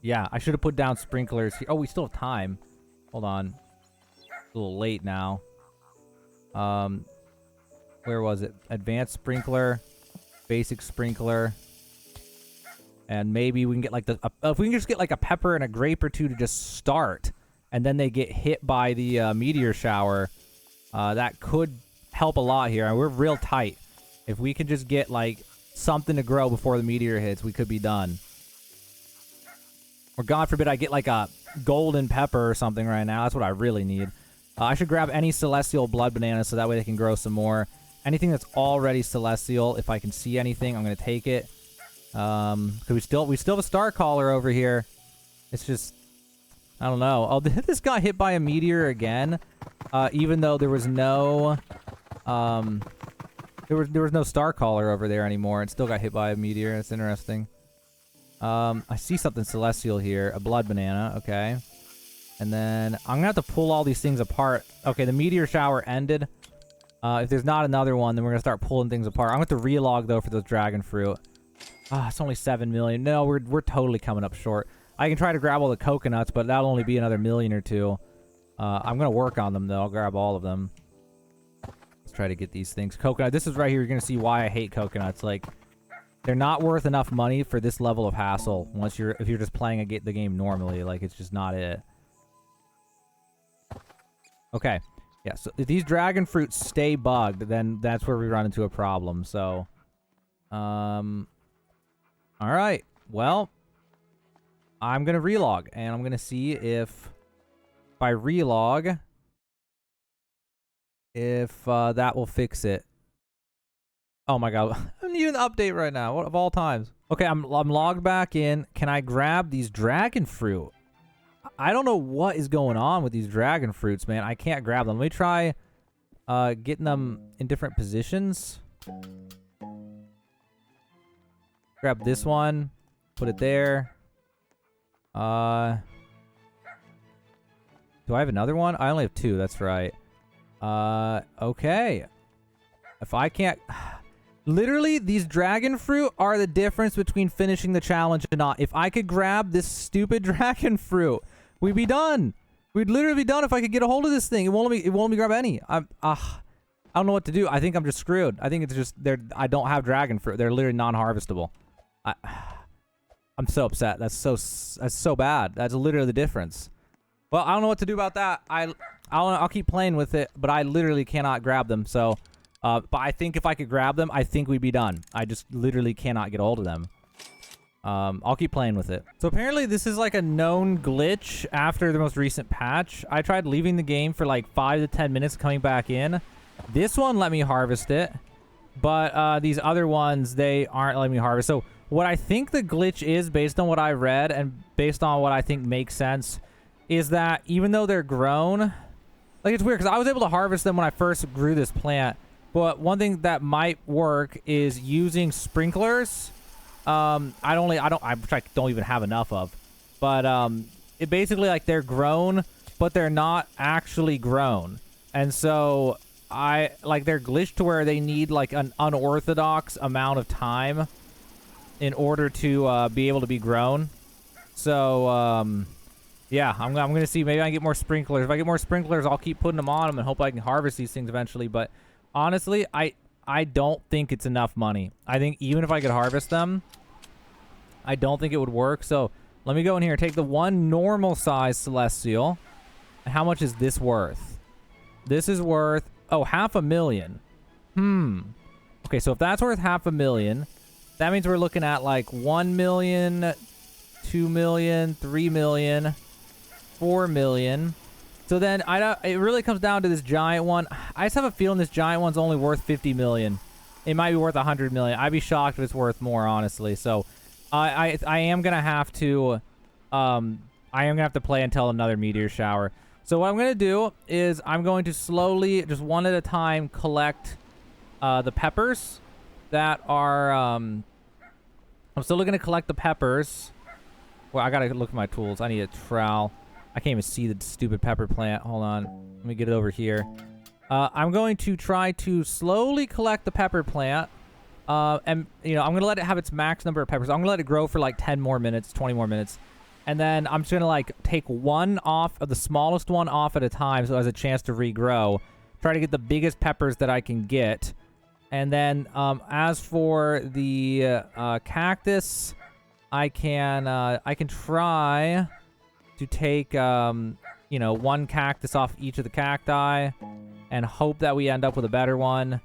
yeah, I should have put down sprinklers here. Oh, we still have time. Hold on. It's a little late now. Where was it? Advanced sprinkler, basic sprinkler, and maybe we can get like if we can just get like a pepper and a grape or two to just start. And then they get hit by the meteor shower. That could help a lot here. And we're real tight. If we can just get, like, something to grow before the meteor hits, we could be done. Or, God forbid, I get, like, a golden pepper or something right now. That's what I really need. I should grab any celestial blood bananas so that way they can grow some more. Anything that's already celestial, if I can see anything, I'm going to take it. Because we still have a star caller over here. It's just... I don't know. Oh, this got hit by a meteor again, even though there was no, there was no star caller over there anymore. It still got hit by a meteor. That's interesting. I see something celestial here, a blood banana. Okay, and then I'm gonna have to pull all these things apart. Okay, the meteor shower ended. If there's not another one, then we're gonna start pulling things apart. I'm gonna have to relog though for those dragon fruit. Ah, it's only 7 million. No, we're totally coming up short. I can try to grab all the coconuts, but that'll only be another million or two. I'm going to work on them, though. I'll grab all of them. Let's try to get these things. Coconut. This is right here. You're going to see why I hate coconuts. Like, they're not worth enough money for this level of hassle if you're just playing the game normally. Like, it's just not it. Okay. Yeah, so if these dragon fruits stay bugged, then that's where we run into a problem. So, all right. Well... I'm going to relog, and I'm going to see if I relog, if that will fix it. Oh my god, I'm needing an update right now, what of all times. Okay, I'm logged back in. Can I grab these dragon fruit? I don't know what is going on with these dragon fruits, man. I can't grab them. Let me try getting them in different positions. Grab this one, put it there. Do I have another one? I only have 2, that's right. Okay. If I can't... Literally, these dragon fruit are the difference between finishing the challenge and not. If I could grab this stupid dragon fruit, we'd be done. We'd literally be done if I could get a hold of this thing. It won't let me grab any. I don't know what to do. I think I'm just screwed. I think it's just... I don't have dragon fruit. They're literally non-harvestable. I'm so upset. That's so bad. That's literally the difference. Well, I don't know what to do about that. I'll keep playing with it, but I literally cannot grab them. So, but I think if I could grab them, I think we'd be done. I just literally cannot get a hold of them. I'll keep playing with it. So apparently this is like a known glitch after the most recent patch. I tried leaving the game for like 5 to 10 minutes, coming back in. This one let me harvest it, but these other ones, they aren't letting me harvest. So what I think the glitch is, based on what I read and based on what I think makes sense, is that even though they're grown, like, it's weird because I was able to harvest them when I first grew this plant, but one thing that might work is using sprinklers. I don't even have enough of, but it basically, like, they're grown, but they're not actually grown, and so they're glitched to where they need like an unorthodox amount of time in order to be able to be grown. So yeah, I'm gonna see. Maybe I can get more sprinklers. If I get more sprinklers, I'll keep putting them on them and hope I can harvest these things eventually. But honestly, I don't think it's enough money. I think even if I could harvest them, I don't think it would work. So let me go in here and take the one normal size celestial. How much is this worth? This is worth, oh, $500,000. Okay, so if that's worth $500,000, that means we're looking at like 1 million, 2 million, 3 million, 4 million. So then it really comes down to this giant one. I just have a feeling this giant one's only worth 50 million. It might be worth 100 million. I'd be shocked if it's worth more, honestly. So I am gonna have to play until another meteor shower. So what I'm gonna do is I'm going to slowly, just one at a time, collect the peppers that are. I'm still gonna collect the peppers. Well, I gotta look at my tools. I need a trowel. I can't even see the stupid pepper plant. Hold on. Let me get it over here. I'm going to try to slowly collect the pepper plant. And, you know, I'm going to let it have its max number of peppers. I'm going to let it grow for like 10 more minutes, 20 more minutes. And then I'm just going to like take one off, of the smallest one off at a time so it has a chance to regrow. Try to get the biggest peppers that I can get. And then as for the cactus, I can try to take, you know, one cactus off each of the cacti and hope that we end up with a better one.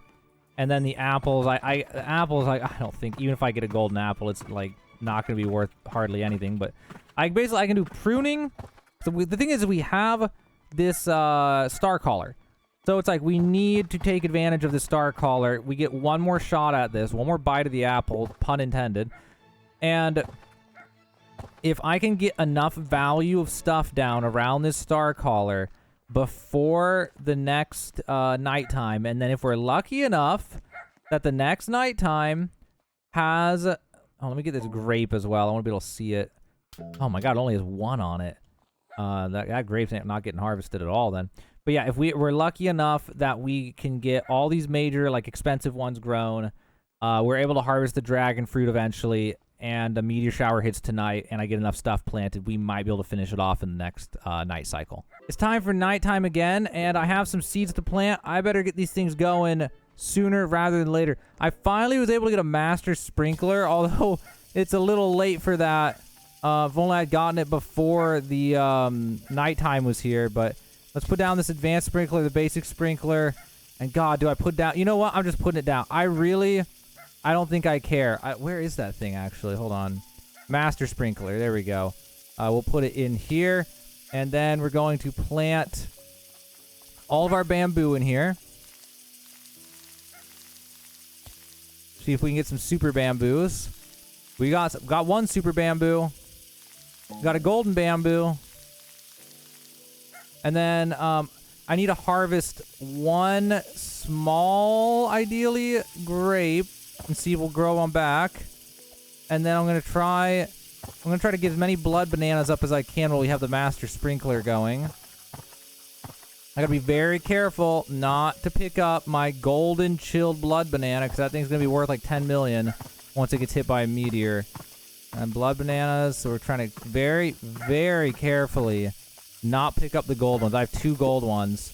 And then the apples, I don't think, even if I get a golden apple, it's like not going to be worth hardly anything. But I can do pruning. So the thing is, we have this star collar. So it's like we need to take advantage of the star collar. We get one more shot at this, one more bite of the apple, pun intended. And if I can get enough value of stuff down around this star collar before the next nighttime, and then if we're lucky enough that the next nighttime has... Oh, let me get this grape as well. I want to be able to see it. Oh my god, it only has one on it. That grape's not getting harvested at all then. But yeah, if we're lucky enough that we can get all these major, like, expensive ones grown, we're able to harvest the dragon fruit eventually, and a meteor shower hits tonight, and I get enough stuff planted, we might be able to finish it off in the next night cycle. It's time for nighttime again, and I have some seeds to plant. I better get these things going sooner rather than later. I finally was able to get a master sprinkler, although it's a little late for that. If only I'd gotten it before the nighttime was here, but let's put down this advanced sprinkler, the basic sprinkler, and god, do I put down... You know what? I'm just putting it down. I don't think I care. Where is that thing, actually? Hold on. Master sprinkler. There we go. We'll put it in here. And then we're going to plant all of our bamboo in here. See if we can get some super bamboos. We got one super bamboo. Got a golden bamboo. And then I need to harvest one small, ideally, grape. And see if we'll grow on back. And then I'm gonna try to get as many blood bananas up as I can while we have the master sprinkler going. I gotta be very careful not to pick up my golden chilled blood banana, because that thing's gonna be worth like 10 million once it gets hit by a meteor. And blood bananas, so we're trying to very, very carefully not pick up the gold ones. I have 2 gold ones.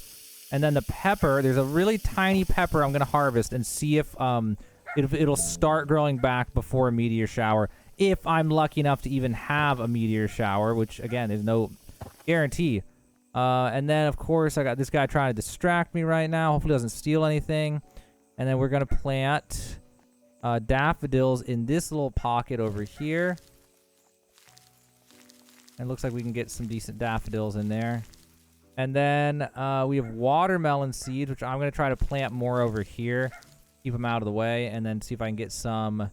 And then the pepper, there's a really tiny pepper I'm gonna harvest and see if it'll start growing back before a meteor shower, if I'm lucky enough to even have a meteor shower, which, again, there's no guarantee. And then, of course, I got this guy trying to distract me right now. Hopefully he doesn't steal anything. And then we're going to plant daffodils in this little pocket over here. And it looks like we can get some decent daffodils in there. And then we have watermelon seeds, which I'm going to try to plant more over here. Keep them out of the way, and then see if I can get some,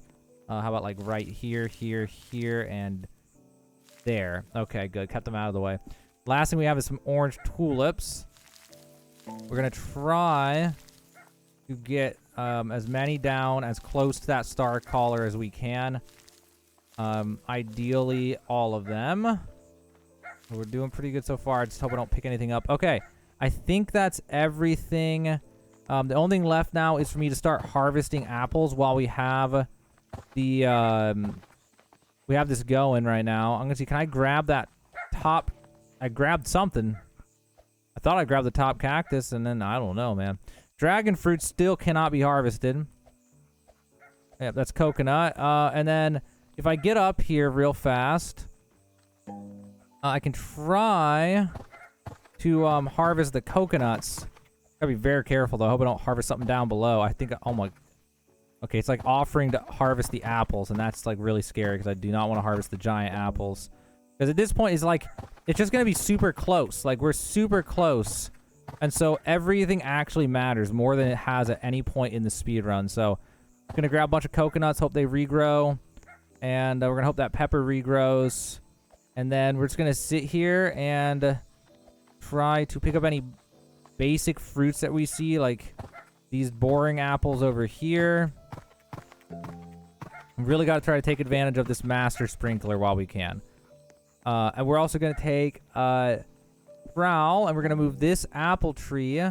how about like right here, here, here, and there. Okay, good. Cut them out of the way. Last thing we have is some orange tulips. We're going to try to get as many down as close to that star collar as we can. Ideally, all of them. We're doing pretty good so far. I just hope I don't pick anything up. Okay, I think that's everything The only thing left now is for me to start harvesting apples while we have the we have this going right now. I'm gonna see, can I grab that top? I grabbed something. I thought I grabbed the top cactus, and then I don't know, man. Dragon fruit still cannot be harvested. Yep, that's coconut. And then if I get up here real fast, I can try to harvest the coconuts. Gotta be very careful though. I hope I don't harvest something down below. I think, oh my. Okay, it's like offering to harvest the apples, and that's like really scary because I do not want to harvest the giant apples. Because at this point, it's like, it's just gonna be super close. Like, we're super close. And so everything actually matters more than it has at any point in the speed run. So I'm gonna grab a bunch of coconuts, hope they regrow. And we're gonna hope that pepper regrows. And then we're just gonna sit here and try to pick up any basic fruits that we see, like these boring apples over here. We really gotta try to take advantage of this master sprinkler while we can. And we're also gonna take prowl, and we're gonna move this apple tree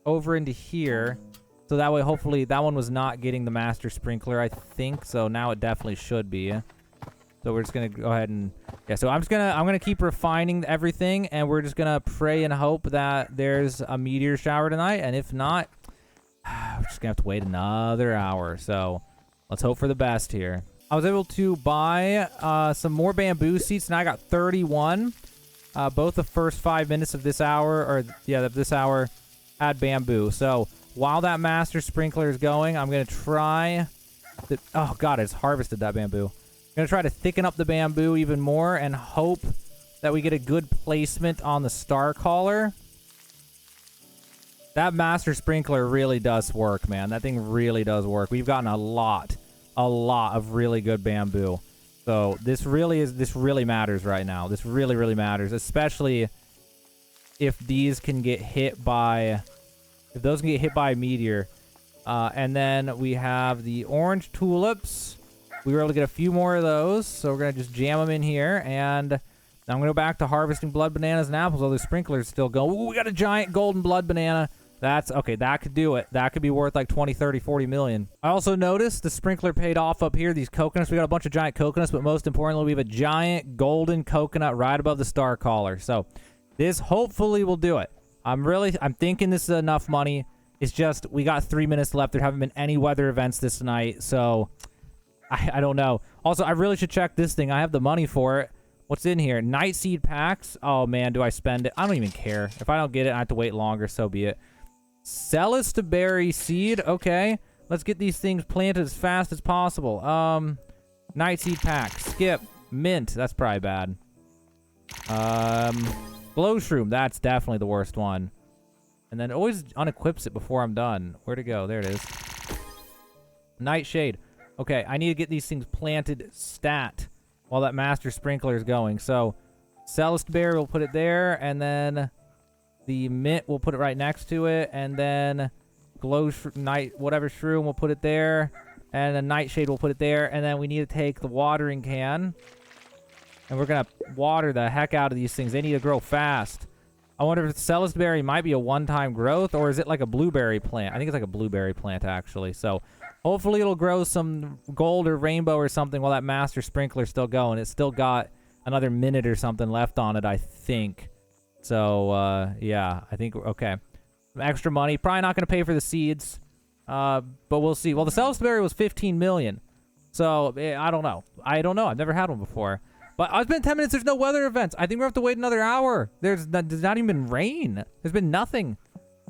over into here. So that way, hopefully, that one was not getting the master sprinkler, I think. So now it definitely should be. So we're just gonna go ahead and, yeah. So I'm gonna keep refining everything, and we're just gonna pray and hope that there's a meteor shower tonight. And if not, we're just gonna have to wait another hour. So let's hope for the best here. I was able to buy some more bamboo seeds. Now I got 31. Both the first 5 minutes of this hour, or yeah, of this hour, had bamboo. So while that master sprinkler is going, I'm gonna try. Oh god, I just harvested that bamboo. I'm gonna try to thicken up the bamboo even more and hope that we get a good placement on the star collar. That master sprinkler really does work, man. That thing really does work. We've gotten a lot of really good bamboo. So this really matters right now. This really matters, especially if these can get hit by, if those can get hit by a meteor. And then we have the orange tulips. We were able to get a few more of those, so we're gonna just jam them in here. And I'm gonna go back to harvesting blood bananas and apples. All the sprinklers still go. Ooh, we got a giant golden blood banana. That's okay. That could do it. That could be worth like 20, 30, 40 million. I also noticed the sprinkler paid off up here. These coconuts, we got a bunch of giant coconuts, but most importantly, we have a giant golden coconut right above the star collar. So this hopefully will do it. I'm thinking this is enough money. It's just, we got 3 minutes left. There haven't been any weather events this night. So I don't know. Also, I really should check this thing. I have the money for it. What's in here? Night seed packs. Oh man, do I spend it? I don't even care. If I don't get it, I have to wait longer. So be it. Celeste berry seed. Okay, let's get these things planted as fast as possible. Night seed pack. Skip. Mint. That's probably bad. Glow shroom. That's definitely the worst one. And then always unequips it before I'm done. Where'd it go? There it is. Nightshade. Okay, I need to get these things planted stat while that master sprinkler is going. So Celeste berry, we'll put it there, and then the mint, we'll put it right next to it, and then whatever shroom, we'll put it there, and then nightshade, we'll put it there, and then we need to take the watering can, and we're gonna water the heck out of these things. They need to grow fast. I wonder if Celeste berry might be a one-time growth, or is it like a blueberry plant? I think it's like a blueberry plant, actually. So hopefully it'll grow some gold or rainbow or something while that master sprinkler's still going. It's still got another minute or something left on it, I think. So, yeah, I think, okay. Some extra money. Probably not going to pay for the seeds, but we'll see. Well, the Celeste berry was 15 million. So, I don't know. I've never had one before. But it's been 10 minutes. There's no weather events. I think we have to wait another hour. There's not even been rain. There's been nothing.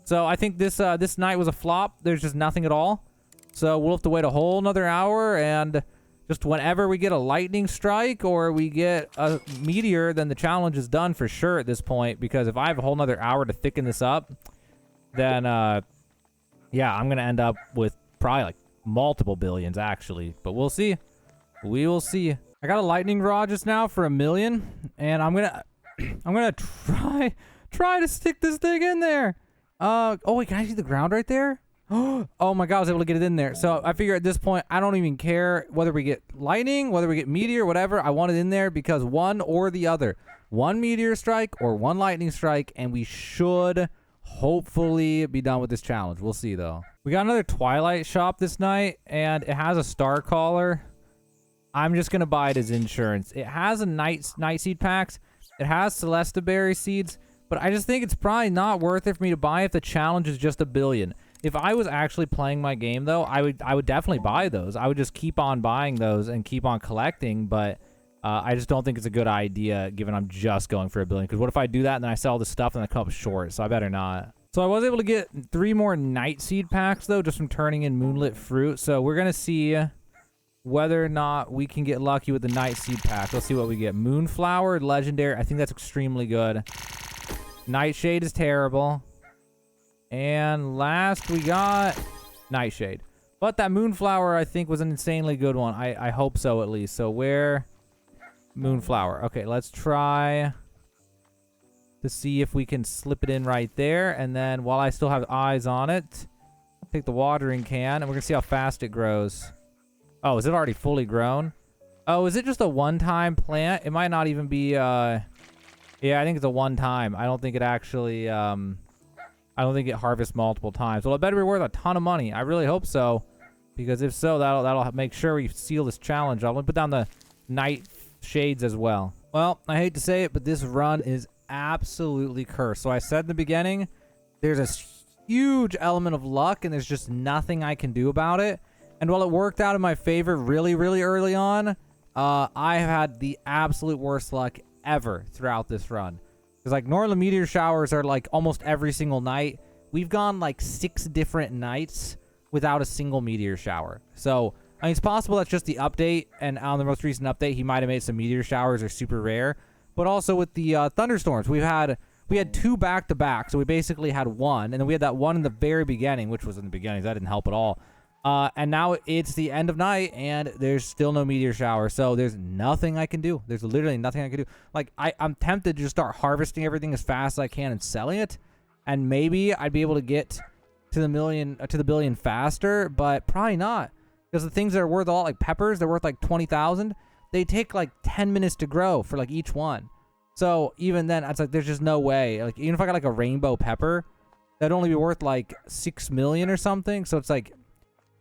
So, I think this night was a flop. There's just nothing at all. So, we'll have to wait a whole another hour, and just whenever we get a lightning strike or we get a meteor, then the challenge is done for sure at this point. Because if I have a whole nother hour to thicken this up, then, yeah, I'm going to end up with probably like multiple billions, actually. But we'll see. We will see. I got a lightning rod just now for 1 million, and I'm going to try to stick this thing in there. Oh, wait, can I see the ground right there? Oh my god, I was able to get it in there. So I figure at this point, I don't even care whether we get lightning, whether we get meteor, whatever. I want it in there because one or the other. One meteor strike or one lightning strike, and we should hopefully be done with this challenge. We'll see, though. We got another Twilight shop this night, and it has a star collar. I'm just going to buy it as insurance. It has a night seed packs. It has Celesta berry seeds, but I just think it's probably not worth it for me to buy if the challenge is just 1 billion. If I was actually playing my game, though, I would definitely buy those. I would just keep on buying those and keep on collecting, but I just don't think it's a good idea given I'm just going for 1 billion. Because what if I do that and then I sell the stuff and I come up short? So I better not. So I was able to get 3 more night seed packs, though, just from turning in moonlit fruit. So we're going to see whether or not we can get lucky with the night seed pack. Let's see what we get. Moonflower, legendary. I think that's extremely good. Nightshade is terrible. And last we got Nightshade. But that Moonflower, I think, was an insanely good one. I hope so, at least. So where? Moonflower. Okay, let's try to see if we can slip it in right there. And then while I still have eyes on it, take the watering can. And we're going to see how fast it grows. Oh, is it already fully grown? Oh, is it just a one-time plant? It might not even be... yeah, I think it's a one-time. I don't think it actually... I don't think it harvests multiple times. Well, it better be worth a ton of money. I really hope so. Because if so, that'll make sure we seal this challenge. I'm going to put down the night shades as well. Well, I hate to say it, but this run is absolutely cursed. So I said in the beginning, there's a huge element of luck, and there's just nothing I can do about it. And while it worked out in my favor really, really early on, I have had the absolute worst luck ever throughout this run. Because, like, normally meteor showers are, like, almost every single night. We've gone, like, 6 different nights without a single meteor shower. So, I mean, it's possible that's just the update, and on the most recent update, he might have made some meteor showers are super rare. But also with the thunderstorms, we had 2 back-to-back, so we basically had 1, and then we had that one in the very beginning, which was in the beginning, so that didn't help at all. And now it's the end of night, and there's still no meteor shower, so there's nothing I can do. There's literally nothing I can do. Like, I'm tempted to just start harvesting everything as fast as I can and selling it, and maybe I'd be able to get to the billion faster, but probably not. Because the things that are worth a lot, like peppers, they're worth like 20,000. They take like 10 minutes to grow for like each one. So even then, it's like there's just no way. Like, even if I got like a rainbow pepper, that'd only be worth like 6 million or something. So it's like,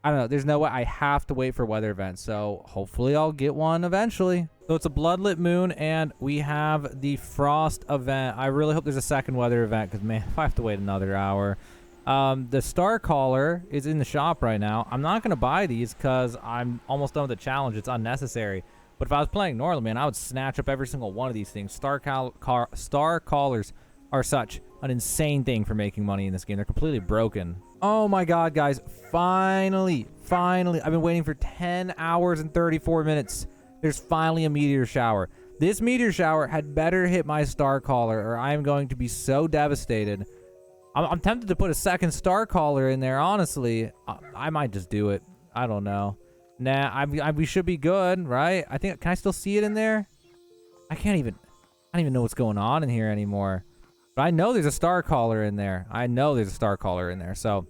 I don't know. There's no way. I have to wait for weather events. So hopefully I'll get one eventually. So it's a bloodlit moon, and we have the frost event. I really hope there's a second weather event, because, man, if I have to wait another hour. The star caller is in the shop right now. I'm not going to buy these because I'm almost done with the challenge. It's unnecessary. But if I was playing normally, man, I would snatch up every single one of these things. Star callers are such an insane thing for making money in this game. They're completely broken. Oh my god, guys. Finally. I've been waiting for 10 hours and 34 minutes. There's finally a meteor shower. This meteor shower had better hit my star caller, or I am going to be so devastated. I'm tempted to put a second star caller in there, honestly. I might just do it. I don't know. Nah, we should be good, right? I think, can I still see it in there? I don't even know what's going on in here anymore. But I know there's a star caller in there. So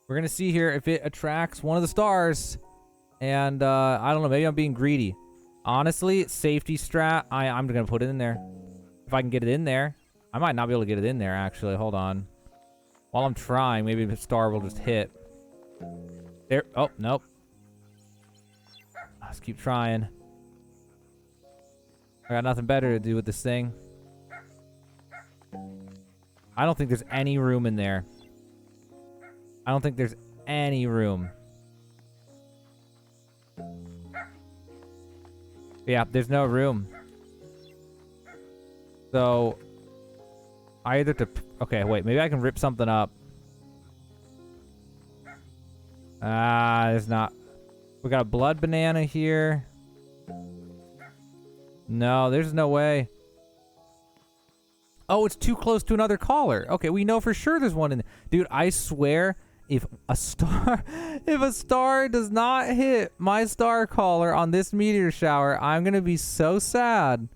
we're going to see here if it attracts one of the stars. And I don't know, maybe I'm being greedy. Honestly, safety strat, I'm going to put it in there. If I can get it in there. I might not be able to get it in there, actually. Hold on. While I'm trying, maybe the star will just hit. There. Oh, nope. Let's keep trying. I got nothing better to do with this thing. I don't think there's any room in there. I don't think there's any room. Yeah, there's no room. So, either to... Okay, wait. Maybe I can rip something up. There's not... We got a blood banana here. No, there's no way. Oh, it's too close to another caller. Okay, we know for sure there's one in there. Dude, I swear, if a star does not hit my star caller on this meteor shower, I'm gonna be so sad.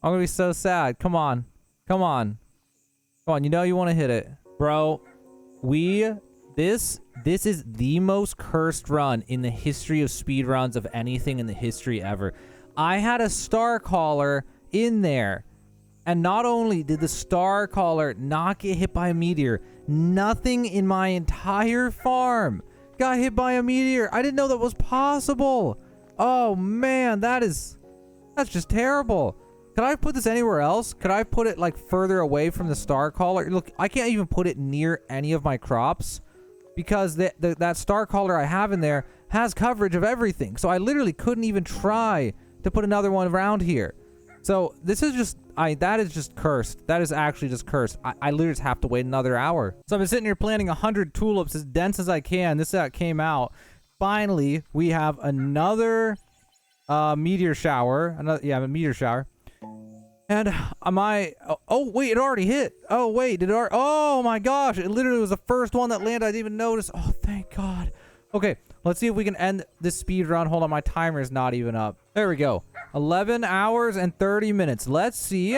I'm gonna be so sad. Come on. Come on. Come on, you know you want to hit it. Bro, this is the most cursed run in the history of speedruns of anything in the history ever. I had a star caller in there. And not only did the star caller not get hit by a meteor, nothing in my entire farm got hit by a meteor. I didn't know that was possible. Oh man, that's just terrible. Could I put this anywhere else? Could I put it like further away from the star caller? Look, I can't even put it near any of my crops because that star caller I have in there has coverage of everything. So I literally couldn't even try to put another one around here. So this is just, that is just cursed. That is actually just cursed. I literally just have to wait another hour. So I've been sitting here planting 100 tulips as dense as I can. This came out. Finally, we have another meteor shower. A meteor shower. And oh wait, it already hit. Oh wait, oh my gosh, it literally was the first one that landed. I didn't even notice. Oh, thank God. Okay, let's see if we can end this speed run. Hold on, my timer is not even up. There we go. 11 hours and 30 minutes. Let's see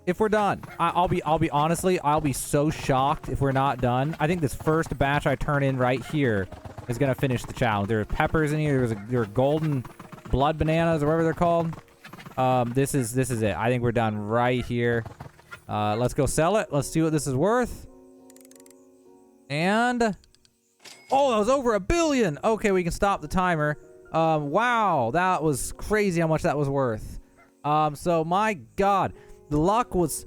if we're done. I'll be honestly, I'll be so shocked if we're not done. I think this first batch I turn in right here is gonna finish the challenge. There are peppers in here. There are golden blood bananas or whatever they're called. This is it. I think we're done right here. Let's go sell it. Let's see what this is worth. And oh, that was over $1 billion. Okay, we can stop the timer. Wow, that was crazy how much that was worth. So my God, the luck was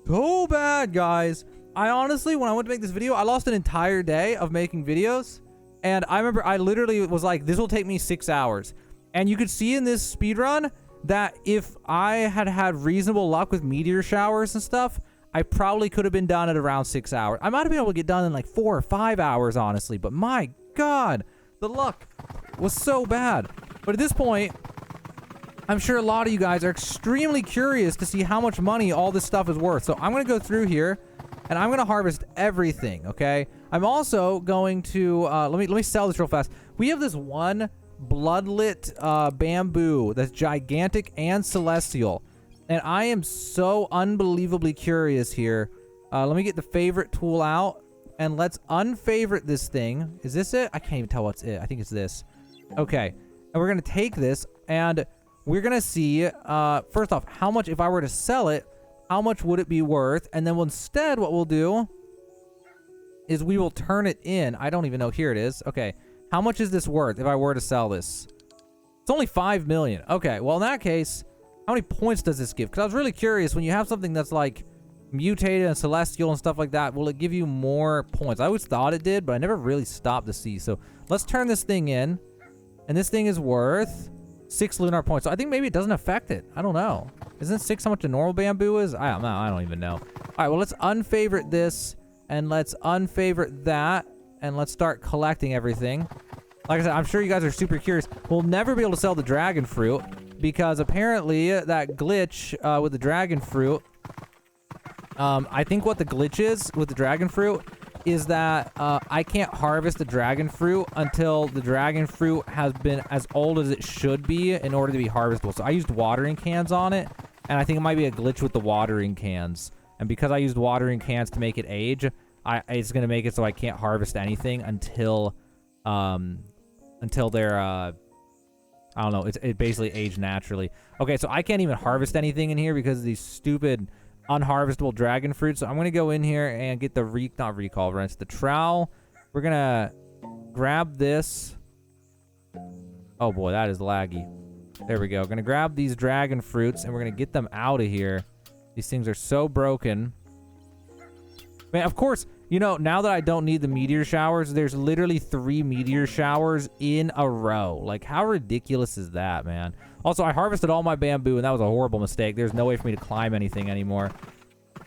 so bad, guys. I honestly, when I went to make this video, I lost an entire day of making videos. And I remember I literally was like, this will take me 6 hours. And you could see in this speedrun that if I had reasonable luck with meteor showers and stuff, I probably could have been done at around 6 hours. I might have been able to get done in like 4 or 5 hours, honestly. But my God, the luck was so bad. But at this point, I'm sure a lot of you guys are extremely curious to see how much money all this stuff is worth. So I'm going to go through here and I'm going to harvest everything, okay? I'm also going to, let me sell this real fast. We have this one bloodlit bamboo that's gigantic and celestial. And I am so unbelievably curious here. Let me get the favorite tool out and let's unfavorite this thing. Is this it? I can't even tell what's it. I think it's this. Okay. And we're going to take this and we're going to see, first off, how much, if I were to sell it, how much would it be worth? And then instead what we'll do is we will turn it in. I don't even know. Here it is. Okay. How much is this worth if I were to sell this? It's only 5 million. Okay. Well, in that case, how many points does this give? Because I was really curious, when you have something that's like mutated and celestial and stuff like that, will it give you more points? I always thought it did, but I never really stopped to see. So let's turn this thing in. And this thing is worth 6 lunar points. So I think maybe it doesn't affect it. I don't know. Isn't 6 how much a normal bamboo is? I don't know. I don't even know. All right, well, let's unfavorite this. And let's unfavorite that. And let's start collecting everything. Like I said, I'm sure you guys are super curious. We'll never be able to sell the dragon fruit because apparently that glitch with the dragon fruit, I think what the glitch is with the dragon fruit is that I can't harvest the dragon fruit until the dragon fruit has been as old as it should be in order to be harvestable. So I used watering cans on it, and I think it might be a glitch with the watering cans. And because I used watering cans to make it age, it's going to make it so I can't harvest anything until they're, I don't know, it basically aged naturally. Okay, so I can't even harvest anything in here because of these stupid unharvestable dragon fruit. So I'm going to go in here and get the the trowel. We're going to grab this. Oh boy, that is laggy. There we go. Going to grab these dragon fruits and we're going to get them out of here. These things are so broken. Man, of course, you know, now that I don't need the meteor showers, there's literally 3 meteor showers in a row. Like, how ridiculous is that, man? Also, I harvested all my bamboo, and that was a horrible mistake. There's no way for me to climb anything anymore.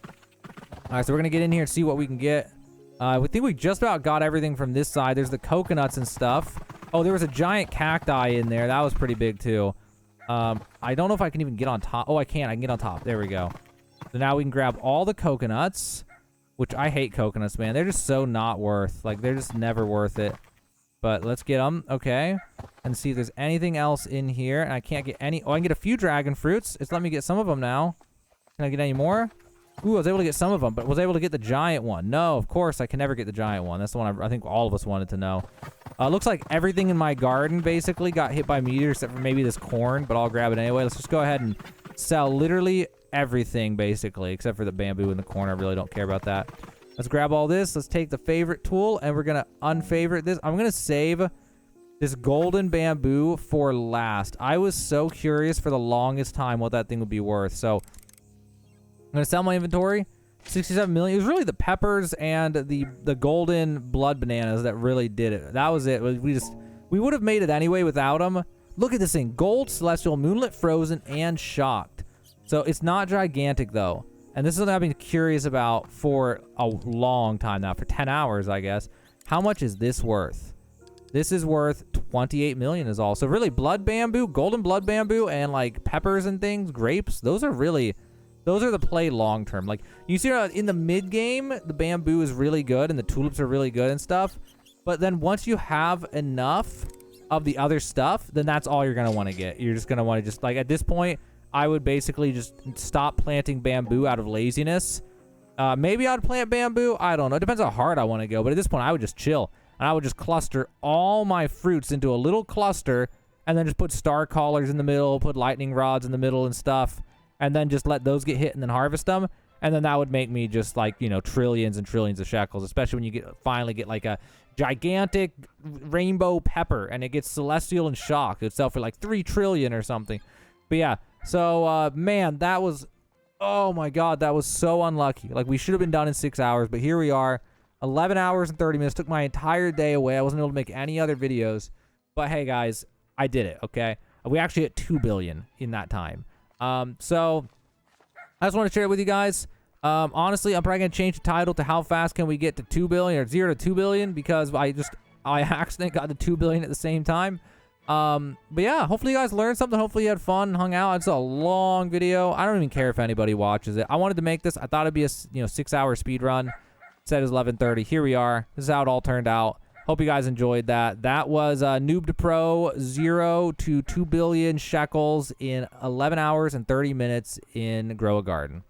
All right, so we're going to get in here and see what we can get. We think we just about got everything from this side. There's the coconuts and stuff. Oh, there was a giant cacti in there. That was pretty big, too. I don't know if I can even get on top. Oh, I can. I can get on top. There we go. So now we can grab all the coconuts. Which I hate coconuts, man. They're just so not worth. Like, they're just never worth it. But let's get them. Okay. And see if there's anything else in here. And I can't get any. Oh, I can get a few dragon fruits. It's let me get some of them now. Can I get any more? Ooh, I was able to get some of them, but was able to get the giant one. No, of course, I can never get the giant one. That's the one I think all of us wanted to know. Looks like everything in my garden basically got hit by meteors except for maybe this corn, but I'll grab it anyway. Let's just go ahead and sell literally everything, basically, except for the bamboo in the corner. I really don't care about that. Let's grab all this. Let's take the favorite tool, and we're going to unfavorite this. I'm going to save this golden bamboo for last. I was so curious for the longest time what that thing would be worth. So I'm going to sell my inventory. 67 million. It was really the peppers and the golden blood bananas that really did it. That was it. We would have made it anyway without them. Look at this thing. Gold, celestial, moonlit, frozen, and shocked. So it's not gigantic, though. And this is something I've been curious about for a long time now, for 10 hours, I guess. How much is this worth? This is worth 28 million is all. So really, blood bamboo, golden blood bamboo, and like peppers and things, grapes, those are the play long term. Like, you see in the mid game, the bamboo is really good and the tulips are really good and stuff. But then once you have enough of the other stuff, then that's all you're going to want to get. You're just going to want to just, like, at this point, I would basically just stop planting bamboo out of laziness. Maybe I'd plant bamboo. I don't know. It depends how hard I want to go. But at this point, I would just chill. And I would just cluster all my fruits into a little cluster. And then just put star collars in the middle. Put lightning rods in the middle and stuff. And then just let those get hit and then harvest them. And then that would make me just like, you know, trillions and trillions of shekels. Especially when you finally get like a gigantic rainbow pepper. And it gets celestial and shocked. It'd sell for like 3 trillion or something. But yeah. So, man, that was, oh my God, that was so unlucky. Like, we should have been done in 6 hours, but here we are. 11 hours and 30 minutes. Took my entire day away. I wasn't able to make any other videos. But hey, guys, I did it, okay? We actually hit 2 billion in that time. So, I just want to share it with you guys. Honestly, I'm probably going to change the title to how fast can we get to 2 billion or 0 to 2 billion because I accidentally got to 2 billion at the same time. But yeah, hopefully you guys learned something. Hopefully you had fun, hung out. It's a long video. I don't even care if anybody watches it. I wanted to make this. I thought it'd be a 6-hour speed run. Said it was 11:30. Here we are. This is how it all turned out. Hope you guys enjoyed that. That was Noob to Pro 0 to 2 billion shekels in 11 hours and 30 minutes in Grow a Garden.